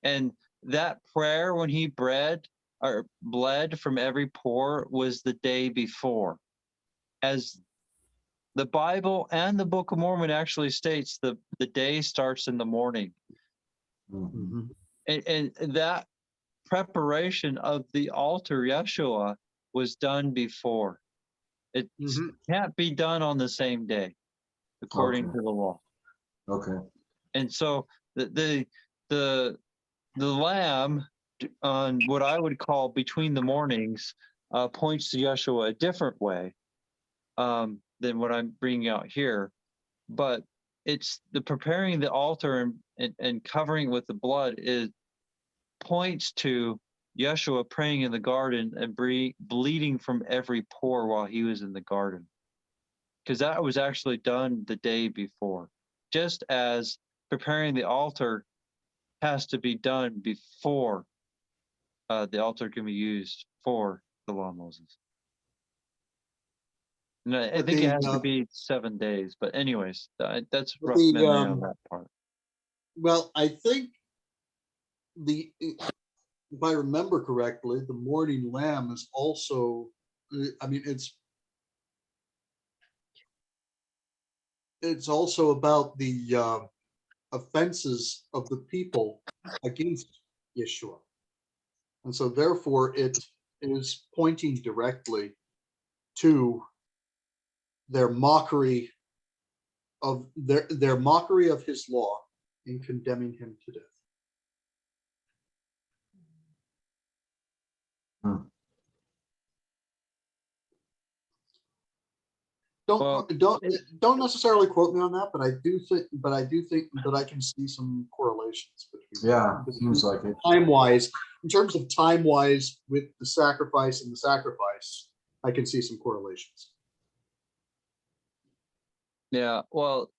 And that prayer, when he bled from every pore, was the day before. As the Bible and the Book of Mormon actually states, the day starts in the morning. Mhm. And that preparation of the altar, Yeshua, was done before. It can't be done on the same day, according to the law. Okay. And so the lamb, on what I would call between the mornings, points to Yeshua a different way than what I'm bringing out here. But it's the preparing the altar and covering with the blood points to Yeshua praying in the garden and bleeding from every pore while he was in the garden. Because that was actually done the day before. Just as preparing the altar has to be done before the altar can be used for the law of Moses. And I think it has to be 7 days. But anyways, that's rough memory on that part. Well, I think if I remember correctly, the morning lamb is also, I mean, it's also about the offenses of the people against Yeshua. And so therefore it is pointing directly to their mockery of his law in condemning him to death. Don't necessarily quote me on that, but I do think that I can see some correlations between. Yeah, it seems like it. Time wise, in terms of time wise, with the sacrifice and the sacrifice, I can see some correlations. Yeah, well,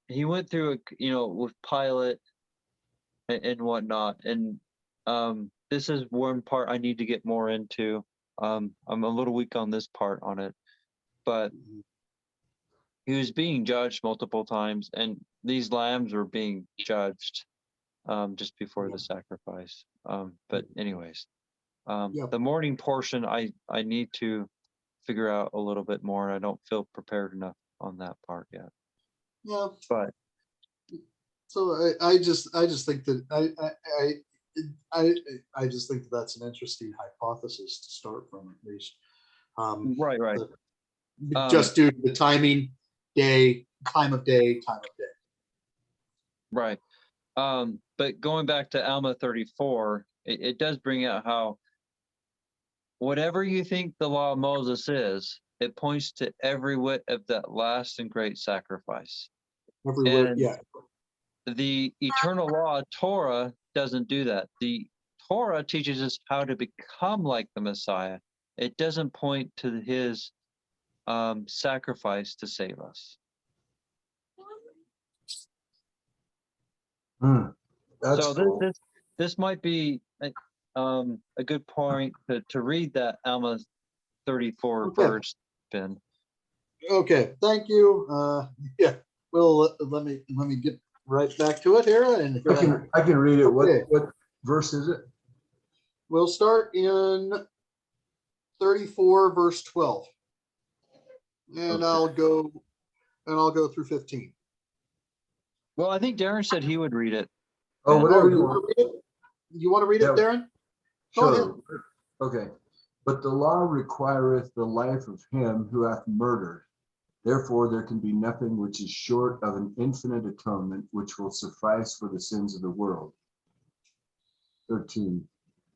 he went through with Pilate and whatnot, and this is one part I need to get more into. I'm a little weak on this part on it, but he was being judged multiple times, and these lambs were being judged just before the sacrifice. But anyways, the morning portion I need to figure out a little bit more, and I don't feel prepared enough on that part yet. Yeah, but so I just think that I just think that that's an interesting hypothesis to start from, at least. Right. Just due to the time of day. Right. But going back to Alma 34, it does bring out how whatever you think the law of Moses is, it points to every whit of that last and great sacrifice. Every whit, yeah. The eternal law, Torah, doesn't do that. The Torah teaches us how to become like the Messiah. It doesn't point to his sacrifice to save us. That's so cool. this might be a good point to read that Alma 34 verse, Ben. Okay, thank you. Yeah, well, let me get right back to it here. And I can read it. Okay. What verse is it? We'll start in 34, verse 12, and Okay. I'll go through 15. Well, I think Darren said he would read it. Oh, whatever you you want. want to read it, Darren? Go ahead. Sure. Okay. But the law requireth the life of him who hath murdered. Therefore, there can be nothing which is short of an infinite atonement, which will suffice for the sins of the world. 13.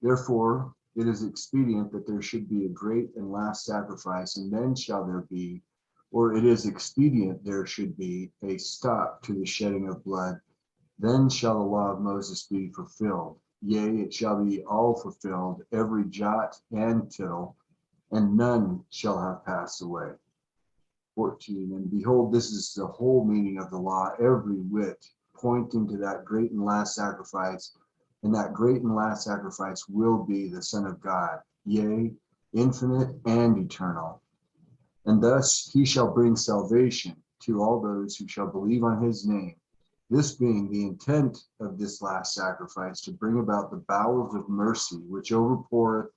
Therefore, it is expedient that there should be a great and last sacrifice, and then shall there be, or it is expedient there should be, a stop to the shedding of blood. Then shall the law of Moses be fulfilled. Yea, it shall be all fulfilled, every jot and tittle, and none shall have passed away. 14. And behold, this is the whole meaning of the law, every whit pointing to that great and last sacrifice. And that great and last sacrifice will be the Son of God, yea, infinite and eternal. And thus he shall bring salvation to all those who shall believe on his name. This being the intent of this last sacrifice, to bring about the bowels of mercy, which overpoureth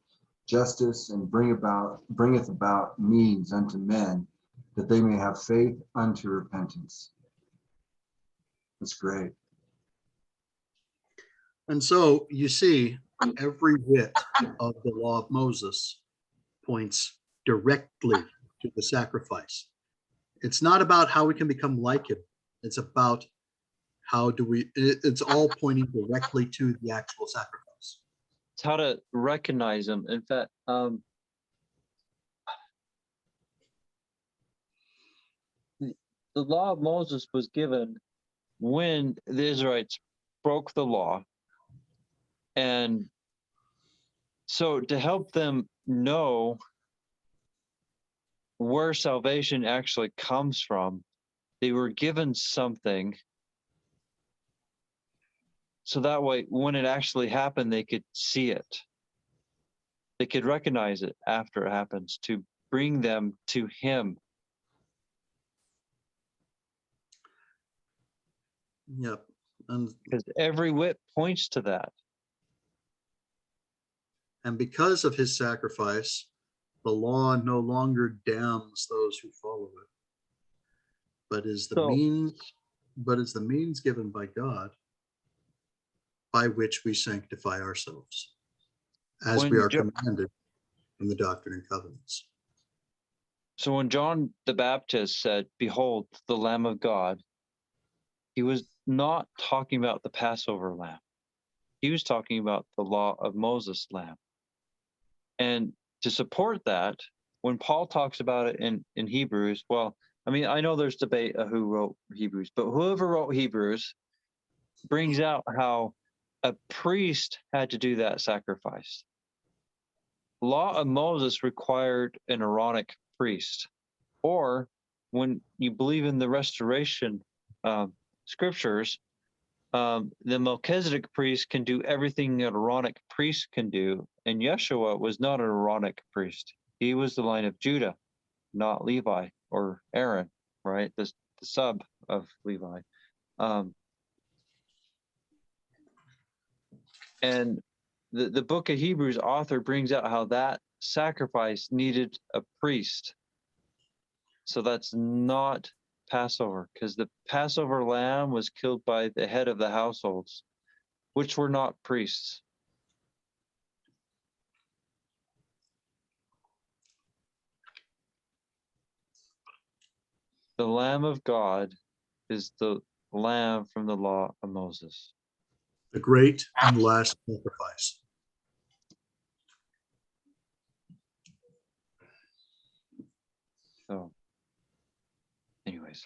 justice and bringeth about means unto men, that they may have faith unto repentance. That's great. And so you see, every whit of the law of Moses points directly to the sacrifice. It's not about how we can become like him. It's about it's all pointing directly to the actual sacrifice. It's how to recognize him. In fact, the law of Moses was given when the Israelites broke the law. And so to help them know where salvation actually comes from, they were given something. So that way, when it actually happened, they could see it. They could recognize it after it happens to bring them to him. Yep. And because every whit points to that. And because of his sacrifice, the law no longer damns those who follow it, but is the means given by God by which we sanctify ourselves, as we are commanded in the Doctrine and Covenants. So when John the Baptist said, "Behold, the Lamb of God," he was not talking about the Passover lamb. He was talking about the law of Moses lamb. And to support that, when Paul talks about it in Hebrews, well, I mean, I know there's debate of who wrote Hebrews, but whoever wrote Hebrews brings out how a priest had to do that sacrifice. The law of Moses required an Aaronic priest. Or when you believe in the restoration scriptures, the Melchizedek priest can do everything an Aaronic priest can do. And Yeshua was not an Aaronic priest. He was the line of Judah, not Levi or Aaron, right? The sub of Levi. And the book of Hebrews author brings out how that sacrifice needed a priest. So that's not Passover, because the Passover lamb was killed by the head of the households, which were not priests. The Lamb of God is the lamb from the law of Moses. The great and last sacrifice. So, anyways.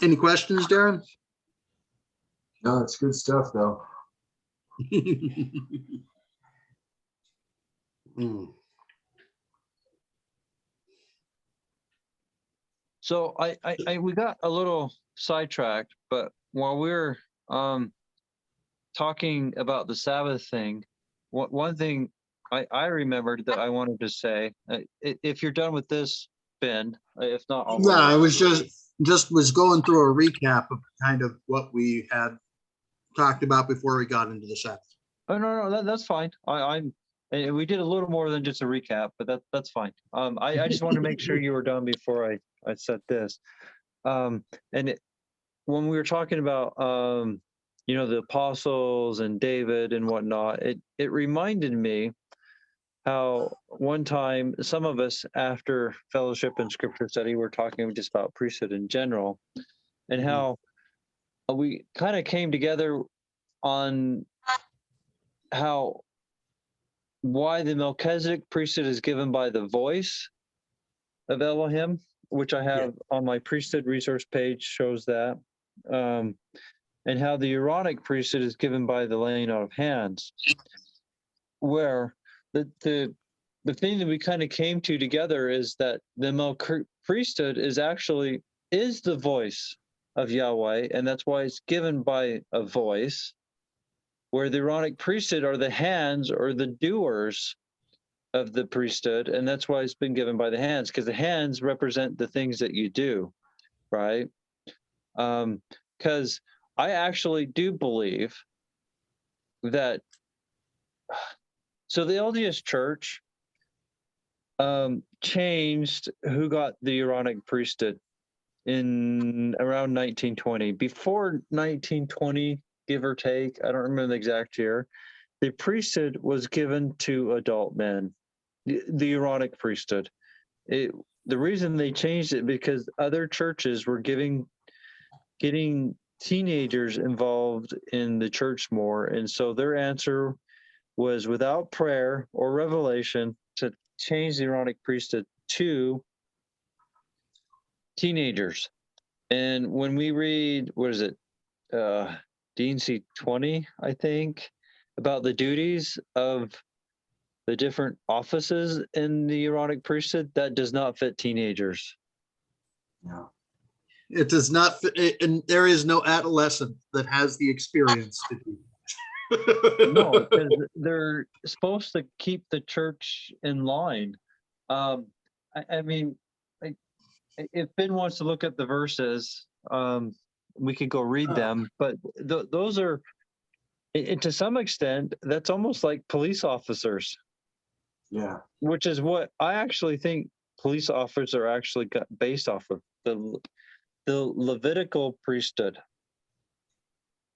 Any questions, Darren? No, it's good stuff though. So we got a little sidetracked, but while we're talking about the Sabbath thing, one thing I remembered that I wanted to say, if you're done with this, Ben, if not, I'll Yeah, I was just was going through a recap of kind of what we had talked about before we got into the Sabbath. Oh no, that's fine. We did a little more than just a recap, but that's fine. I just wanted to make sure you were done before I said this. When we were talking about the apostles and David and whatnot, it reminded me how one time some of us after fellowship and scripture study were talking just about priesthood in general, and how we kind of came together on why the Melchizedek priesthood is given by the voice of Elohim, which I have on my priesthood resource page, shows that, and how the Aaronic priesthood is given by the laying out of hands, where the thing that we kind of came to together is that the Melchizedek priesthood is the voice of Yahweh, and that's why it's given by a voice, where the Aaronic priesthood are the hands or the doers of the priesthood, and that's why it's been given by the hands, because the hands represent the things that you do, right? Because I actually do believe that, so the LDS Church changed who got the Aaronic priesthood in around 1920. Before 1920, give or take, I don't remember the exact year, the priesthood was given to adult men, the Aaronic priesthood. The reason they changed it because other churches were getting teenagers involved in the church more, and so their answer was, without prayer or revelation, to change the Aaronic priesthood to teenagers. And when we read, what is it, D&C 20, I think, about the duties of the different offices in the Aaronic priesthood, that does not fit teenagers. No. It does not fit, and there is no adolescent that has the experience to do that. No, because they're supposed to keep the church in line. I mean, if Ben wants to look at the verses, we could go read them, but those are, to some extent, that's almost like police officers. Yeah. Which is what I actually think police officers are actually based off of, the Levitical priesthood.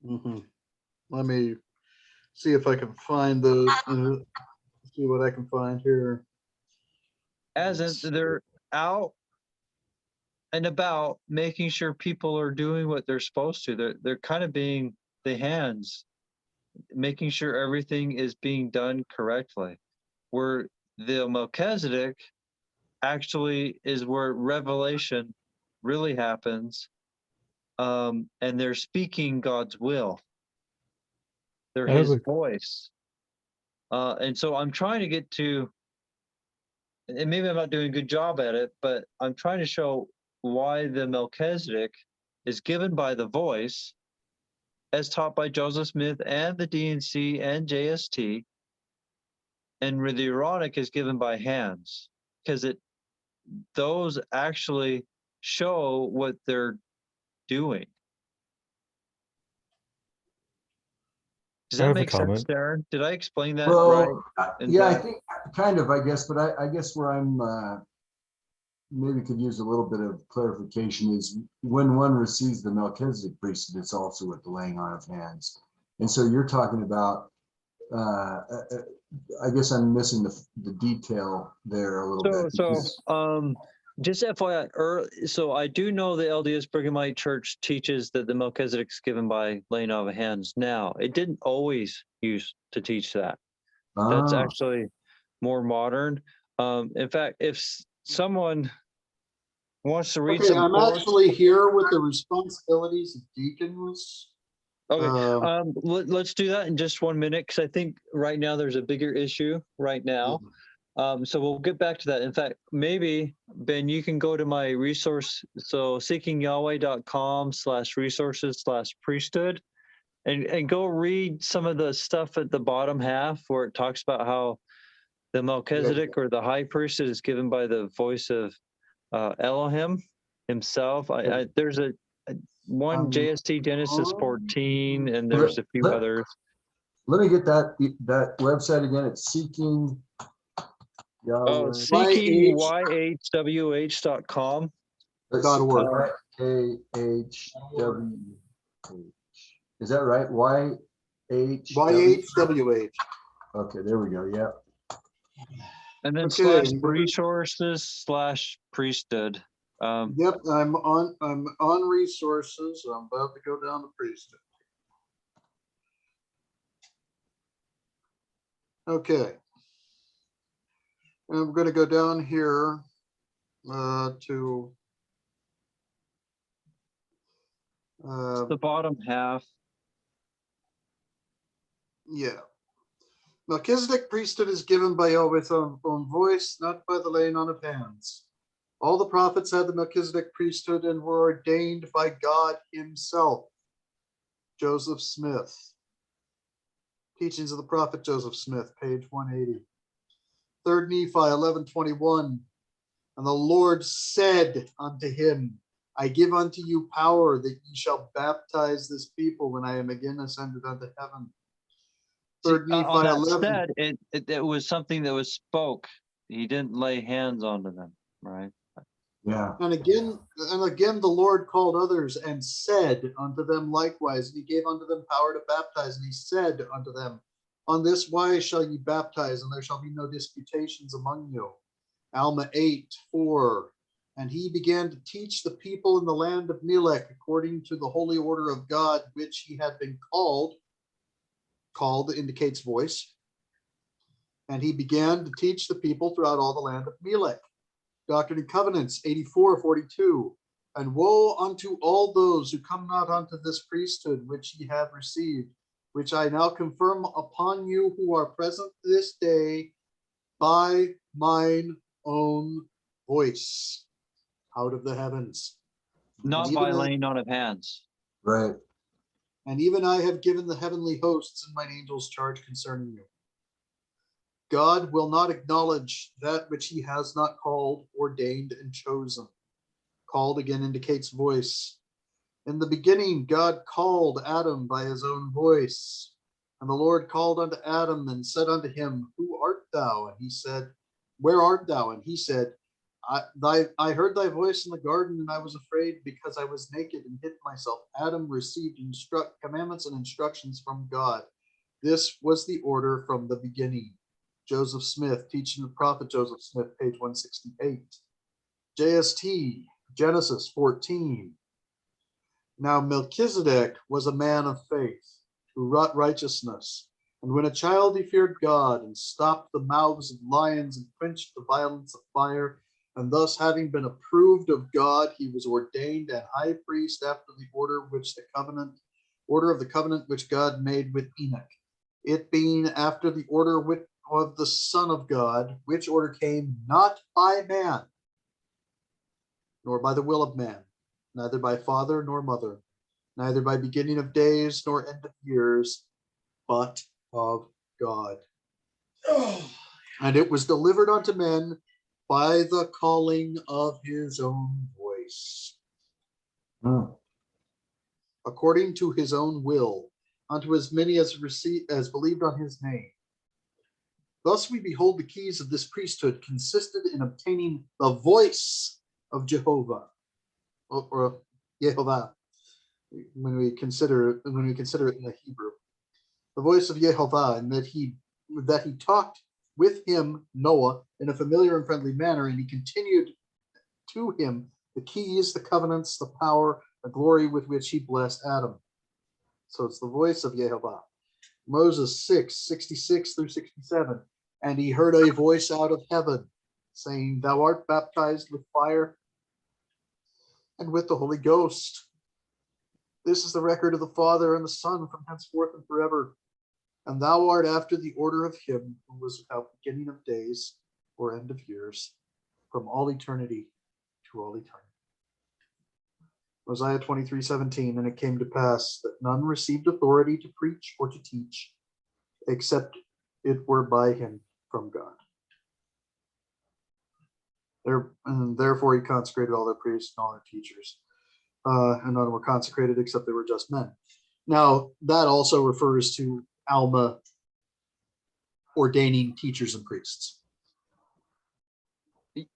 Mm-hmm. Let me see if I can find those. See what I can find here. As in, they're out and about making sure people are doing what they're supposed to. They're kind of being the hands, making sure everything is being done correctly. Where the Melchizedek actually is where revelation really happens, and they're speaking God's will. They're his voice. And so I'm trying to get to, and maybe I'm not doing a good job at it, but I'm trying to show why the Melchizedek is given by the voice, as taught by Joseph Smith and the D&C and JST, and where the Aaronic is given by hands, because those actually show what they're doing. Does that make sense, Darren? Did I explain that right? Yeah, I think kind of, I guess, but I guess where I'm maybe could use a little bit of clarification is when one receives the Melchizedek priesthood, it's also with the laying on of hands. And so you're talking about, I guess I'm missing the detail there a little bit. So, just FYI, so I do know the LDS Brighamite Church teaches that the Melchizedek is given by laying on of hands. Now, it didn't always used to teach that. That's actually more modern. In fact, if someone wants to read some, I'm actually here with the responsibilities of deacons. Okay, let's do that in just 1 minute, because I think right now there's a bigger issue right now. So we'll get back to that. In fact, maybe, Ben, you can go to my resource, so seekingyahweh.com/resources/priesthood, and go read some of the stuff at the bottom half where it talks about how the Melchizedek or the high priesthood is given by the voice of Elohim himself. There's one JST Genesis 14, and there's a few others. Let me get that website again. It's Seeking Yahweh. Seeking YHWH.com. .org. YHWH. Is that right? YHWH. Okay, there we go. Yeah. And then /resources/priesthood. Yep, I'm on resources. I'm about to go down to priesthood. Okay. I'm going to go down here to the bottom half. Yeah. Melchizedek priesthood is given by Yahweh's own voice, not by the laying on of hands. All the prophets had the Melchizedek priesthood and were ordained by God himself. Joseph Smith. Teachings of the Prophet Joseph Smith, page 180. 3 Nephi 11:21. And the Lord said unto him, I give unto you power that ye shall baptize this people when I am again ascended unto heaven. 3 Nephi 11. It was something that was spoke. He didn't lay hands onto them, right? Yeah. And again the Lord called others and said unto them likewise, and he gave unto them power to baptize, and he said unto them, on this wise shall ye baptize, and there shall be no disputations among you. Alma 8:4. And he began to teach the people in the land of Melech according to the holy order of God, which he had been called. Called indicates voice. And he began to teach the people throughout all the land of Melech. Doctrine and Covenants 84:42. And woe unto all those who come not unto this priesthood which ye have received, which I now confirm upon you who are present this day by mine own voice out of the heavens. Not by laying on of hands. Right. And even I have given the heavenly hosts in mine angels charge concerning you. God will not acknowledge that which he has not called, ordained, and chosen. Called again indicates voice. In the beginning, God called Adam by his own voice. And the Lord called unto Adam and said unto him, who art thou? And he said, where art thou? And he said, I heard thy voice in the garden, and I was afraid because I was naked and hid myself. Adam received commandments and instructions from God. This was the order from the beginning. Joseph Smith, Teaching the Prophet Joseph Smith, page 168. JST, Genesis 14. Now Melchizedek was a man of faith, who wrought righteousness. And when a child he feared God, and stopped the mouths of lions, and quenched the violence of fire. And thus, having been approved of God, he was ordained an high priest after the order of the covenant which God made with Enoch. It being after the order of the Son of God, which order came not by man, nor by the will of man, neither by father nor mother, neither by beginning of days nor end of years, but of God. And it was delivered unto men by the calling of his own voice, according to his own will, unto as many as believed on his name. Thus we behold the keys of this priesthood consisted in obtaining the voice of Jehovah, or Yehovah, when we consider it in the Hebrew, the voice of Yehovah, and that he talked with him, Noah, in a familiar and friendly manner, and he continued to him the keys, the covenants, the power, the glory with which he blessed Adam. So it's the voice of Yehovah. Moses 6:66 through 67. And he heard a voice out of heaven, saying, Thou art baptized with fire and with the Holy Ghost. This is the record of the Father and the Son from henceforth and forever. And thou art after the order of him who was without beginning of days or end of years, from all eternity to all eternity. Mosiah 23:17. And it came to pass that none received authority to preach or to teach, except it were by him from God. And therefore he consecrated all their priests and all their teachers. And none were consecrated except they were just men. Now, that also refers to Alma ordaining teachers and priests.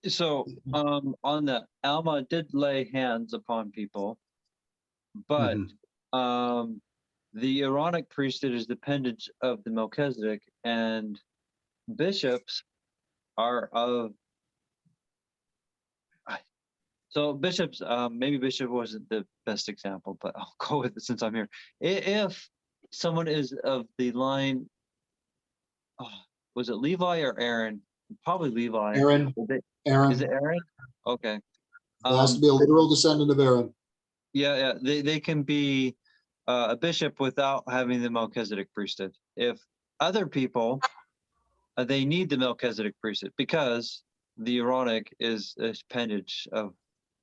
So on that, Alma did lay hands upon people, but the Aaronic priesthood is dependent of the Melchizedek, and bishops are of. So bishops, maybe bishop wasn't the best example, but I'll go with it since I'm here. If someone is of the line, was it Levi or Aaron? Probably Levi. Aaron. Is it Aaron? Okay. It has to be a literal descendant of Aaron. Yeah. They can be a bishop without having the Melchizedek priesthood. If other people, they need the Melchizedek priesthood because the Aaronic is a appendage of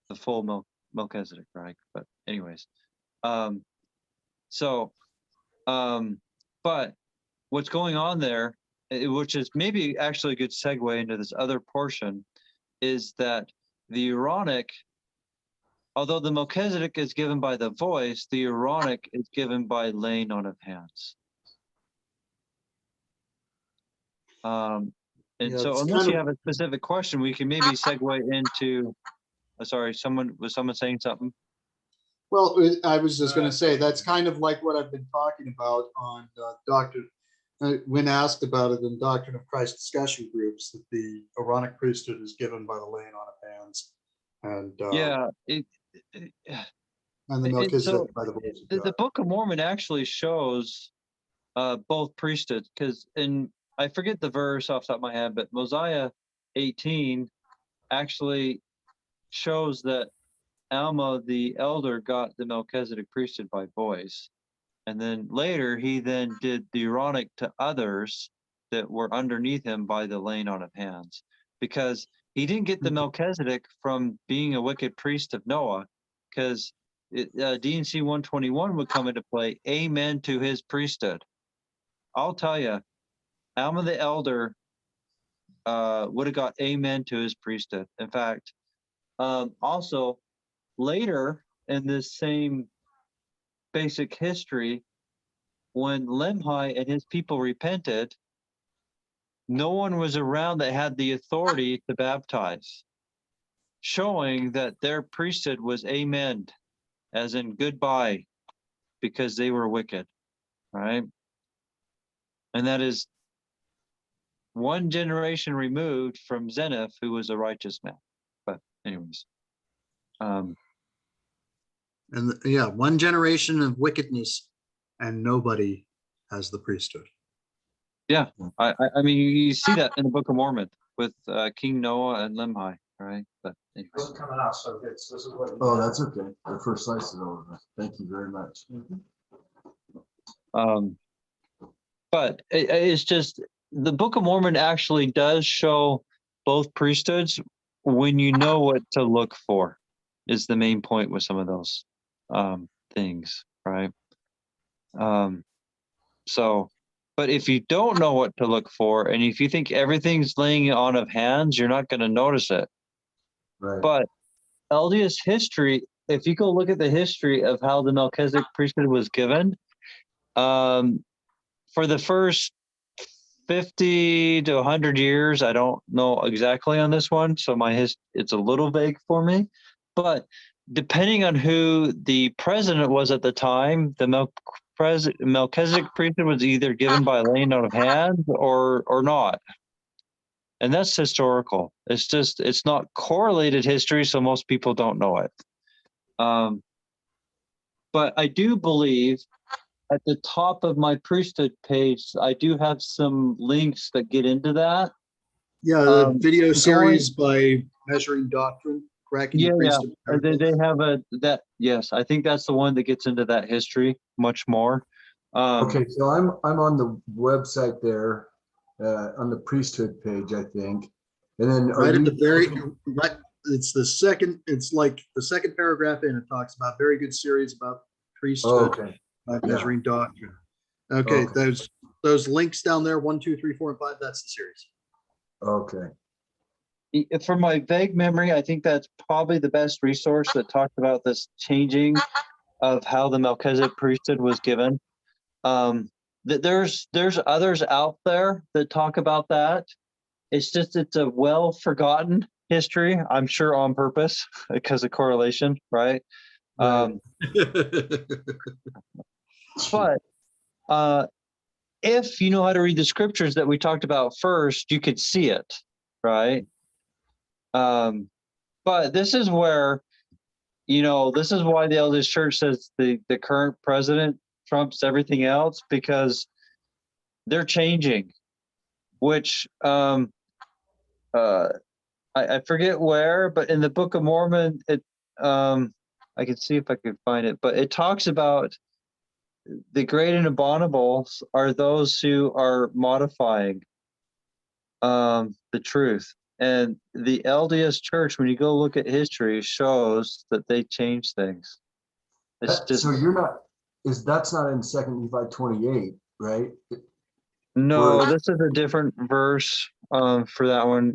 the full Melchizedek, right? But anyways, but what's going on there, which is maybe actually a good segue into this other portion, is that the Aaronic, although the Melchizedek is given by the voice, the Aaronic is given by laying on of hands. So unless you have a specific question, we can maybe segue into. Sorry, was someone saying something? Well, I was just going to say that's kind of like what I've been talking about on Doctrine, when asked about it in Doctrine of Christ discussion groups, that the Aaronic priesthood is given by the laying on of hands, and and the Melchizedek by the voice of God. The Book of Mormon actually shows both priesthoods, because I forget the verse off the top of my head, but Mosiah 18 actually shows that Alma the elder got the Melchizedek priesthood by voice, and then later he then did the Aaronic to others that were underneath him by the laying on of hands, because he didn't get the Melchizedek from being a wicked priest of Noah, because D&C 121 would come into play. Amen to his priesthood. I'll tell you, Alma the elder would have got amen to his priesthood. In fact, also later in this same basic history, when Lemhi and his people repented, no one was around that had the authority to baptize, showing that their priesthood was amen, as in goodbye, because they were wicked, right? And that is one generation removed from Zeniff, who was a righteous man. But anyways. And yeah, one generation of wickedness, and nobody has the priesthood. Yeah, I mean, you see that in the Book of Mormon with King Noah and Lemhi, right? But anyway. Coming out, so this is what. Oh, that's okay. The first slice is over. Thank you very much. But it's just the Book of Mormon actually does show both priesthoods when you know what to look for, is the main point with some of those things, right? So, but if you don't know what to look for, and if you think everything's laying on of hands, you're not going to notice it. Right. But LDS history, if you go look at the history of how the Melchizedek priesthood was given, for the first 50 to 100 years, I don't know exactly on this one, so it's a little vague for me. But depending on who the president was at the time, the Melchizedek priesthood was either given by laying on of hands or not. And that's historical. It's not correlated history, so most people don't know it. But I do believe at the top of my priesthood page, I do have some links that get into that. Yeah, the video series by Measuring Doctrine, cracking the priesthood. They have yes, I think that's the one that gets into that history much more. Okay, so I'm on the website there, on the priesthood page, I think. And then right at the very right, it's the second, it's like the second paragraph in, it talks about very good series about priesthood. Oh, okay. Measuring Doctrine. Okay, those links down there, 1, 2, 3, 4, and 5, that's the series. Okay. From my vague memory, I think that's probably the best resource that talks about this changing of how the Melchizedek priesthood was given. There's others out there that talk about that. It's a well forgotten history, I'm sure on purpose because of correlation, right? Right. But if you know how to read the scriptures that we talked about first, you could see it, right? But this is where, this is why the LDS Church says the current president trumps everything else, because they're changing, which I forget where, but in the Book of Mormon, I can see if I can find it, but it talks about the great and abominables are those who are modifying the truth. And the LDS Church, when you go look at history, shows that they change things. So that's not in 2 Nephi 28, right? No, this is a different verse for that one.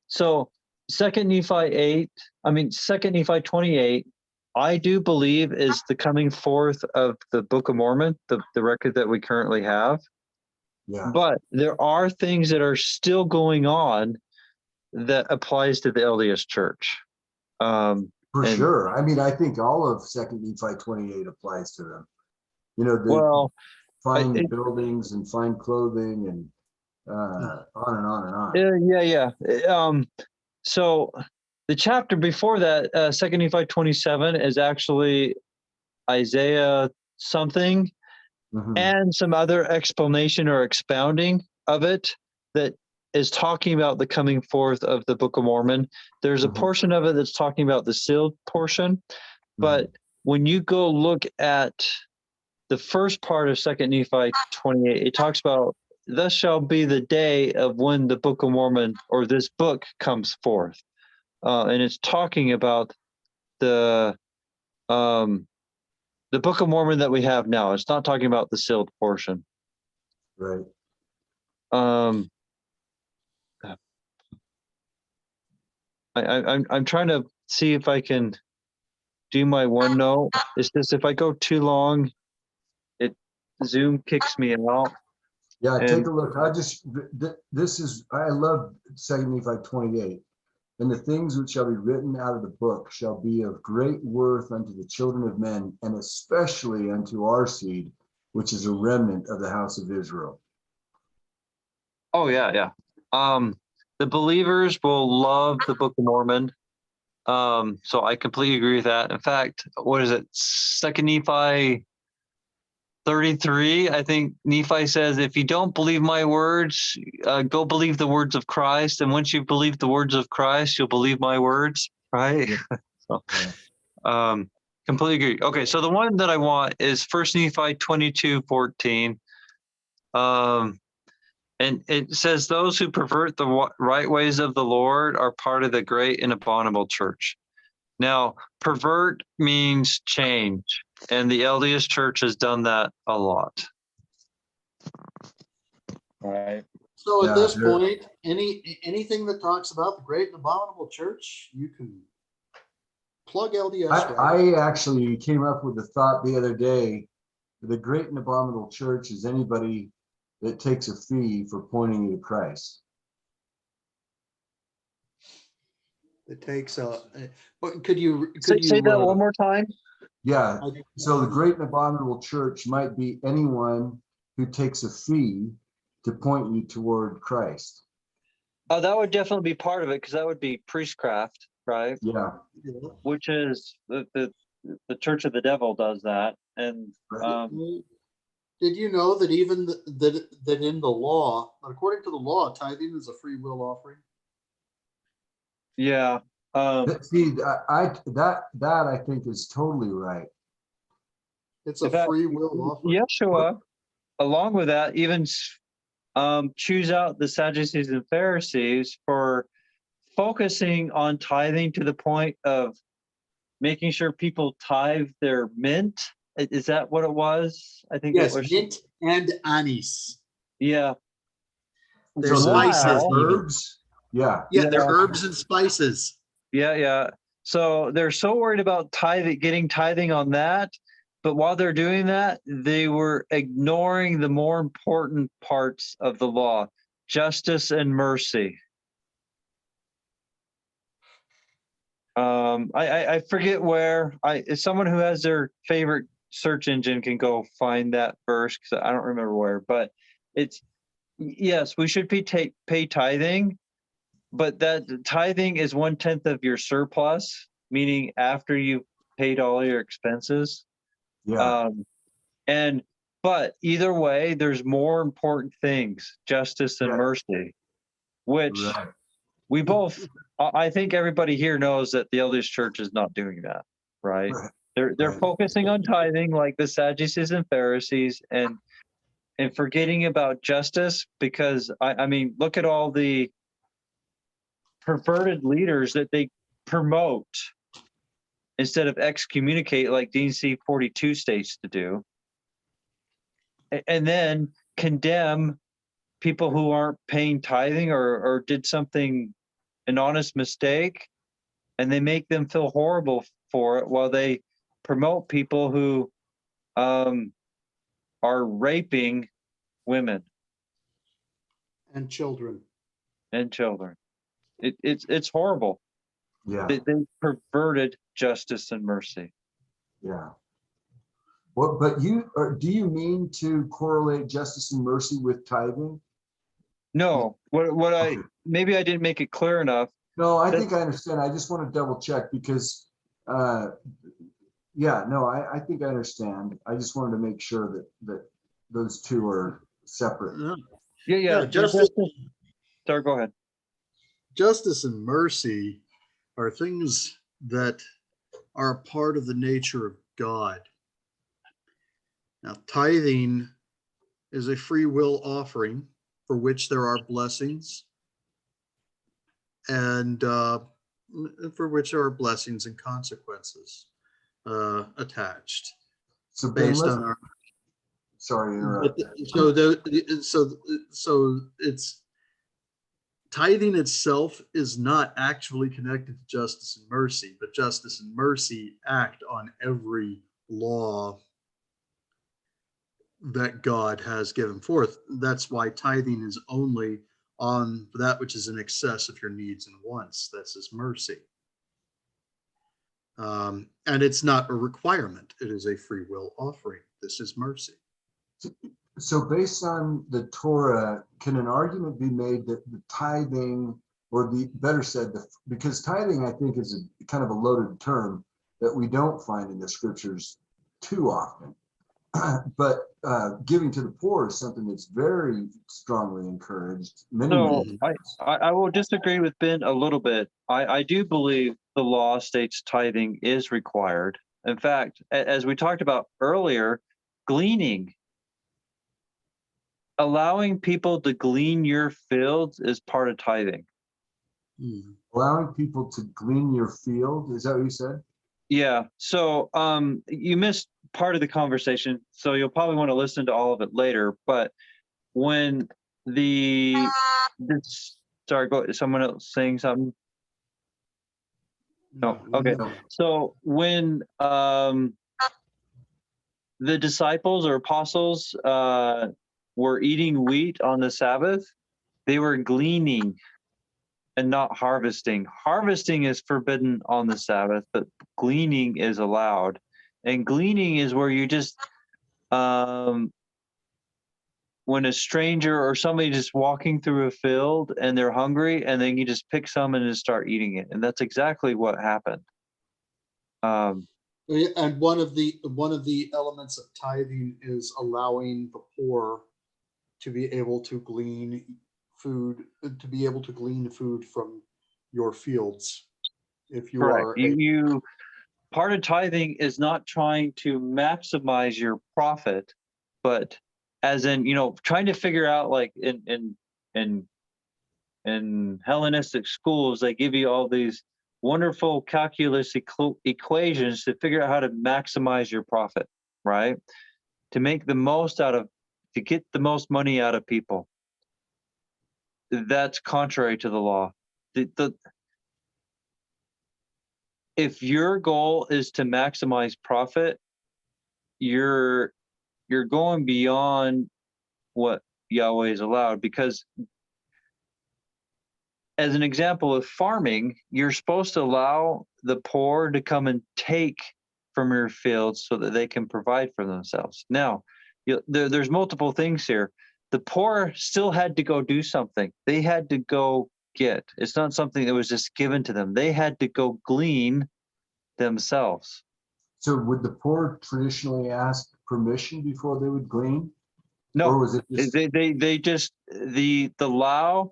So 2 Nephi 28, I do believe is the coming forth of the Book of Mormon, the record that we currently have. Yeah. But there are things that are still going on that applies to the LDS Church. For sure. I mean, I think all of 2 Nephi 28 applies to them. Fine buildings and fine clothing and on and on and on. So the chapter before that, 2 Nephi 27, is actually Isaiah something, and some other explanation or expounding of it that is talking about the coming forth of the Book of Mormon. There's a portion of it that's talking about the sealed portion, but when you go look at the first part of 2 Nephi 28, it talks about, thus shall be the day of when the Book of Mormon, or this book, comes forth. And it's talking about the Book of Mormon that we have now. It's not talking about the sealed portion. Right. I'm trying to see if I can do my OneNote. It's just if I go too long, Zoom kicks me out. Yeah, take a look. I love 2 Nephi 28. And the things which shall be written out of the book shall be of great worth unto the children of men, and especially unto our seed, which is a remnant of the house of Israel. Oh, yeah. The believers will love the Book of Mormon. So I completely agree with that. In fact, what is it? 2 Nephi 33, I think Nephi says, if you don't believe my words, go believe the words of Christ. And once you believe the words of Christ, you'll believe my words, right? So, completely agree. Okay, so the one that I want is 1 Nephi 22:14. And it says, those who pervert the right ways of the Lord are part of the great and abominable church. Now, pervert means change, and the LDS Church has done that a lot. All right. So at this point, anything that talks about the great and abominable church, you can plug LDS. I actually came up with the thought the other day, the great and abominable church is anybody that takes a fee for pointing you to Christ. It takes but could you say that one more time? Yeah. So the great and abominable church might be anyone who takes a fee to point you toward Christ. Oh, that would definitely be part of it, because that would be priestcraft, right? Yeah. Which is the Church of the Devil does that. And did you know that even that in the law, according to the law, tithing is a free will offering? yeah. See, that I think is totally right. It's a free will offering. Yeshua, along with that, even choose out the Sadducees and Pharisees for focusing on tithing to the point of making sure people tithe their mint. Is that what it was? I think yes, it was mint and anise. Yeah. They're spices. Herbs. Yeah. They're herbs and spices. Yeah. So they're so worried about getting tithing on that. But while they're doing that, they were ignoring the more important parts of the law, justice and mercy. I forget where. If someone who has their favorite search engine can go find that verse, because I don't remember where. But it's, yes, we should pay tithing, but that tithing is 1/10 of your surplus, meaning after you've paid all your expenses. Yeah. But either way, there's more important things, justice and mercy, which we both, I think everybody here knows that the LDS Church is not doing that, right? They're focusing on tithing like the Sadducees and Pharisees, and forgetting about justice, because I mean, look at all the perverted leaders that they promote instead of excommunicate like D&C 42 states to do. And then condemn people who aren't paying tithing or did something, an honest mistake, and they make them feel horrible for it, while they promote people who are raping women and children. It's horrible. Yeah. They perverted justice and mercy. Yeah. What? But do you mean to correlate justice and mercy with tithing? No. Maybe I didn't make it clear enough. No, I think I understand. I just want to double check because, I think I understand. I just wanted to make sure that those two are separate. Yeah. Justice. Sorry, go ahead. Justice and mercy are things that are a part of the nature of God. Now, tithing is a free will offering for which there are blessings, and for which there are blessings and consequences attached. So based on our. Sorry to interrupt. So it's tithing itself is not actually connected to justice and mercy, but justice and mercy act on every law that God has given forth. That's why tithing is only on that which is in excess of your needs and wants. That's His mercy. And it's not a requirement. It is a free will offering. This is mercy. So based on the Torah, can an argument be made that the tithing or the better said, because tithing, I think, is a kind of a loaded term that we don't find in the scriptures too often. But giving to the poor is something that's very strongly encouraged. So I will disagree with Ben a little bit. I do believe the law states tithing is required. In fact, as we talked about earlier, gleaning, allowing people to glean your fields is part of tithing. Allowing people to glean your field, is that what you said? Yeah. So you missed part of the conversation, so you'll probably want to listen to all of it later. But when sorry, is someone else saying something? No. Okay. No. So when the disciples or apostles were eating wheat on the Sabbath, they were gleaning and not harvesting. Harvesting is forbidden on the Sabbath, but gleaning is allowed. And gleaning is where you just, when a stranger or somebody just walking through a field and they're hungry, and then you just pick some and just start eating it. And that's exactly what happened. And one of the elements of tithing is allowing the poor to be able to glean food, from your fields. If you Correct. are You part of tithing is not trying to maximize your profit, but as in, trying to figure out, like in Hellenistic schools, they give you all these wonderful calculus equations to figure out how to maximize your profit, right? To make the most to get the most money out of people. That's contrary to the law. If your goal is to maximize profit, you're going beyond what Yahweh is allowed, because as an example of farming, you're supposed to allow the poor to come and take from your fields so that they can provide for themselves. Now, there's multiple things here. The poor still had to go do something. They had to go get. It's not something that was just given to them. They had to go glean themselves. So would the poor traditionally ask permission before they would glean? No, or was it just... they just the law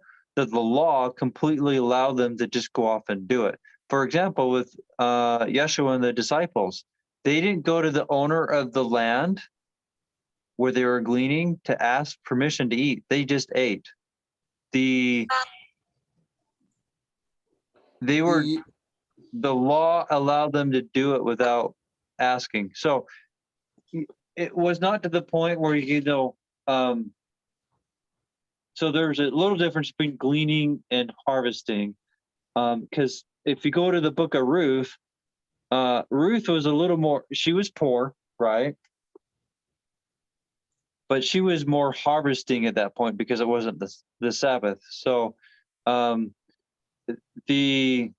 completely allowed them to just go off and do it. For example, with Yeshua and the disciples, they didn't go to the owner of the land where they were gleaning to ask permission to eat. They just ate. The law allowed them to do it without asking. So it was not to the point where, so there's a little difference between gleaning and harvesting. Because if you go to the book of Ruth, Ruth was a little more, she was poor, right? But she was more harvesting at that point because it wasn't the Sabbath. So the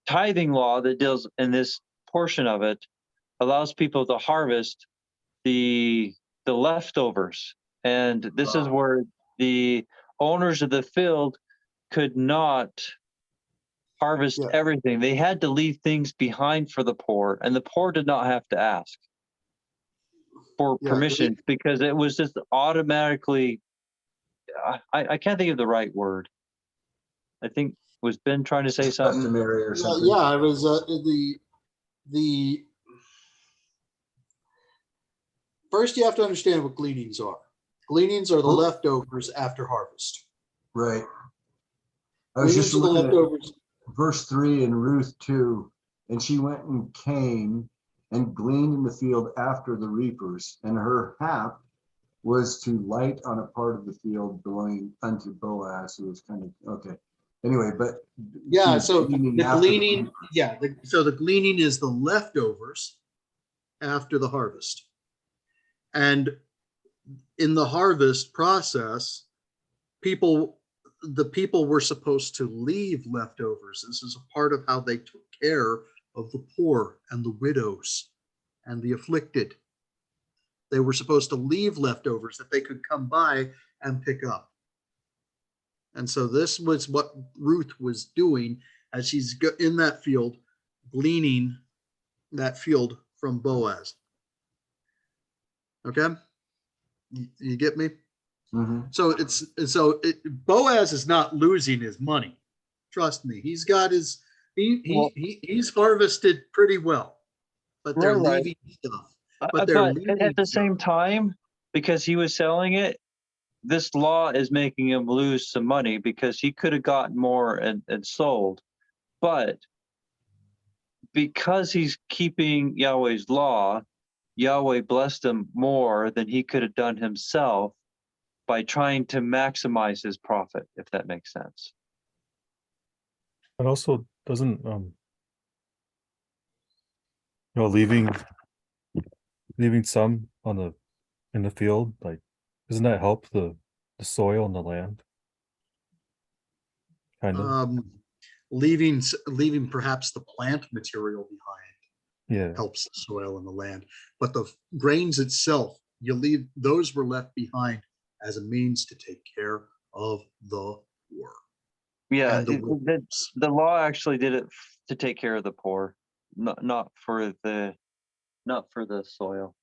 tithing law that deals in this portion of it allows people to harvest the leftovers. And this is where the owners of the field could not harvest everything. They had to leave things behind for the poor, and the poor did not have to ask for permission because it was just automatically, I can't think of the right word. I think, was Ben trying to say something? Customary or something? Yeah, I was the first you have to understand what gleanings are. Gleanings are the leftovers after harvest. Right. I was just looking at verse 3 in Ruth 2, and she went and came and gleaned in the field after the reapers, and her hap was to light on a part of the field belonging unto Boaz, who was kind of, okay. Anyway, but yeah, so the gleaning, so the gleaning is the leftovers after the harvest. And in the harvest process, the people were supposed to leave leftovers. This is a part of how they took care of the poor and the widows and the afflicted. They were supposed to leave leftovers that they could come by and pick up. And so this was what Ruth was doing as she's in that field, gleaning that field from Boaz. Okay, you get me? Mm-hmm. So Boaz is not losing his money. Trust me, he's got his he's harvested pretty well, but they're leaving stuff. But they're leaving at the stuff. same time, because he was selling it, this law is making him lose some money because he could have gotten more and sold. But because he's keeping Yahweh's law, Yahweh blessed him more than he could have done himself by trying to maximize his profit, if that makes sense. It also doesn't leaving some in the field, like, doesn't that help the soil and the land? Kind of. Leaving perhaps the plant material behind Yeah. helps the soil and the land, but the grains itself, those were left behind as a means to take care of the poor. Yeah, the law actually did it to take care of the poor, not for the soil.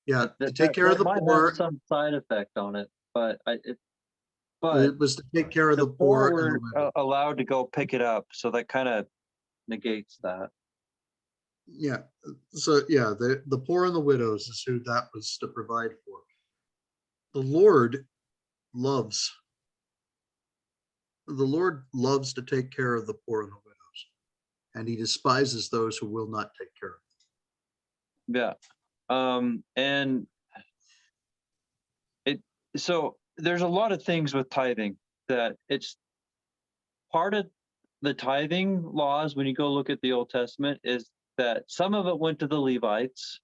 Yeah, to take care of the might poor. Have some side effect on it, but it was to take care of the poor. Were allowed to go pick it up, so that kind of negates that. Yeah. So yeah, the poor and the widows is who that was to provide for. The Lord loves to take care of the poor and the widows, and he despises those who will not take care of them. Yeah. And so there's a lot of things with tithing that it's part of the tithing laws. When you go look at the Old Testament, is that some of it went to the Levites,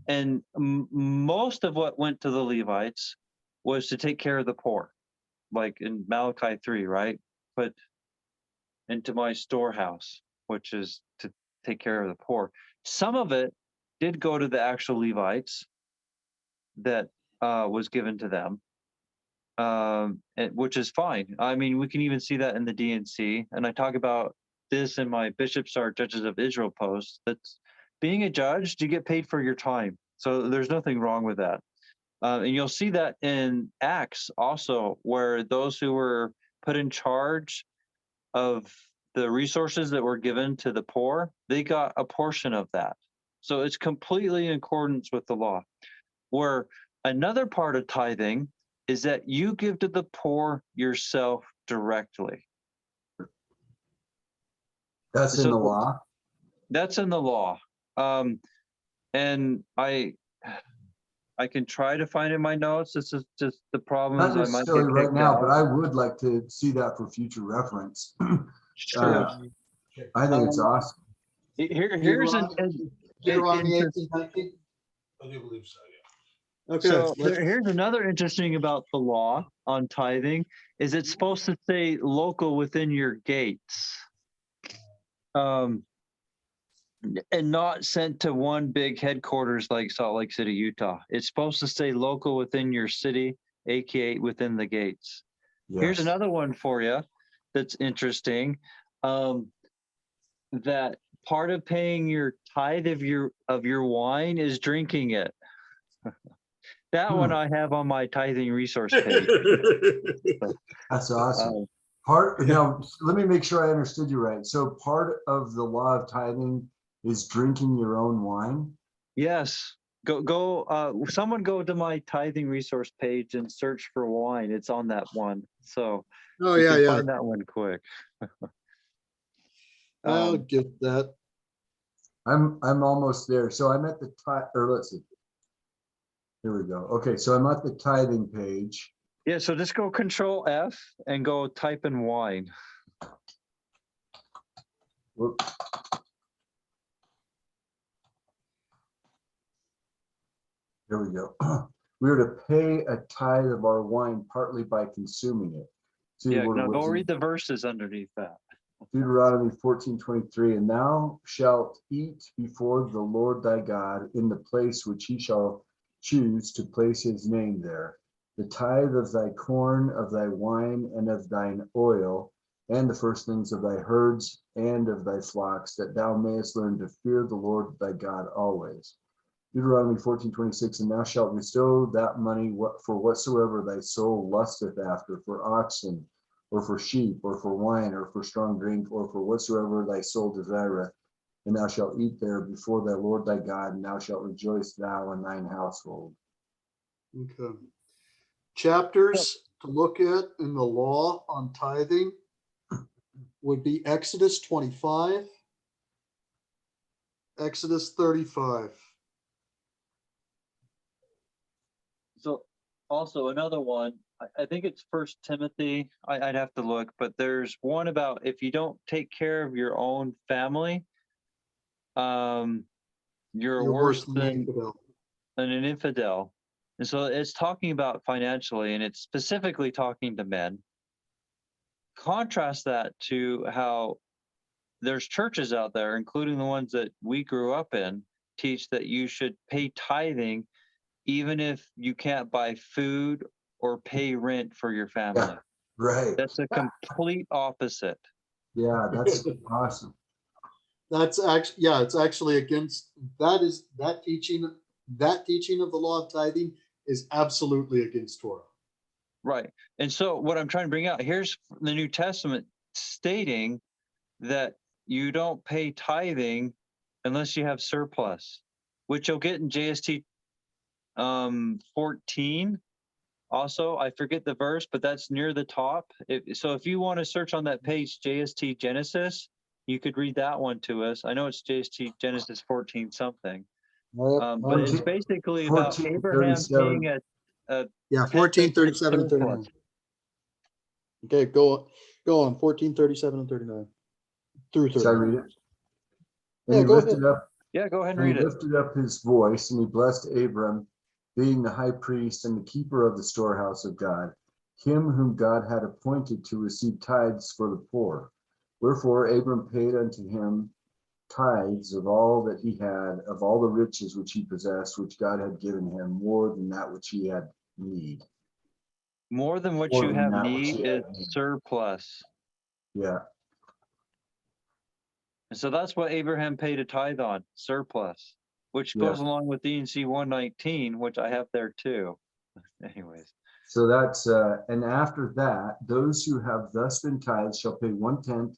and most of what went to the Levites was to take care of the poor, like in Malachi 3, right? Put into my storehouse, which is to take care of the poor. Some of it did go to the actual Levites that was given to them, which is fine. I mean, we can even see that in the DNC, and I talk about this in my Bishops are Judges of Israel post. That's being a judge, you get paid for your time, so there's nothing wrong with that. And you'll see that in Acts also, where those who were put in charge of the resources that were given to the poor, they got a portion of that. So it's completely in accordance with the law. Where another part of tithing is that you give to the poor yourself directly. That's in the law? That's in the law. And I can try to find in my notes. This is just the problem. Not necessarily right now, but I would like to see that for future reference. Sure. I think it's awesome. Here's an Deuteronomy 18:19. I do believe so, yeah. Okay. So here's another interesting about the law on tithing is it's supposed to stay local within your gates. And not sent to one big headquarters like Salt Lake City, Utah. It's supposed to stay local within your city, aka within the gates. Yes. Here's another one for you that's interesting. That part of paying your tithe of your wine is drinking it. That one I have on my tithing resource page. That's awesome. Now, let me make sure I understood you right. So part of the law of tithing is drinking your own wine? Yes. Someone go to my tithing resource page and search for wine. It's on that one. So find that one quick. I'll get that. I'm almost there. So I'm at the let's see. Here we go. Okay, so I'm at the tithing page. Yeah, so just go Control F and go type in wine. Whoop. Here we go. We are to pay a tithe of our wine partly by consuming it. See, now go read the verses underneath that. Deuteronomy 14:23, and thou shalt eat before the Lord thy God in the place which he shall choose to place his name there, the tithe of thy corn, of thy wine, and of thine oil, and the firstlings of thy herds and of thy flocks, that thou mayest learn to fear the Lord thy God always. Deuteronomy 14:26, and thou shalt bestow that money for whatsoever thy soul lusteth after, for oxen, or for sheep, or for wine, or for strong drink, or for whatsoever thy soul desireth, and thou shalt eat there before thy Lord thy God, and thou shalt rejoice, thou and thine household. Okay. Chapters to look at in the law on tithing would be Exodus 25, Exodus 35. So also another one, I think it's First Timothy. I'd have to look, but there's one about if you don't take care of your own family, you're worse than an infidel. And so it's talking about financially, and it's specifically talking to men. Contrast that to how there's churches out there, including the ones that we grew up in, teach that you should pay tithing even if you can't buy food or pay rent for your family. Yeah, right. That's a complete opposite. Yeah, that's awesome. That's actually, yeah, it's actually against, that teaching of the law of tithing is absolutely against Torah. Right. And so what I'm trying to bring out, here's the New Testament stating that you don't pay tithing unless you have surplus, which you'll get in JST 14. Also, I forget the verse, but that's near the top. So if you want to search on that page, JST Genesis, you could read that one to us. I know it's JST Genesis 14 something. But it's basically about Abraham being a 14:37 and 39. Okay, go on. 14:37 and 39 through 39. Shall I read it? Yeah, go ahead. Yeah, go ahead and And read he it. lifted up his voice, and he blessed Abram, being the high priest and the keeper of the storehouse of God, him whom God had appointed to receive tithes for the poor. Wherefore Abram paid unto him tithes of all that he had, of all the riches which he possessed, which God had given him, more than that which he had need. More than what you have need is surplus. Yeah. And so that's what Abraham paid a tithe on, surplus, which goes along with D&C 119, which I have there too. Anyways. So that's, and after that, those who have thus been tithed shall pay 1/10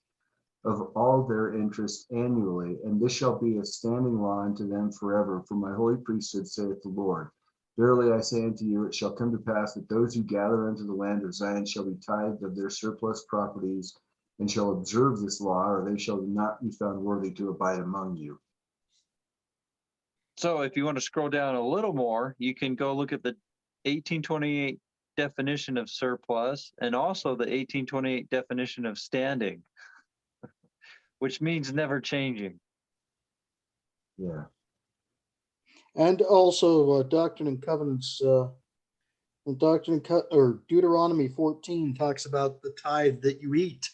of all their interest annually, and this shall be a standing law unto them forever. For my holy priesthood, saith the Lord. Verily I say unto you, it shall come to pass that those who gather unto the land of Zion shall be tithed of their surplus properties, and shall observe this law, or they shall not be found worthy to abide among you. So if you want to scroll down a little more, you can go look at the 1828 definition of surplus and also the 1828 definition of standing, which means never changing. Yeah. And also Doctrine and Covenants, or Deuteronomy 14 talks about the tithe that you eat.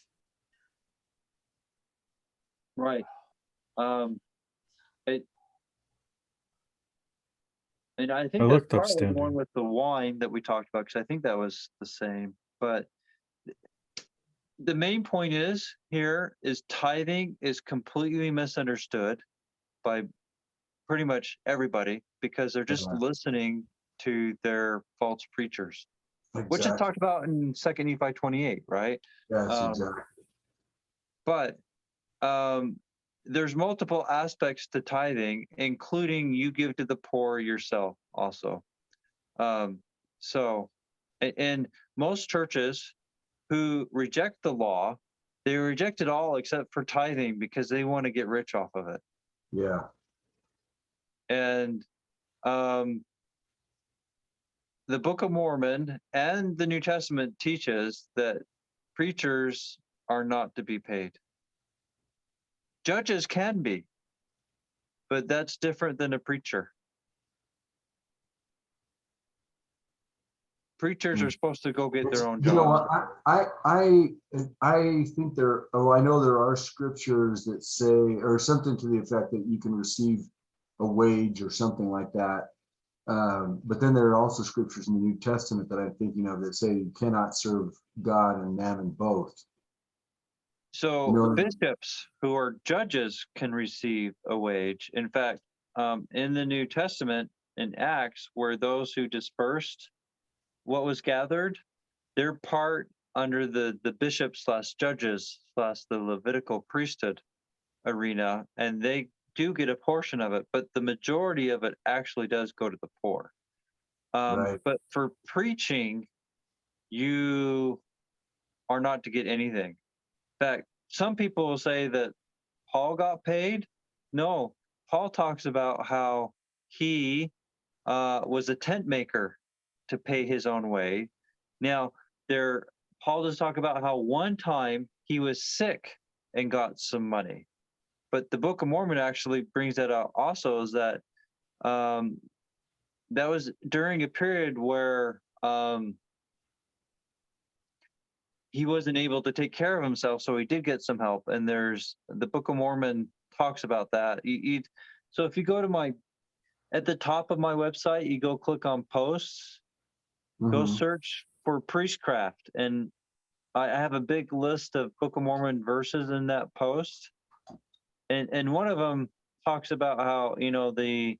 Right. And I think that's probably the one with the wine that we talked about, because I think that was the same. But the main point is tithing is completely misunderstood by pretty much everybody because they're just listening to their false preachers, which is talked about in 2 Nephi 28, right? Yes, exactly. But there's multiple aspects to tithing, including you give to the poor yourself also. So, and most churches who reject the law, they reject it all except for tithing because they want to get rich off of it. Yeah. And the Book of Mormon and the New Testament teaches that preachers are not to be paid. Judges can be, but that's different than a preacher. Preachers are supposed to go get their own jobs. You know, I think I know there are scriptures that say, or something to the effect that you can receive a wage or something like that But then there are also scriptures in the New Testament that I'm thinking of that say you cannot serve God and mammon both. So No. bishops who are judges can receive a wage. In fact, in the New Testament, in Acts, where those who dispersed what was gathered, they're part under the bishops / judges / the Levitical priesthood arena, and they do get a portion of it, but the majority of it actually does go to the poor. Right. But for preaching, you are not to get anything. In fact, some people will say that Paul got paid. No, Paul talks about how he was a tent maker to pay his own way. Now, Paul does talk about how one time he was sick and got some money. But the Book of Mormon actually brings that out also, is that that was during a period where he wasn't able to take care of himself, so he did get some help. And there's the Book of Mormon talks about that. So if you go to at the top of my website, you go click on posts, go search for priestcraft, and I have a big list of Book of Mormon verses in that post. And one of them talks about how, the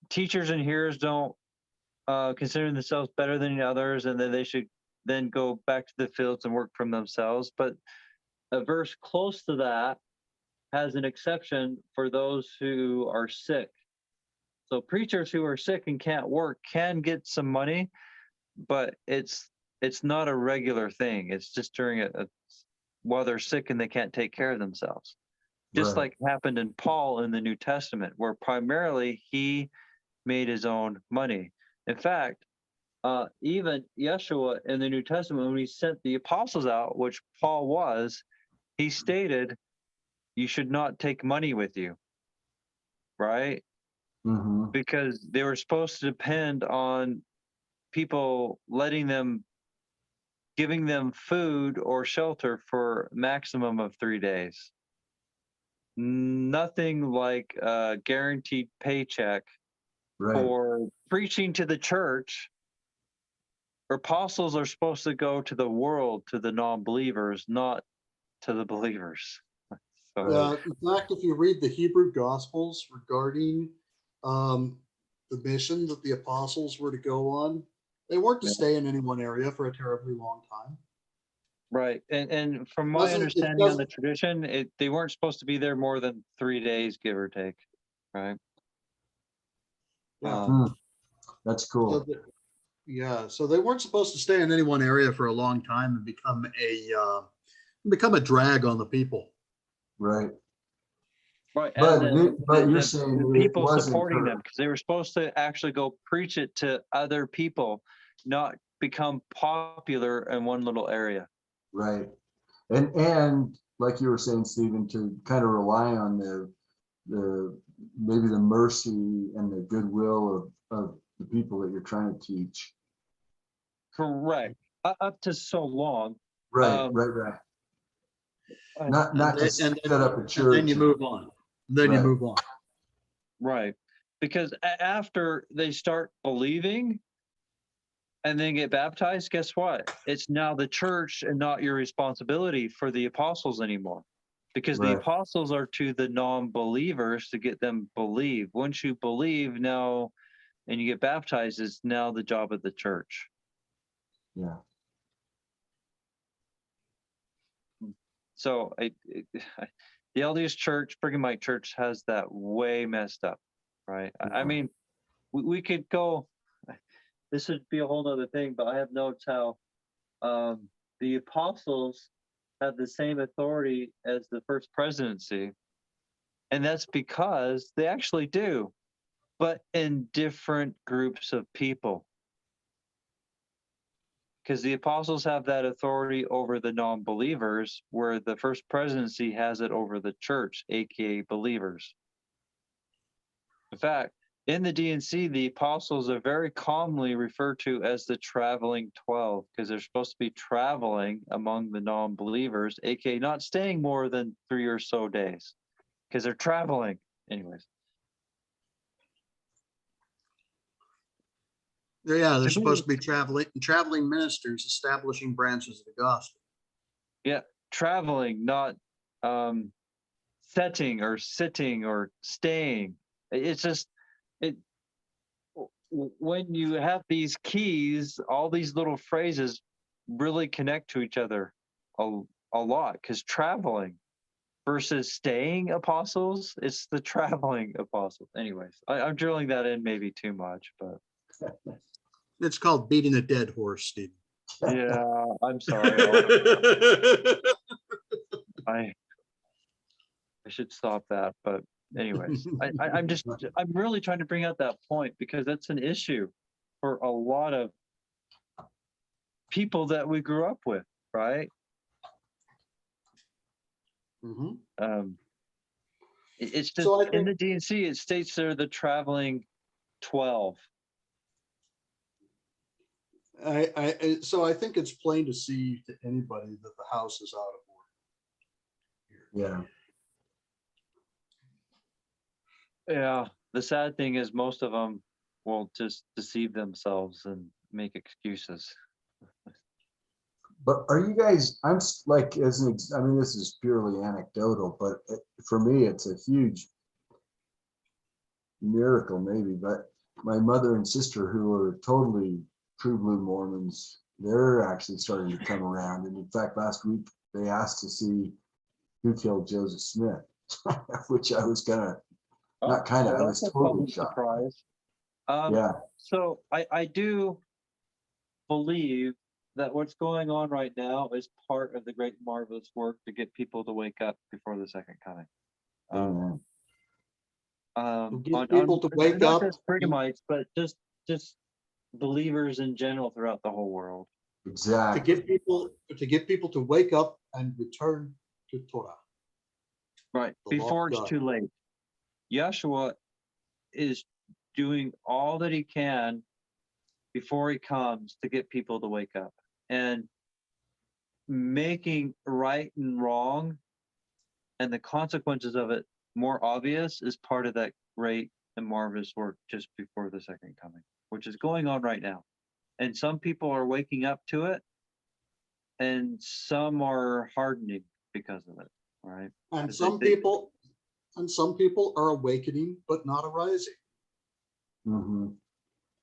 teachers and hearers don't consider themselves better than the others, and then they should then go back to the fields and work from themselves. But a verse close to that has an exception for those who are sick. So preachers who are sick and can't work can get some money, but it's not a regular thing. It's just during while they're sick and they can't take care of themselves. Just like happened in Paul in the New Testament, where primarily he made his own money. In fact, even Yeshua in the New Testament, when he sent the apostles out, which Paul was, he stated, you should not take money with you, right? Because they were supposed to depend on people giving them food or shelter for a maximum of 3 days. Nothing like a guaranteed paycheck for preaching to the church. Apostles are supposed to go to the world, to the non-believers, not to the believers. In fact, if you read the Hebrew Gospels regarding the mission that the apostles were to go on, they weren't to stay in any one area for a terribly long time. Right. And from my understanding on the tradition, they weren't supposed to be there more than 3 days, give or take. Right. Yeah. That's cool. So they weren't supposed to stay in any one area for a long time and become a drag on the people. Right. Right. But you're saying the people supporting them, because they were supposed to actually go preach it to other people, not become popular in one little area. Right. And like you were saying, Stephen, to kind of rely on maybe the mercy and the goodwill of the people that you're trying to teach. Correct. Up to so long. Right. Not to set up a church. Then you move on. You move on. Right. Because after they start believing and then get baptized, guess what? It's now the church and not your responsibility for the apostles anymore. Because the apostles are to the non-believers to get them believe. Once you believe now and you get baptized, it's now the job of the church. Yeah. So the LDS Church, Brigham Young Church, has that way messed up, right? I mean, we could go. This would be a whole other thing, but I have notes how the apostles have the same authority as the first presidency, and that's because they actually do, but in different groups of people. Because the apostles have that authority over the non-believers, where the first presidency has it over the church, aka believers. In fact, in the D&C, the apostles are very commonly referred to as the traveling 12, because they're supposed to be traveling among the non-believers, aka not staying more than 3 or so days, because they're traveling. Anyways. Yeah, they're To me- supposed to be traveling ministers establishing branches of the gospel. Yeah, traveling, not setting or sitting or staying. It's just it when you have these keys, all these little phrases really connect to each other a lot, because traveling versus staying apostles, it's the traveling apostles. Anyways, I'm drilling that in maybe too much, but It's called beating a dead horse, Steve. yeah, I'm sorry. I should stop that, but anyways, I'm really trying to bring out that point because that's an issue for a lot of people that we grew up with, right? It's just So I in think- the D&C, it states they're the traveling 12. So I think it's plain to see to anybody that the house is out of order. Yeah. Yeah, the sad thing is most of them will just deceive themselves and make excuses. But are you guys, like, I mean, this is purely anecdotal, but for me, it's a huge miracle maybe, but my mother and sister, who are totally true blue Mormons, they're actually starting to come around. And in fact, last week they asked to see who killed Joseph Smith, which I was I was totally shocked. Surprise. Yeah. So I do believe that what's going on right now is part of the great marvelous work to get people to wake up before the second coming. Amen. Get people to wake not up. just Brighamites, but just believers in general throughout the whole world. Exactly. To get people to wake up and return to Torah. Right. Before it's too late. Yeshua is doing all that he can before he comes to get people to wake up, and making right and wrong and the consequences of it more obvious is part of that great and marvelous work just before the second coming, which is going on right now. And some people are waking up to it, and some are hardening because of it, right? And some people are awakening but not arising. Mm-hmm.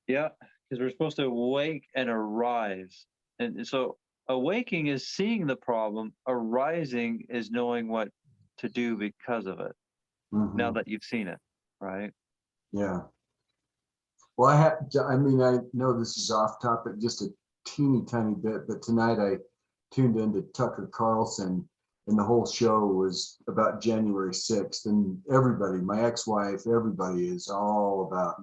Yeah, because we're supposed to awake and arise. And so awaking is seeing the problem, arising is knowing what to do because of it. Mm-hmm. Now that you've seen it, right? Yeah. Well, I know this is off topic just a teeny tiny bit, but tonight I tuned into Tucker Carlson, and the whole show was about January 6th, and everybody, my ex-wife, everybody is all about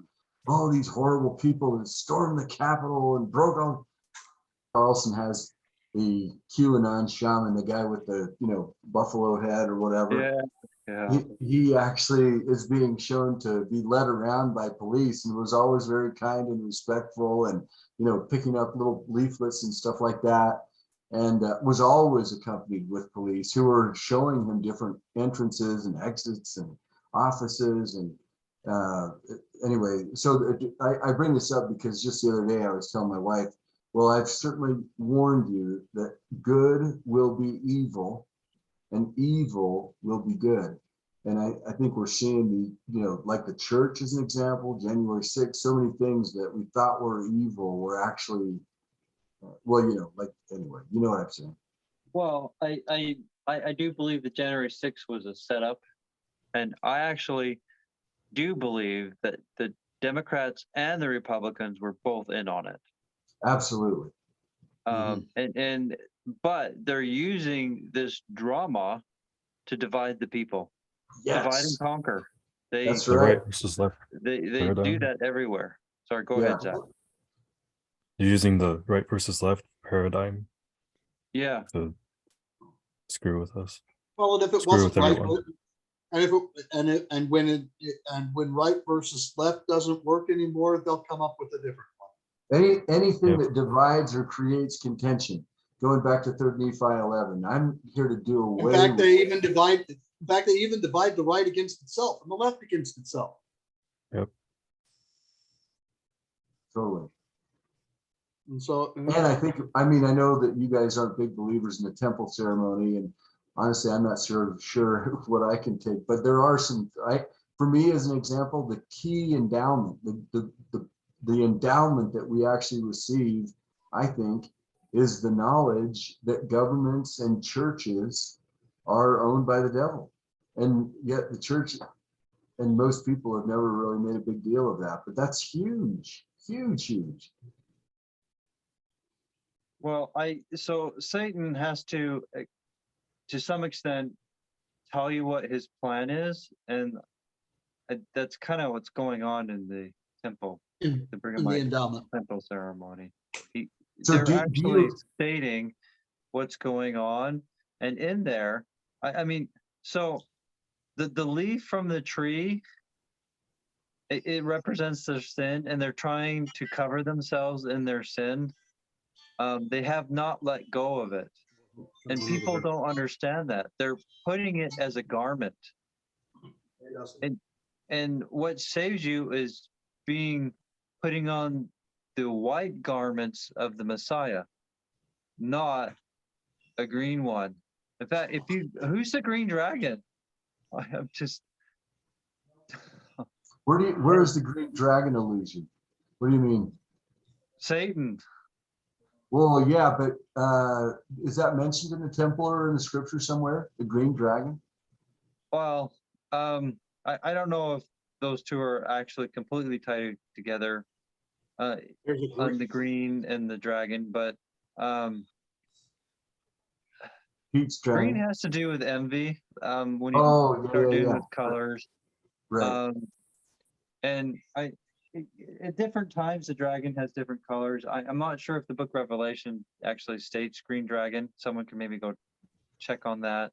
all these horrible people that stormed the Capitol and broke on. Carlson has the QAnon shaman, the guy with the buffalo head or whatever. Yeah. He actually is being shown to be led around by police, and was always very kind and respectful, and picking up little leaflets and stuff like that, and was always accompanied with police who were showing him different entrances and exits and offices. And anyway, so I bring this up because just the other day I was telling my wife, well, I've certainly warned you that good will be evil and evil will be good. And I think we're seeing like the church as an example, January 6th, so many things that we thought were evil were actually, anyway, you know what I'm saying? Well, I do believe that January 6th was a setup, and I actually do believe that the Democrats and the Republicans were both in on it. Absolutely. But they're using this drama to divide the people. Yes. Divide and conquer. That's The right. right versus left They paradigm. do that everywhere. Sorry, go ahead, Zach. You're using the right versus left paradigm Yeah. to screw with us. Well, and if it Screw wasn't with right, everyone. and when right versus left doesn't work anymore, they'll come up with a different one. Anything that divides or creates contention. Going back to 3 Nephi 11, I'm here to do away. In fact, they even divide the right against itself and the left against itself. Yep. Totally. And so, And I think, I mean, I know that you guys aren't big believers in the temple ceremony, and honestly, I'm not sure what I can take, but there are some, for me, as an example, the key endowment, the endowment that we actually receive, I think, is the knowledge that governments and churches are owned by the devil. And yet the church and most people have never really made a big deal of that, but that's huge, huge, huge. Well, so Satan has to some extent, tell you what his plan is, and that's kind of what's going on in the temple, in the the endowment. temple ceremony. So They're do actually you, stating what's going on, and in there, I mean, so the leaf from the tree, it represents their sin, and they're trying to cover themselves in their sin. They have not let go of it. And people don't understand that. They're putting it as a garment. And what saves you is putting on the white garments of the Messiah, not a green one. In fact, who's the green dragon? I'm just where is the green dragon illusion? What do you mean? Satan. Well, yeah, but is that mentioned in the temple or in the scripture somewhere? The green dragon? Well, I don't know if those two are actually completely tied together, on the green and the dragon, but Pete's green dragon. has to do with envy. When you start dealing with colors, Right. and at different times the dragon has different colors. I'm not sure if the book Revelation actually states green dragon. Someone can maybe go check on that.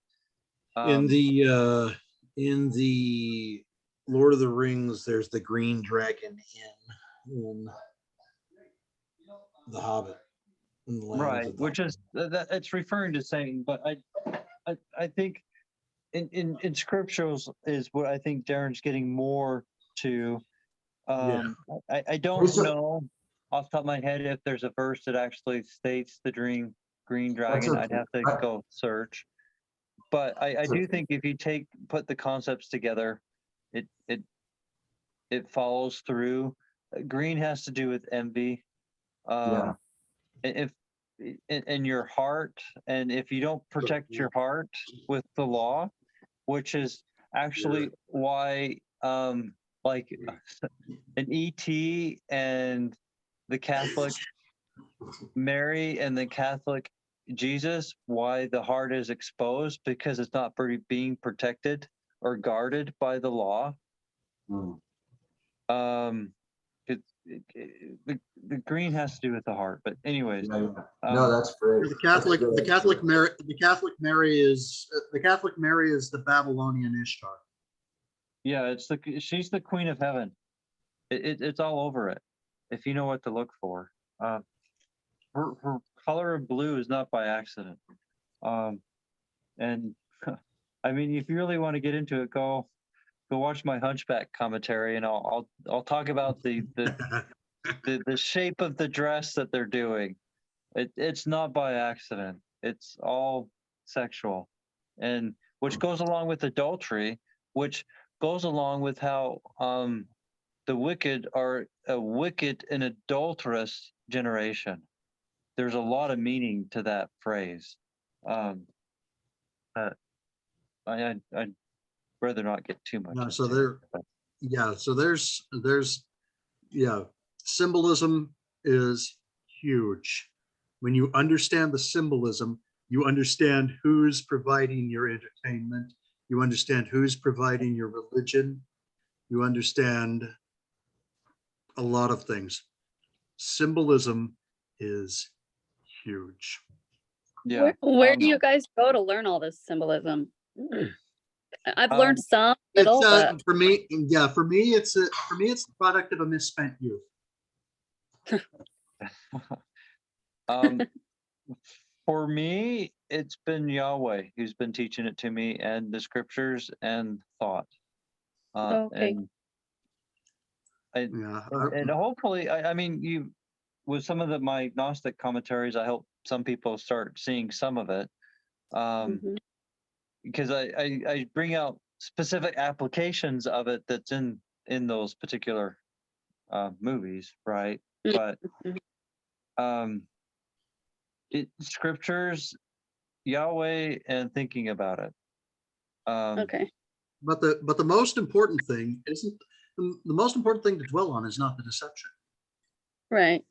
In the Lord of the Rings, there's the green dragon in the Hobbit. Right, which is that it's referring to Satan, but I think in scriptures is what I think Darren's getting more to. I don't know off the top of my head if there's a verse that actually states the green dragon. Okay. I'd have to go search. But I do think if you put the concepts together, it follows through. Green has to do with envy. If in your heart, and if you don't protect your heart with the law, which is actually why like an ET and the Catholic Mary and the Catholic Jesus, why the heart is exposed, because it's not being protected or guarded by the law. The green has to do with the heart, but anyways. No, that's great. The Catholic Mary is the Babylonian Ishtar. Yeah, she's the queen of heaven. It's all over it, if you know what to look for. Her color of blue is not by accident. And I mean, if you really want to get into it, go watch my Hunchback commentary, and I'll talk about the shape of the dress that they're doing. It's not by accident. It's all sexual, and which goes along with adultery, which goes along with how the wicked are a wicked and adulterous generation. There's a lot of meaning to that phrase. I'd rather not get too much. Symbolism is huge. When you understand the symbolism, you understand who's providing your entertainment. You understand who's providing your religion. You understand a lot of things. Symbolism is huge. Yeah. Where do you guys go to learn all this symbolism? I've learned some little, but for me, it's the product of a misspent youth. For me, it's been Yahweh who's been teaching it to me, and the scriptures and thought. okay. And hopefully, I mean, with some of my Gnostic commentaries, I help some people start seeing some of it. Mhm. Because I bring out specific applications of it that's in those particular movies, right? But it scriptures, Yahweh, and thinking about it. Okay. But the most important thing isn't the most important thing to dwell on is not the deception. Right.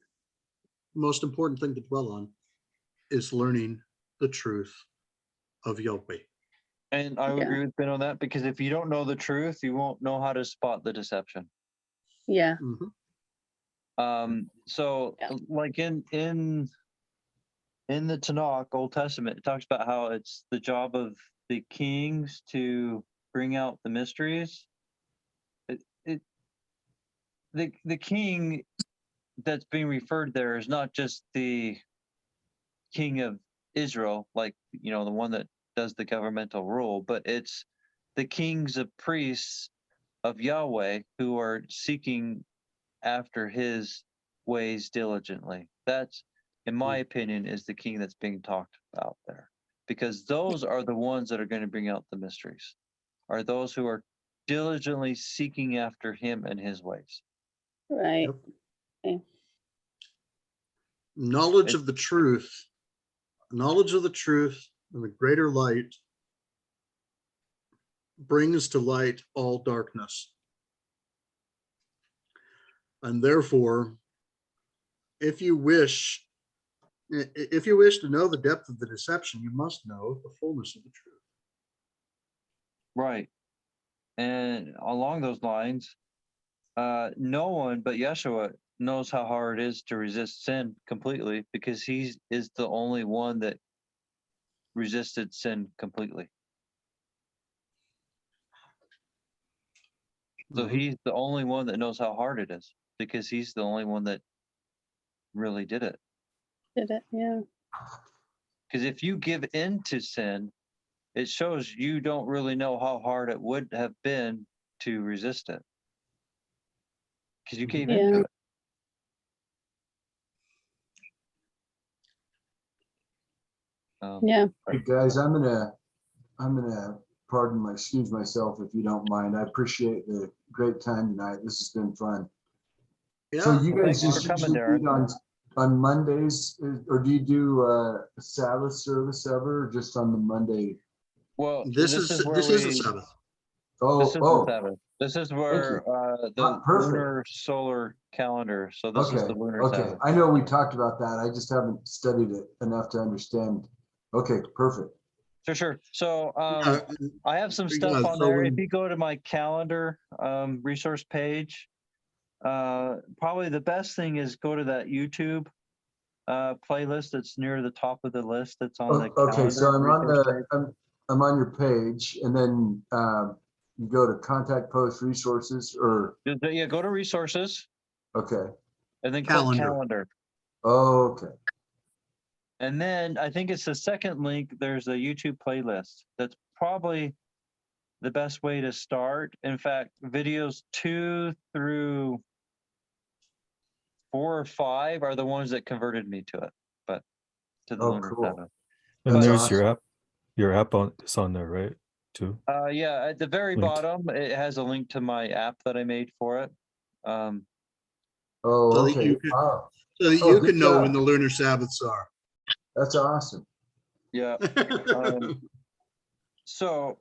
The most important thing to dwell on is learning the truth of Yahweh. And I would Yeah. agree with Ben on that, because if you don't know the truth, you won't know how to spot the deception. Yeah. So Yeah. like in the Tanakh, Old Testament, it talks about how it's the job of the kings to bring out the mysteries. The king that's being referred there is not just the king of Israel, like, the one that does the governmental rule, but it's the kings of priests of Yahweh who are seeking after his ways diligently. That's, in my opinion, is the king that's being talked about there, because those are the ones that are going to bring out the mysteries, are those who are diligently seeking after him and his ways. Right. Yep. Okay. Knowledge of the truth and the greater light brings to light all darkness. And therefore, if you wish to know the depth of the deception, you must know the fullness of the truth. Right. And along those lines, no one but Yeshua knows how hard it is to resist sin completely, because he is the only one that resisted sin completely. So he's the only one that knows how hard it is, because he's the only one that really did it. Did it? Yeah. Because if you give in to sin, it shows you don't really know how hard it would have been to resist it, because you gave into Yeah. it. Yeah. Hey guys, I'm gonna excuse myself if you don't mind. I appreciate the great time tonight. This has been fun. So Yeah. you Well, guys thanks just for coming, usually Darren. meet on Mondays, or do you do a Sabbath service ever, or just on the Monday? Well, This is where a Sabbath. This is the Oh, Sabbath. This is thank where you. the Perfect. LuniSolar calendar. So this is Okay, the lunar okay. Sabbath. I know we talked about that. I just haven't studied it enough to understand. Okay, perfect. Sure. So I have some Yeah, stuff on so there. If when- you go to my calendar resource page, probably the best thing is go to that YouTube playlist that's near the top of the list that's on the calendar. Okay, so resource page. I'm on your page, and then you go to contact post resources, or Yeah, go to resources okay. and then Calendar. click calendar. Oh, okay. And then I think it's the second link. There's a YouTube playlist. That's probably the best way to start. In fact, videos 2 through 4 or 5 are the ones that converted me to it, but to the lunar Cool. Sabbath. And That's there's awesome. your app is on there, right? Too. Yeah, at the very Linked. bottom, it has a link to my app that I made for it. Oh, So that okay. you can, Wow. so that Oh, you good can know job. when the lunar Sabbaths are. That's awesome. Yeah. So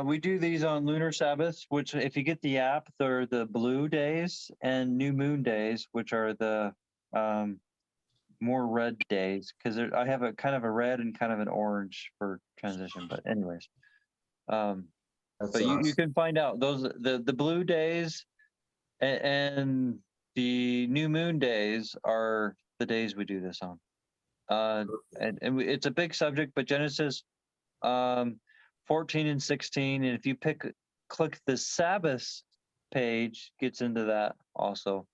we do these on lunar Sabbaths, which if you get the app, they're the blue days, and new moon days, which are the more red days, because I have a kind of a red and kind of an orange for transition. But anyways, That's but you awesome. can find out those the blue days and the new moon days are the days we do this on. And it's a big subject, but Genesis 14 and 16, and if you click the Sabbath page, gets into that also.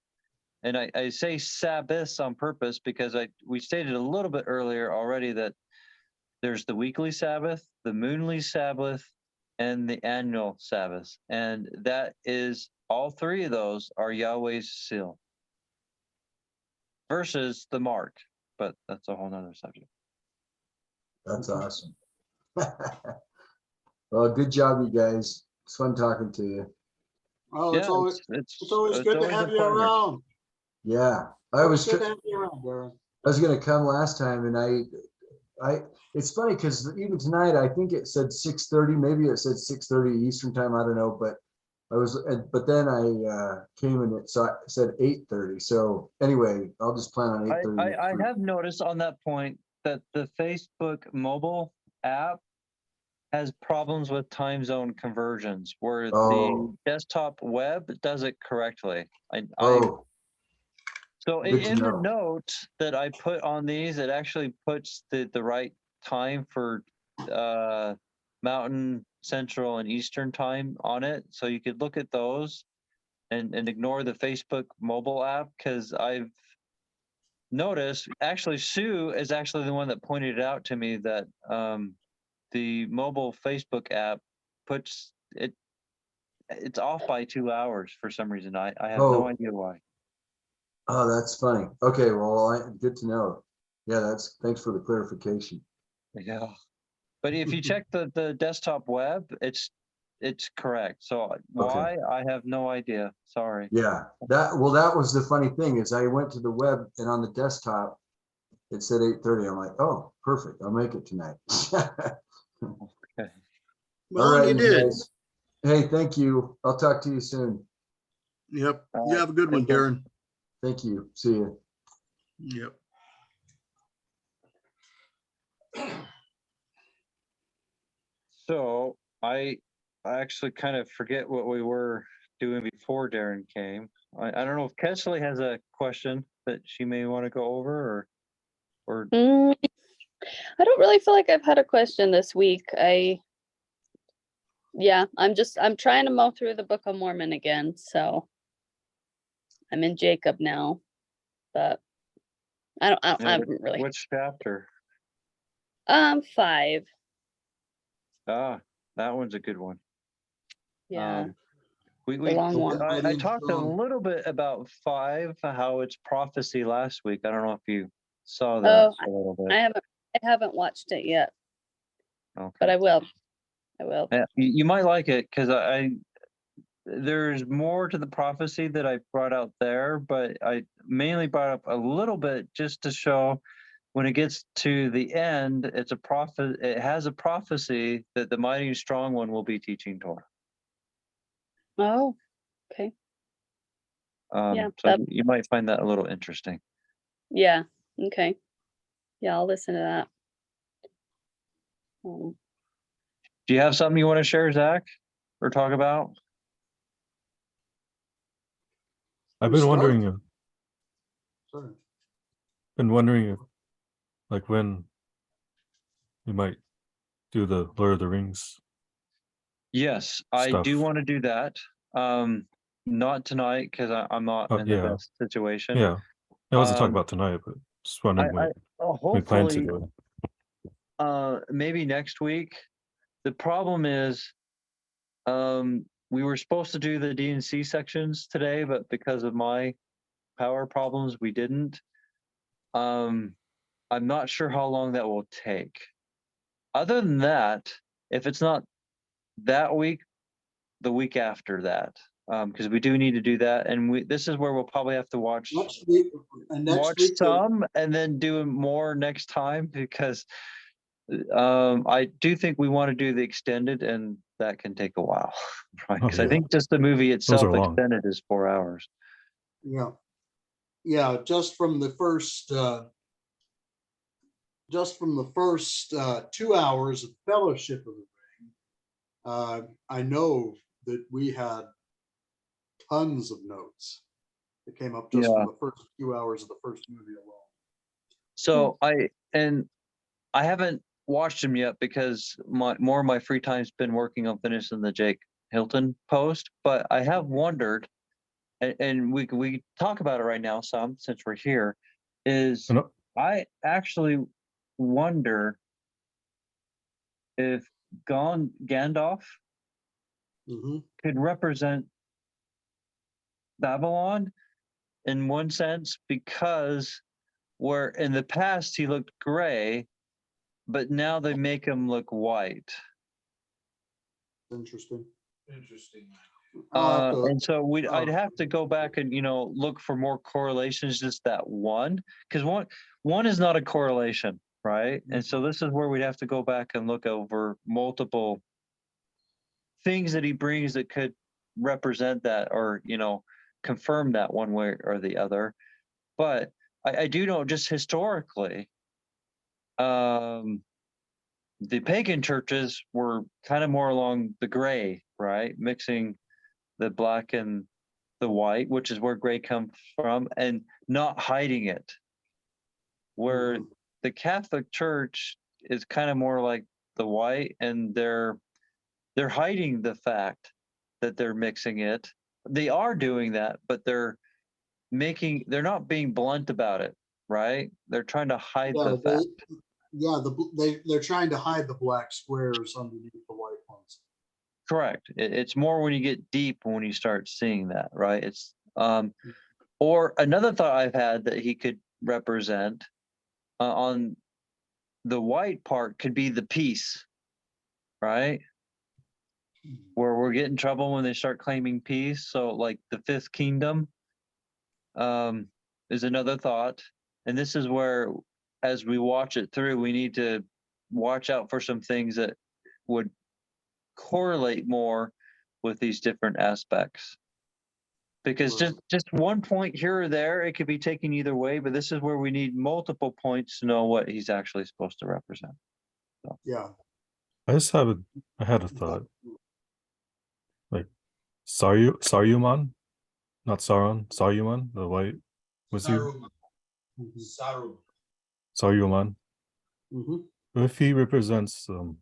And I say Sabbaths on purpose because we stated a little bit earlier already that there's the weekly Sabbath, the moonly Sabbath, and the annual Sabbath. And that is, all three of those are Yahweh's seal. versus the mark, but that's a whole nother subject. That's awesome. Well, good job, you guys. It's fun talking to you. Oh, Yeah, it's always it's good to always a have you pleasure. around. Yeah, I was Good to have you around, Darren. gonna come last time, and I it's funny because even tonight I think it said 6:30, maybe it said 6:30 Eastern time. I don't know, but but then I came and it said 8:30. So anyway, I'll just plan on 8:30. I have noticed on that point that the Facebook mobile app has problems with time zone conversions, where the desktop web does it correctly. So in the note that I put on these, it actually puts the right time for Mountain, Central, and Eastern time on it. So you could look at those and ignore the Facebook mobile app, because I've noticed, actually Sue is actually the one that pointed it out to me, that the mobile Facebook app puts it, it's off by 2 hours for some reason. I have no idea why. Oh, that's funny. Okay, well, good to know. Yeah, thanks for the clarification. Yeah, but if you check the desktop web, it's correct. So why, I have no idea. Sorry. Yeah, that was the funny thing, is I went to the web and on the desktop it said 8:30. I'm like, oh, perfect. I'll make it tonight. Okay. Well, All right, you did. guys. Hey, thank you. I'll talk to you soon. Yep. You have a good one, Darren. Thank you. See you. Yep. So I actually kind of forget what we were doing before Darren came. I don't know if Kesley has a question that she may want to go over, or I don't really feel like I've had a question this week. I'm trying to mull through the Book of Mormon again. So I'm in Jacob now, but I haven't really. Which chapter? 5. Ah, that one's a good one. Yeah. We long one. I talked a little bit about 5, how it's prophecy last week. I don't know if you saw that a little bit. I haven't watched it yet. Okay. But I will. Yeah, you might like it, because there's more to the prophecy that I brought out there, but I mainly brought up a little bit just to show when it gets to the end, it's a prophet. It has a prophecy that the mighty and strong one will be teaching Torah. Oh, okay. So you might find that a little interesting. Yeah. Okay. Yeah, I'll listen to that. Do you have something you want to share, Zach, or talk about? I've been wondering if, like, when we might do the Lord of the Rings. Yes, I do want to do that. Not tonight, because I'm not in the best situation. Yeah, I wasn't talking about tonight, but just wondering when we plan to do it. Maybe next week. The problem is, we were supposed to do the D&C sections today, but because of my power problems, we didn't. I'm not sure how long that will take. Other than that, if it's not that week, the week after that, because we do need to do that, and this is where we'll probably have to watch some and then do more next time, because I do think we want to do the extended, and that can take a while, right? Because I think just the movie itself extended is 4 hours. Yeah, just from the first 2 hours of Fellowship of the Ring, I know that we had tons of notes that came up just from the first 2 hours of the first movie alone. So I haven't watched them yet, because more of my free time's been working on finishing the Jake Hilton post, but I have wondered, and we talk about it right now some, since we're here, is I actually wonder if Gandalf could represent Babylon, in one sense, because where in the past he looked gray, but now they make him look white. Interesting. Interesting. And so I'd have to go back and look for more correlations, just that one, because one is not a correlation, right? And so this is where we'd have to go back and look over multiple things that he brings that could represent that, or confirm that one way or the other. But I do know, just historically, the pagan churches were kind of more along the gray, right, mixing the black and the white, which is where gray comes from, and not hiding it. Where the Catholic Church is kind of more like the white, and they're hiding the fact that they're mixing it. They are doing that, but they're not being blunt about it, right? They're trying to hide the fact. They're trying to hide the black squares underneath the white ones. Correct. It's more when you get deep when you start seeing that, right? It's or another thought I've had that he could represent on the white part could be the peace, right? Where we're getting in trouble when they start claiming peace. So like the fifth kingdom is another thought. And this is where, as we watch it through, we need to watch out for some things that would correlate more with these different aspects, because just one point here or there, it could be taken either way, but this is where we need multiple points to know what he's actually supposed to represent. So. Yeah. I had a thought. Like Saruman, not Sauron, Saruman, the white wizard. Saruman. If he represents the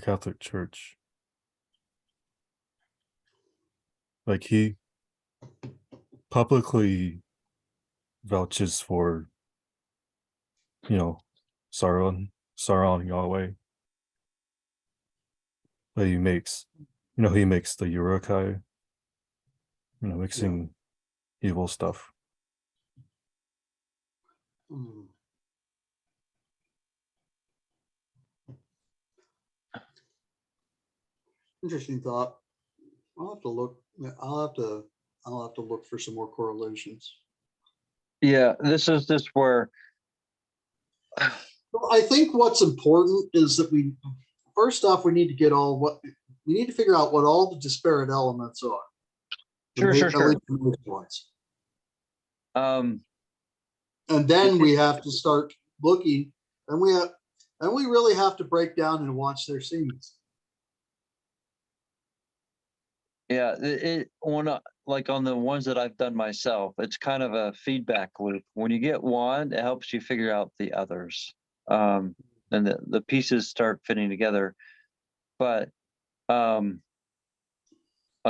Catholic Church, like he publicly vouches for, Sauron Yahweh. That he makes, he makes the Urukai, mixing evil stuff. Interesting thought. I'll have to look. I'll have to look for some more correlations. Yeah, this is just where I think what's important is that first off, we need to figure out what all the disparate elements are. Sure. And then we have to start looking, and we really have to break down and watch their scenes. Yeah, like on the ones that I've done myself, it's kind of a feedback loop. When you get one, it helps you figure out the others, and the pieces start fitting together. But on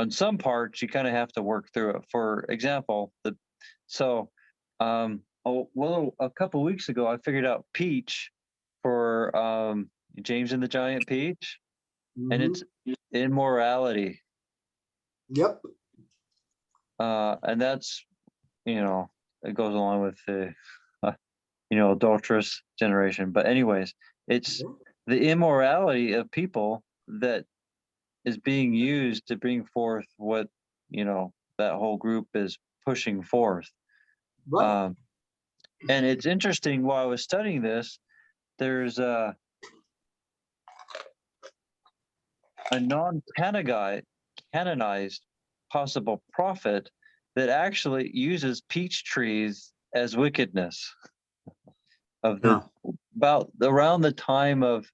some parts, you kind of have to work through it. For example, a couple weeks ago, I figured out peach for James and the Giant Peach, and it's immorality. Yep. And that's, it goes along with the, adulterous generation. But anyways, it's the immorality of people that is being used to bring forth what, that whole group is pushing forth. Right. And it's interesting, while I was studying this, there's a non-canonized possible prophet that actually uses peach trees as wickedness about around the time of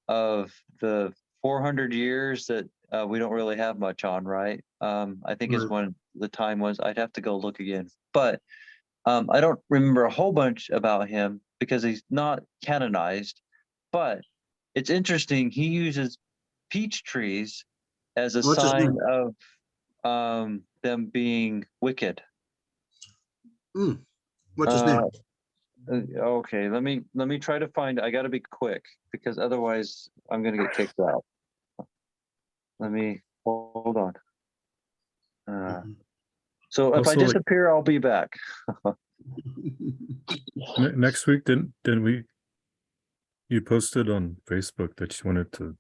the 400 years that we don't really have much on, right? I think is when the time was. I'd have to go look again, but I don't remember a whole bunch about him because he's not canonized. But it's interesting, he uses peach trees as a sign of them being wicked. What's his name? Okay, let me try to find. I got to be quick because otherwise I'm gonna get kicked out. Let me hold on. So if I Also, like- disappear, I'll be back. Next week, didn't we? You posted on Facebook that you wanted to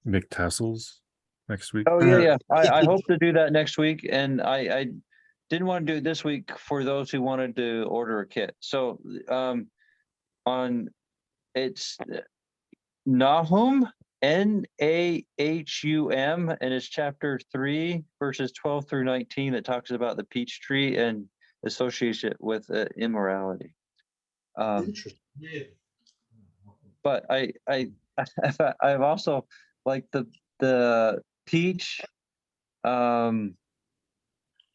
make tassels next week. Oh yeah. I hope to do that next week, and I didn't want to do it this week for those who wanted to order a kit. So on it's Nahum, Nahum, and it's chapter 3 verses 12 through 19 that talks about the peach tree and associates it with immorality. Interesting. But I've also like the peach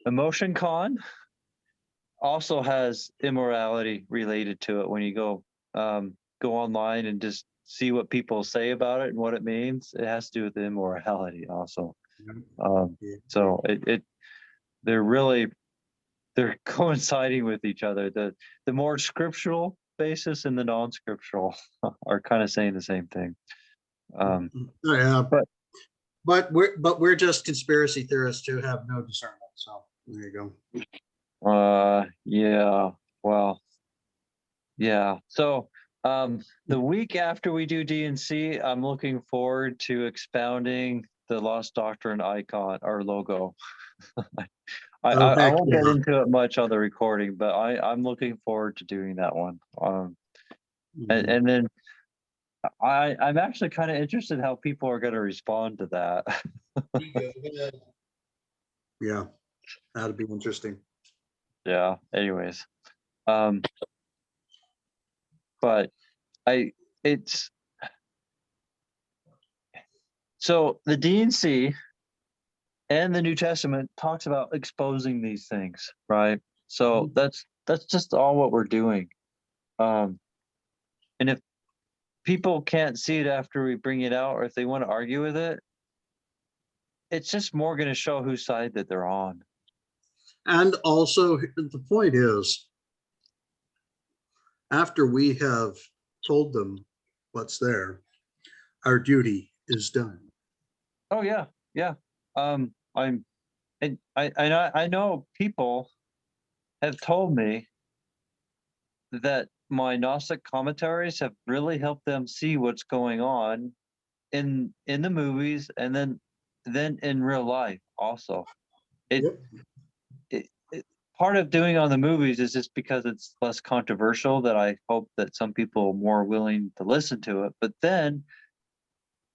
emotion con also has immorality related to it. When you go online and just see what people say about it and what it means, it has to do with the immorality also. So they're coinciding with each other. The more scriptural basis and the non-scriptural are kind of saying the same thing. Yeah, but we're just conspiracy theorists who have no discernment. So there you go. Yeah. Well. Yeah. So the week after we do D&C, I'm looking forward to expounding the Lost Doctrine icon or logo. I won't get into it much on the recording, but I'm looking forward to doing that one. And then I'm actually kind of interested how people are going to respond to that. Yeah, that'd be interesting. Yeah. Anyways, but so the D&C and the New Testament talks about exposing these things, right? So that's just all what we're doing. And if people can't see it after we bring it out, or if they want to argue with it, it's just more going to show whose side that they're on. And also, the point is, after we have told them what's there, our duty is done. Oh yeah, yeah. I know people have told me that my Gnostic commentaries have really helped them see what's going on in the movies, and then in real life also. Part of doing on the movies is just because it's less controversial, that I hope that some people are more willing to listen to it, but then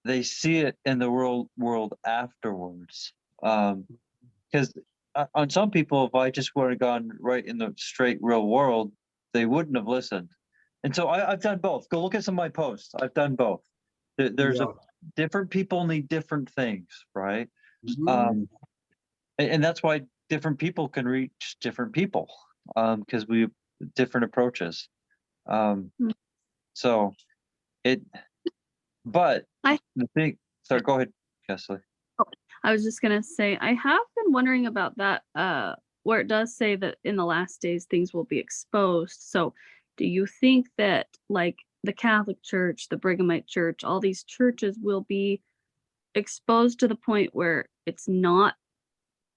they see it in the world afterwards. Because on some people, if I just would have gone right in the straight real world, they wouldn't have listened. And so I've done both. Go look at some of my posts. I've done both. There's different people need different things, right? And that's why different people can reach different people, because we have different approaches. So but the thing. Sorry, go ahead, Kesley. I was just gonna say, I have been wondering about that, where it does say that in the last days things will be exposed. So do you think that like the Catholic Church, the Brighamite Church, all these churches will be exposed to the point where it's not,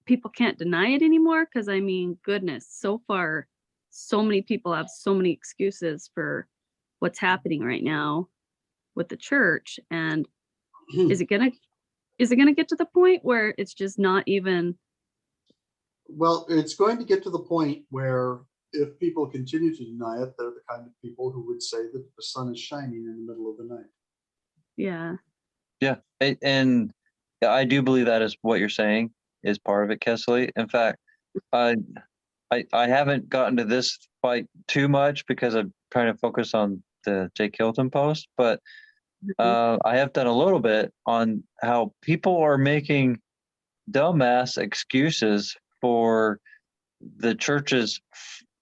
people can't deny it anymore? Because I mean, goodness, so far, so many people have so many excuses for what's happening right now with the church. And is it gonna get to the point where it's just not even? Well, it's going to get to the point where if people continue to deny it, they're the kind of people who would say that the sun is shining in the middle of the night. Yeah. Yeah. And I do believe that is what you're saying is part of it, Kesley. In fact, I haven't gotten to this fight too much because I'm trying to focus on the Jake Hilton post, but I have done a little bit on how people are making dumbass excuses for the church's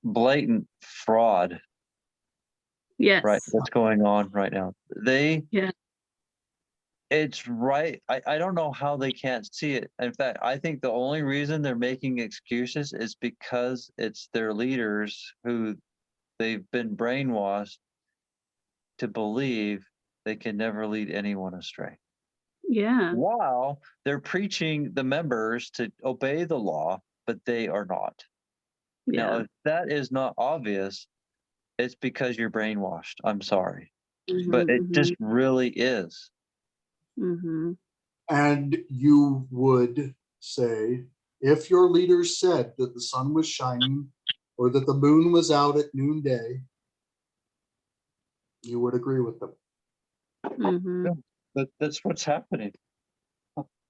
blatant fraud. Yes. Right. What's going on right now? It's right. I don't know how they can't see it. In fact, I think the only reason they're making excuses is because it's their leaders who they've been brainwashed to believe they can never lead anyone astray. Yeah. while they're preaching the members to obey the law, but they are not. Now, Yeah. if that is not obvious, it's because you're brainwashed. I'm sorry, but it Mm-hmm, just really is. mm-hmm. And you would say, if your leaders said that the sun was shining or that the moon was out at noonday, you would agree with them. Mm-hmm. Yeah, but that's what's happening.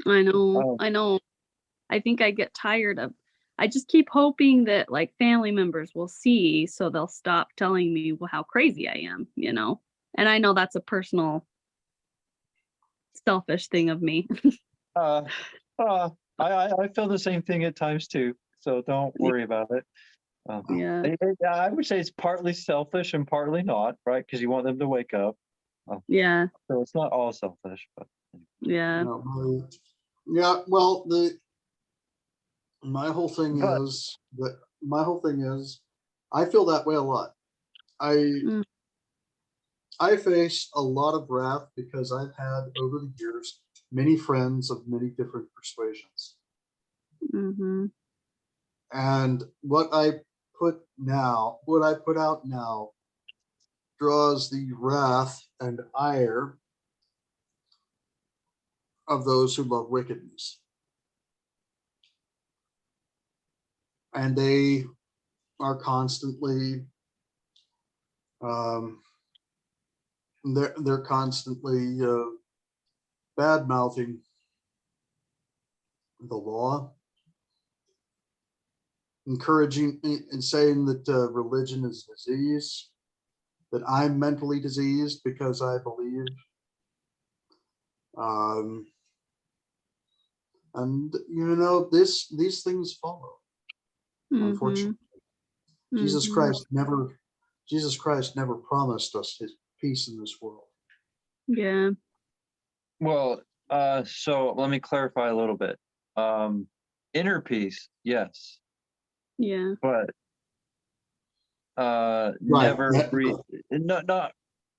I know. Oh. I know. I think I get tired of. I just keep hoping that like family members will see, so they'll stop telling me how crazy I am. And I know that's a personal, selfish thing of me. I feel the same thing at times too, so don't worry about it. Yeah. I would say it's partly selfish and partly not, right? Because you want them to wake up. Yeah. So it's not all selfish, but Yeah. No, yeah, well, my whole thing But- is I feel that way a lot. Mm. I face a lot of wrath because I've had over the years many friends of many different persuasions. Mm-hmm. And what I put out now draws the wrath and ire of those who love wickedness. And they are constantly they're constantly bad mouthing the law, encouraging and saying that religion is disease, that I'm mentally diseased because I believe. And these things follow. Mm-hmm. Unfortunately, Jesus Christ never promised us his peace in this world. Yeah. well, so let me clarify a little bit. Inner peace, yes, Yeah. but Right. never not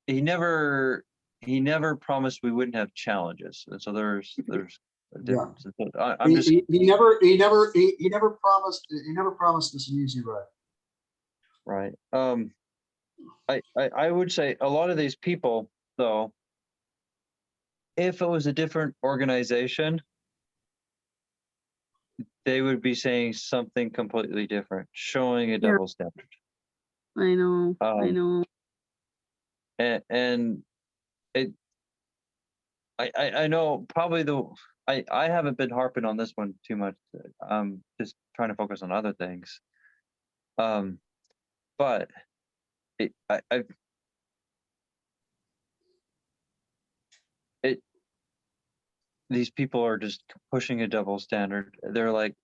he never promised we wouldn't have challenges, and so there's a difference. I'm just He never promised us an easy ride. right. I would say a lot of these people, though, if it was a different organization, they would be saying something completely different, showing a double standard. I know. I know. And it, I know probably I haven't been harping on this one too much. Just trying to focus on other things. But these people are just pushing a double standard. They're like,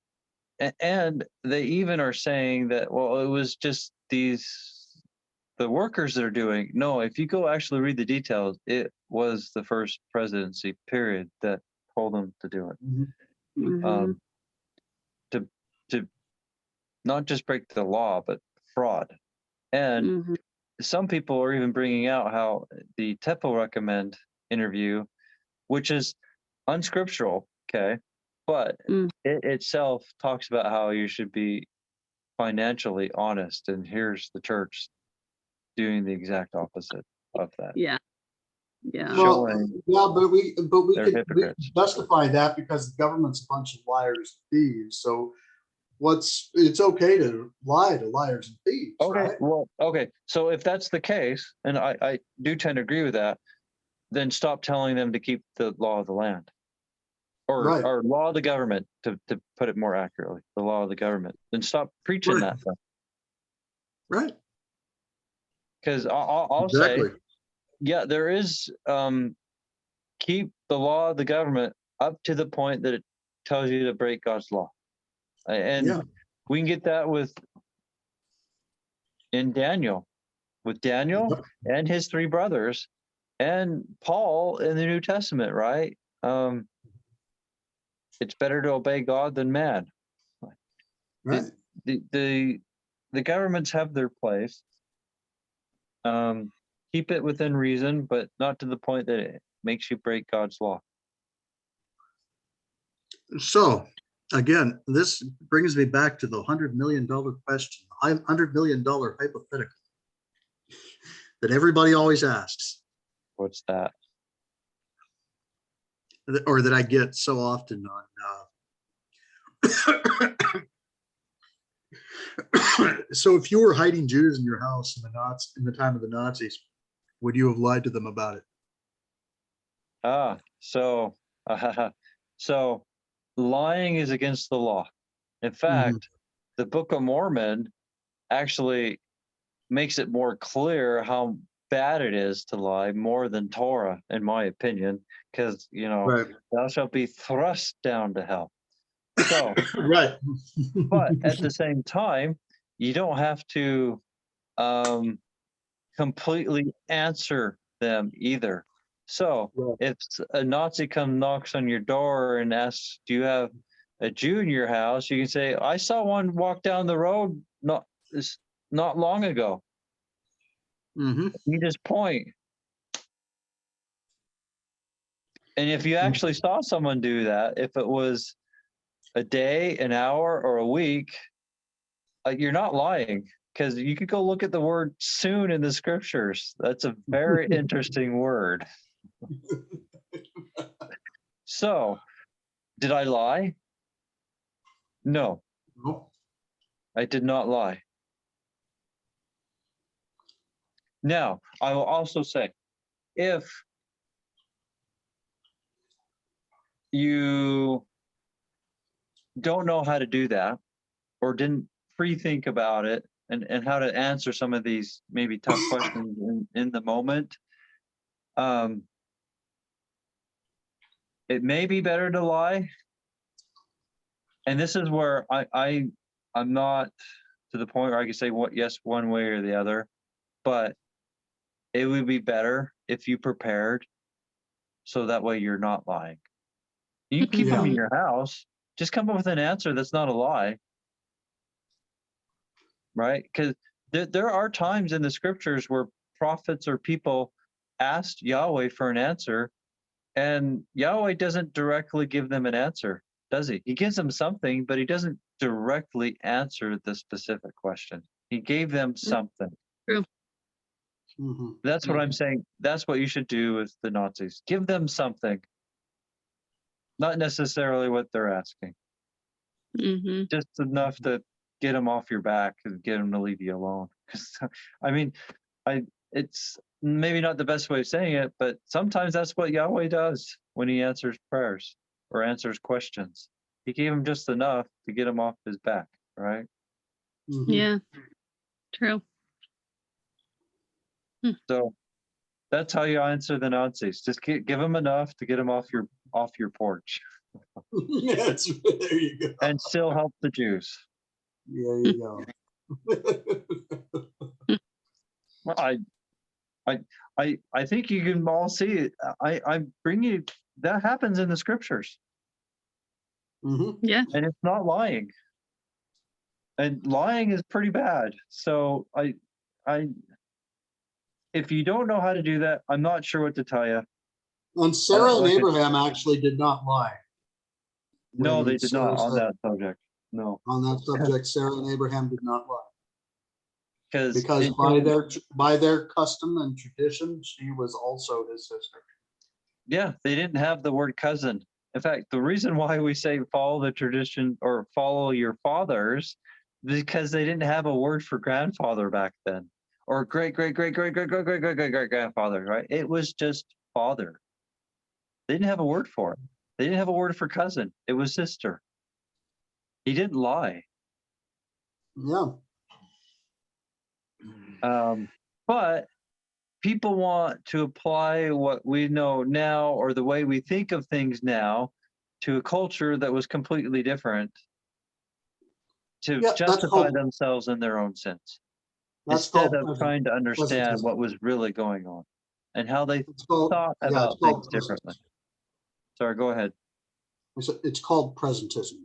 and they even are saying that, well, it was just the workers that are doing. No, if you go actually read the details, it was the first presidency period that told them to do it. Mm-hmm. To not just break the law, but fraud. And some people are even bringing out how the Temple Recommend interview, which is unscriptural, okay, but it itself talks about how you should be financially honest, and here's the church doing the exact opposite of that. Yeah. Yeah. Well, yeah, but we hypocrites. justify that because the government's a bunch of liars and thieves. So it's okay to lie to liars and thieves, Okay, right? well, okay. So if that's the case, and I do tend to agree with that, then stop telling them to keep the law of the land. Or law of the government, to put it more accurately, the law of the government. Then stop preaching that stuff. Right. Because I'll say, yeah, there is keep the law of the government up to the point that it tells you to break God's law. And we can get that in Daniel, with Daniel and his three brothers, and Paul in the New Testament, right? It's better to obey God than man. Right. The governments have their place. Keep it within reason, but not to the point that it makes you break God's law. So again, this brings me back to the $100 million question, $100 million hypothetical that everybody always asks, What's that? or that I get so often on. So if you were hiding Jews in your house in the time of the Nazis, would you have lied to them about it? So lying is against the law. In fact, the Book of Mormon actually makes it more clear how bad it is to lie, more than Torah, in my opinion, because, Right. thou shalt be thrust down to hell. So, right. but at the same time, you don't have to completely answer them either. So if a Nazi knocks on your door and asks, do you have a Jew in your house? You can say, I saw one walk down the road not long ago. You just point. And if you actually saw someone do that, if it was a day, an hour, or a week, you're not lying, because you could go look at the word soon in the scriptures. That's a very interesting word. So, did I lie? No, I did not lie. Now, I will also say, if you don't know how to do that, or didn't pre-think about it and how to answer some of these maybe tough questions in the moment, it may be better to lie. And this is where I'm not to the point where I can say yes one way or the other, but it would be better if you prepared, so that way you're not lying. You keep them in your house, just come up with an answer that's not a lie, right? Because there are times in the scriptures where prophets or people asked Yahweh for an answer, and Yahweh doesn't directly give them an answer, does he? He gives them something, but he doesn't directly answer the specific question. He gave them something. True. That's what I'm saying. That's what you should do with the Nazis. Give them something. Not necessarily what they're asking. Just enough to get them off your back and get them to leave you alone. I mean, it's maybe not the best way of saying it, but sometimes that's what Yahweh does when he answers prayers or answers questions. He gave him just enough to get him off his back, right? Yeah, true. So that's how you answer the Nazis. Just give them enough to get them off your porch. Yes, there you go. And still help the Jews. There you go. Well, I think you can all see it. I bring you that happens in the scriptures. Yeah. And it's not lying. And lying is pretty bad. So if you don't know how to do that, I'm not sure what to tell you. And Sarah and Abraham actually did not lie. No, they did not on that subject. No. On that subject, Sarah and Abraham did not lie. Because by their custom and tradition, she was also his sister. Yeah, they didn't have the word cousin. In fact, the reason why we say follow the tradition or follow your fathers, because they didn't have a word for grandfather back then, or great grandfather, right? It was just father. They didn't have a word for it. They didn't have a word for cousin. It was sister. He didn't lie. Yeah. But people want to apply what we know now or the way we think of things now to a culture that was completely different to justify themselves in their own sins, instead of trying to understand what was really going on and how they thought about things differently. Sorry, go ahead. It's called presentism.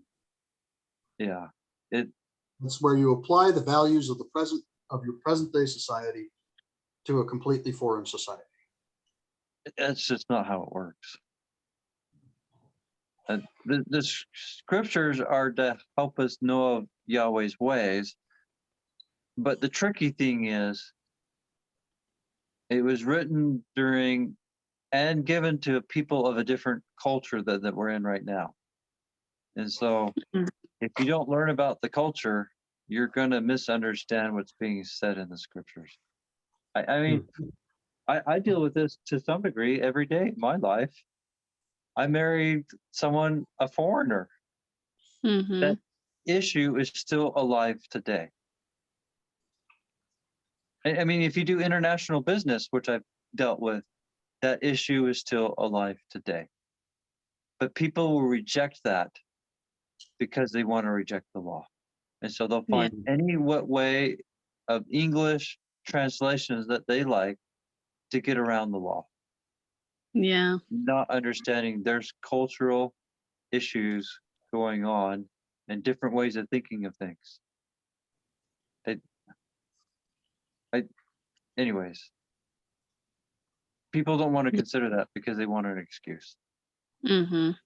Yeah. It's where you apply the values of your present day society to a completely foreign society. That's just not how it works. The scriptures are to help us know of Yahweh's ways. But the tricky thing is, it was written during and given to people of a different culture that we're in right now. And so if you don't learn about the culture, you're going to misunderstand what's being said in the scriptures. I mean, I deal with this to some degree every day in my life. I married someone, a foreigner. That issue is still alive today. I mean, if you do international business, which I've dealt with, that issue is still alive today. But people will reject that because they want to reject the law. And so they'll find any way of English translations that they like to get around the law. Yeah. Not understanding there's cultural issues going on and different ways of thinking of things. Anyways, people don't want to consider that because they want an excuse. And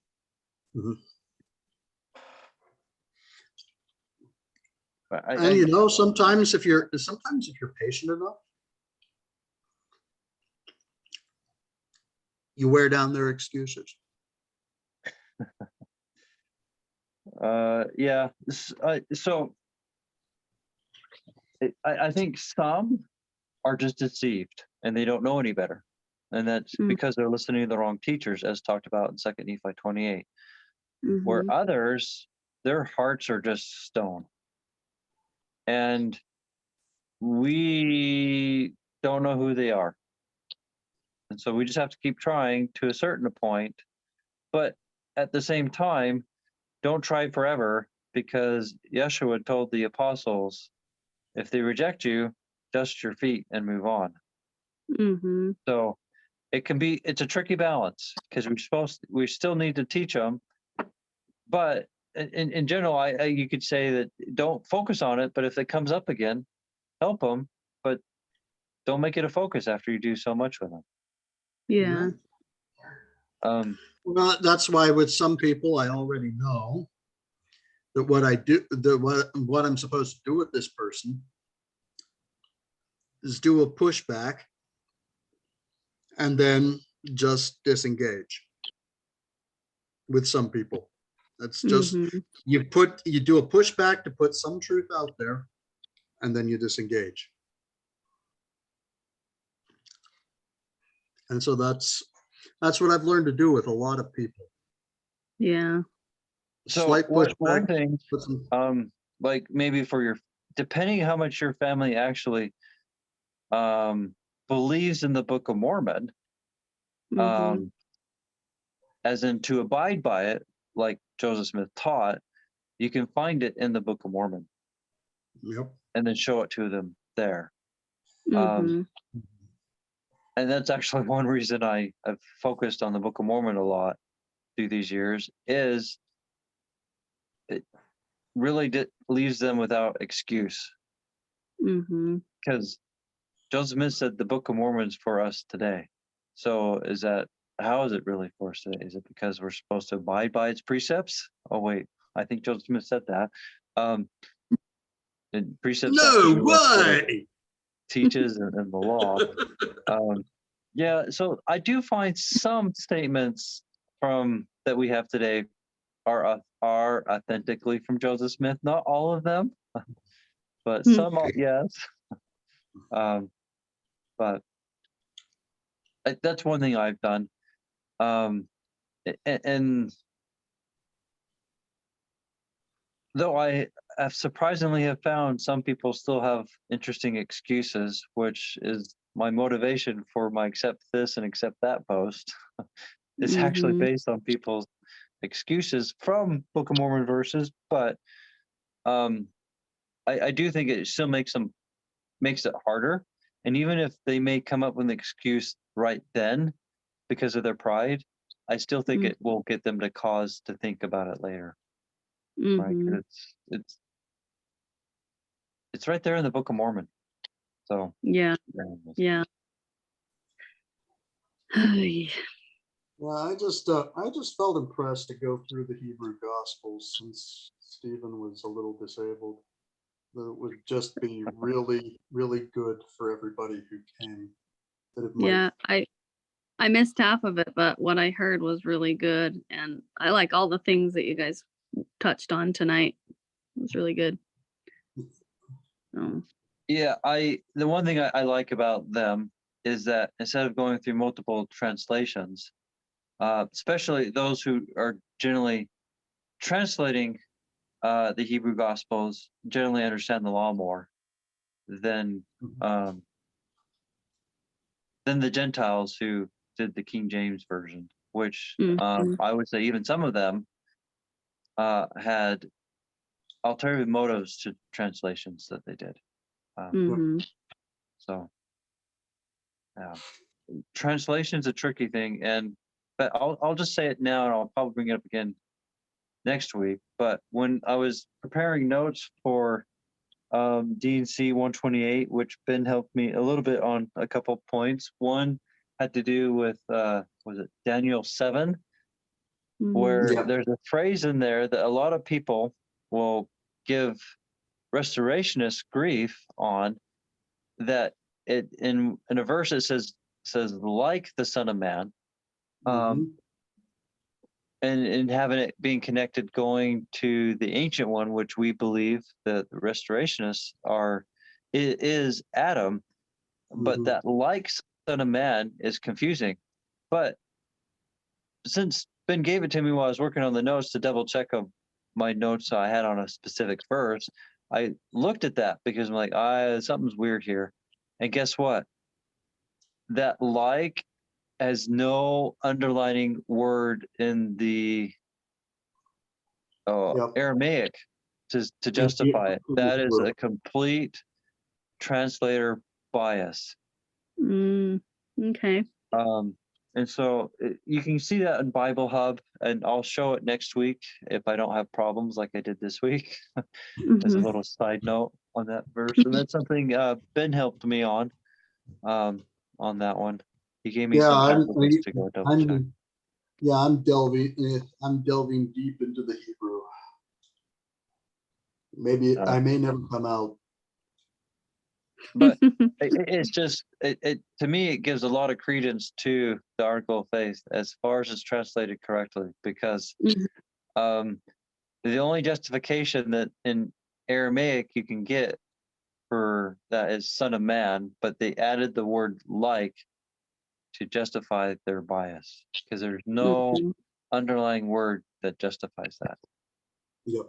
you know, sometimes if you're patient enough, you wear down their excuses. Yeah. So I think some are just deceived and they don't know any better. And that's because they're listening to the wrong teachers, as talked about in 2 Nephi 28, where others, their hearts are just stone. And we don't know who they are. And so we just have to keep trying to a certain point. But at the same time, don't try forever, because Yeshua told the apostles, if they reject you, dust your feet and move on. So it's a tricky balance, because we still need to teach them. But in general, you could say that don't focus on it, but if it comes up again, help them, but don't make it a focus after you do so much with them. Yeah. Well, that's why with some people, I already know that what I'm supposed to do with this person is do a pushback and then just disengage. With some people, that's just you do a pushback to put some truth out there, and then you disengage. And so that's what I've learned to do with a lot of people. Yeah. So slight pushback. One thing, like maybe depending how much your family actually believes in the Book of Mormon, as in to abide by it, like Joseph Smith taught, you can find it in the Book of Mormon. Yep. And then show it to them there. And that's actually one reason I've focused on the Book of Mormon a lot through these years, is it really leaves them without excuse. Because Joseph Smith said the Book of Mormon is for us today. So how is it really for us today? Is it because we're supposed to abide by its precepts? Oh wait, I think Joseph Smith said that. And precepts. No way. Teaches and the law. Yeah, so I do find some statements that we have today are authentically from Joseph Smith. Not all of them, but some, yes. But that's one thing I've done. And though I have surprisingly found some people still have interesting excuses, which is my motivation for my accept this and accept that post. It's actually based on people's excuses from Book of Mormon verses, but I do think it still makes it harder. And even if they may come up with an excuse right then because of their pride, I still think it will get them to cause to think about it later. Right? It's right there in the Book of Mormon. So yeah. Yeah, I just felt impressed to go through the Hebrew Gospels since Stephen was a little disabled. That would just be really, really good for everybody who came. That it might. Yeah, I missed half of it, but what I heard was really good, and I like all the things that you guys touched on tonight. It was really good. Yeah, the one thing I like about them is that instead of going through multiple translations, especially those who are generally translating the Hebrew Gospels, generally understand the law more than the Gentiles who did the King James version, which I would say even some of them had alternative motives to translations that they did. So, yeah, translation's a tricky thing, but I'll just say it now, and I'll probably bring it up again next week. But when I was preparing notes for D&C 128, which Ben helped me a little bit on a couple points. One had to do with was it Daniel 7, where there's a phrase in there that a lot of people will give restorationist grief on, that it in a verse it says like the Son of Man, and having it being connected going to the ancient one, which we believe that the restorationists is Adam, but that like Son of Man is confusing. But since Ben gave it to me while I was working on the notes to double check of my notes I had on a specific verse, I looked at that because I'm like, something's weird here. And guess what? That like has no underlining word in the Aramaic to justify it. That is a complete translator bias. Okay. And so you can see that in Bible Hub, and I'll show it next week if I don't have problems like I did this week. As a little side note on that verse, and that's something Ben helped me on that one. He gave me some passages to go double check. Yeah, I'm delving deep into the Hebrew. Maybe I may never come out. But it's just it to me it gives a lot of credence to the article of faith as far as it's translated correctly, because the only justification that in Aramaic you can get for that is Son of Man, but they added the word like to justify their bias, because there's no underlying word that justifies that. Yep.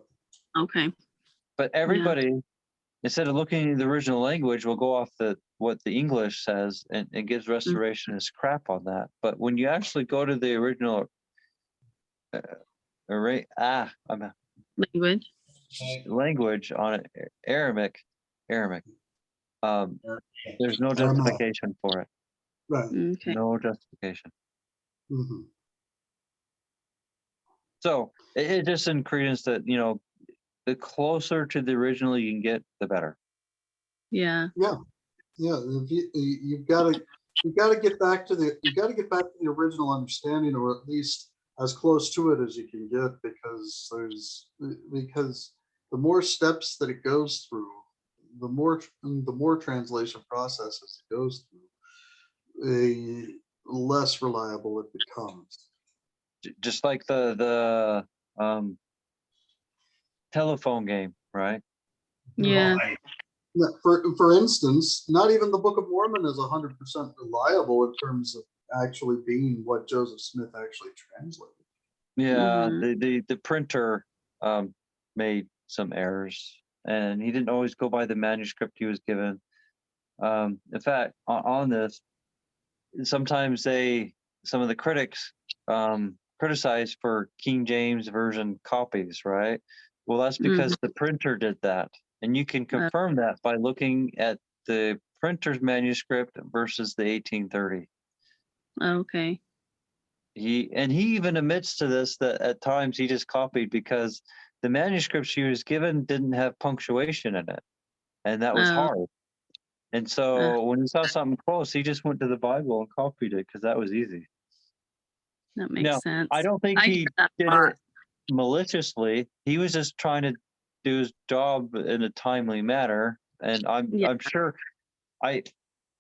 Okay. But everybody, instead of looking at the original language, will go off what the English says and gives restorationist crap on that. But when you actually go to the original language on it, Aaronic, there's no justification for it. Right. Okay. No justification. So it just in credence that, the closer to the original you can get, the better. Yeah. Yeah. You've got to get back to the original understanding, or at least as close to it as you can get, because the more steps that it goes through, the more translation processes it goes through, the less reliable it becomes. Just like the telephone game, right? Yeah. For instance, not even the Book of Mormon is 100% reliable in terms of actually being what Joseph Smith actually translated. Yeah, the printer made some errors, and he didn't always go by the manuscript he was given. In fact, on this, sometimes some of the critics criticize for King James Version copies, right? Well, that's because the printer did that. And you can confirm that by looking at the printer's manuscript versus the 1830. Okay. He even admits to this, that at times he just copied because the manuscripts he was given didn't have punctuation in it. And that was hard. And so when he saw something close, he just went to the Bible and copied it because that was easy. That makes sense. I don't think I he get that did part. it maliciously. He was just trying to do his job in a timely manner. And Yeah. I'm sure I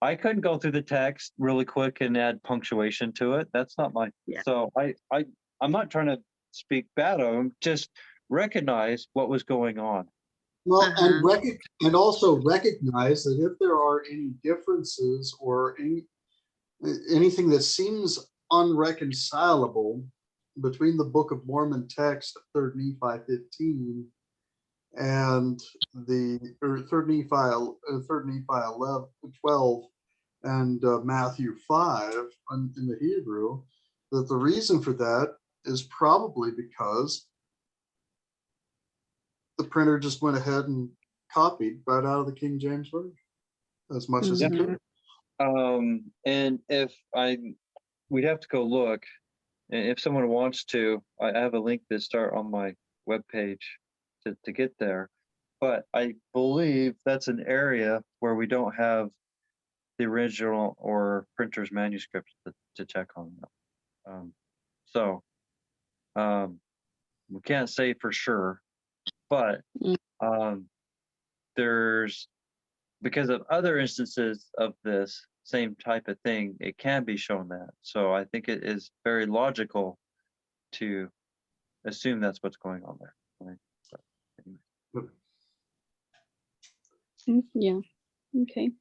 couldn't go through the text really quick and add punctuation to it. That's not my Yeah. so I'm not trying to speak bad of him, just recognize what was going on. Well, and also recognize that if there are any differences or anything that seems unreconcilable between the Book of Mormon text of 3rd Nephi 15 and the 3rd Nephi 12 and Matthew 5 in the Hebrew, that the reason for that is probably because the printer just went ahead and copied right out of the King James Version as much as he could. And we'd have to go look, and if someone wants to, I have a link to start on my webpage to get there. But I believe that's an area where we don't have the original or printer's manuscripts to check on them. We can't say for sure, but there's, because of other instances of this same type of thing, it can be shown that. So I think it is very logical to assume that's what's going on there. Right? So, anyway. Yeah. Okay.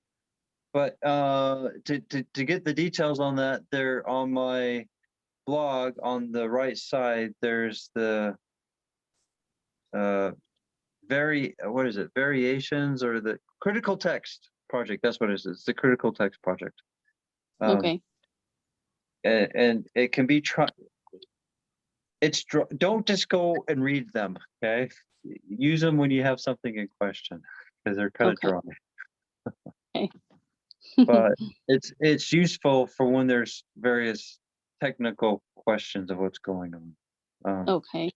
But to get the details on that, they're on my blog on the right side. There's the variations or the critical text project. That's what it is. It's the critical text project. Okay. And it can be don't just go and read them. Okay, use them when you have something in question, because they're kind of dry. Okay. But it's useful for when there's various technical questions of what's going on. Okay.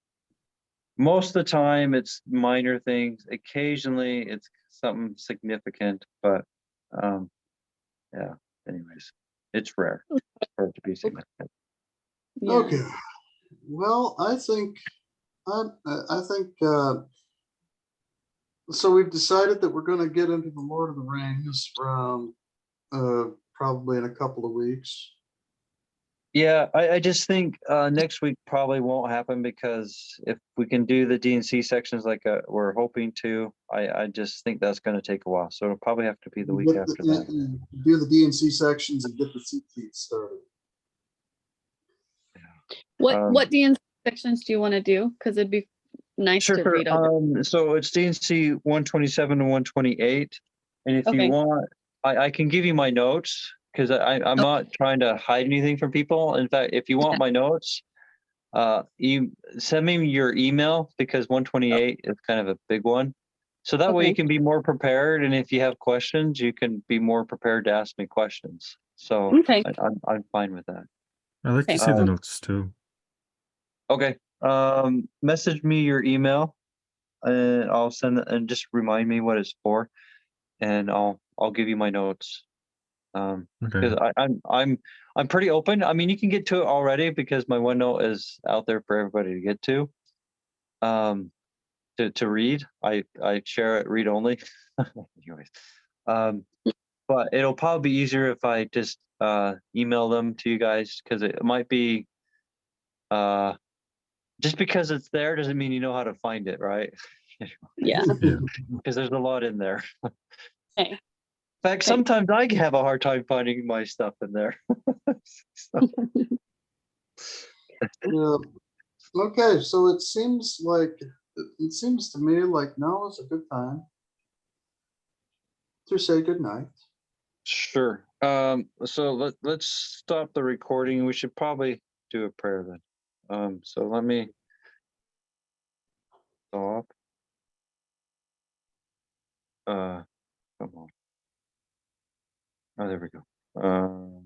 Most of the time it's minor things. Occasionally it's something significant, but yeah, anyways, it's rare for it to be significant. Yeah. Okay. Well, I think so we've decided that we're going to get into the Lord of the Rings around probably in a couple of weeks. Yeah, I just think next week probably won't happen, because if we can do the D&C sections like we're hoping to, I just think that's going to take a while. So it'll probably have to be the week after that. Do the D&C sections and get the seat sheets started. What DNC sections do you want to do? Because it'd be nice to read over. So it's D&C 127 and 128. And if you want, I can give you my notes, because I'm not trying to hide anything from people. In fact, if you want my notes, you send me your email, because 128 is kind of a big one. So that way you can be more prepared. And if you have questions, you can be more prepared to ask me questions. So I'm fine with that. I like to see the notes too. Okay. Message me your email, and I'll send it, and just remind me what it's for, and I'll give you my notes. Because I'm pretty open. I mean, you can get to it already, because my OneNote is out there for everybody to get to. To read, I share it read only. Anyways, but it'll probably be easier if I just email them to you guys, because it might be just because it's there doesn't mean you know how to find it, right? Yeah. Because there's a lot in there. Okay. In fact, sometimes I have a hard time finding my stuff in there. Okay, so it seems to me like now is a good time to say good night. Sure. So let's stop the recording. We should probably do a prayer then. So let me stop. Come on. Oh, there we go. Oh.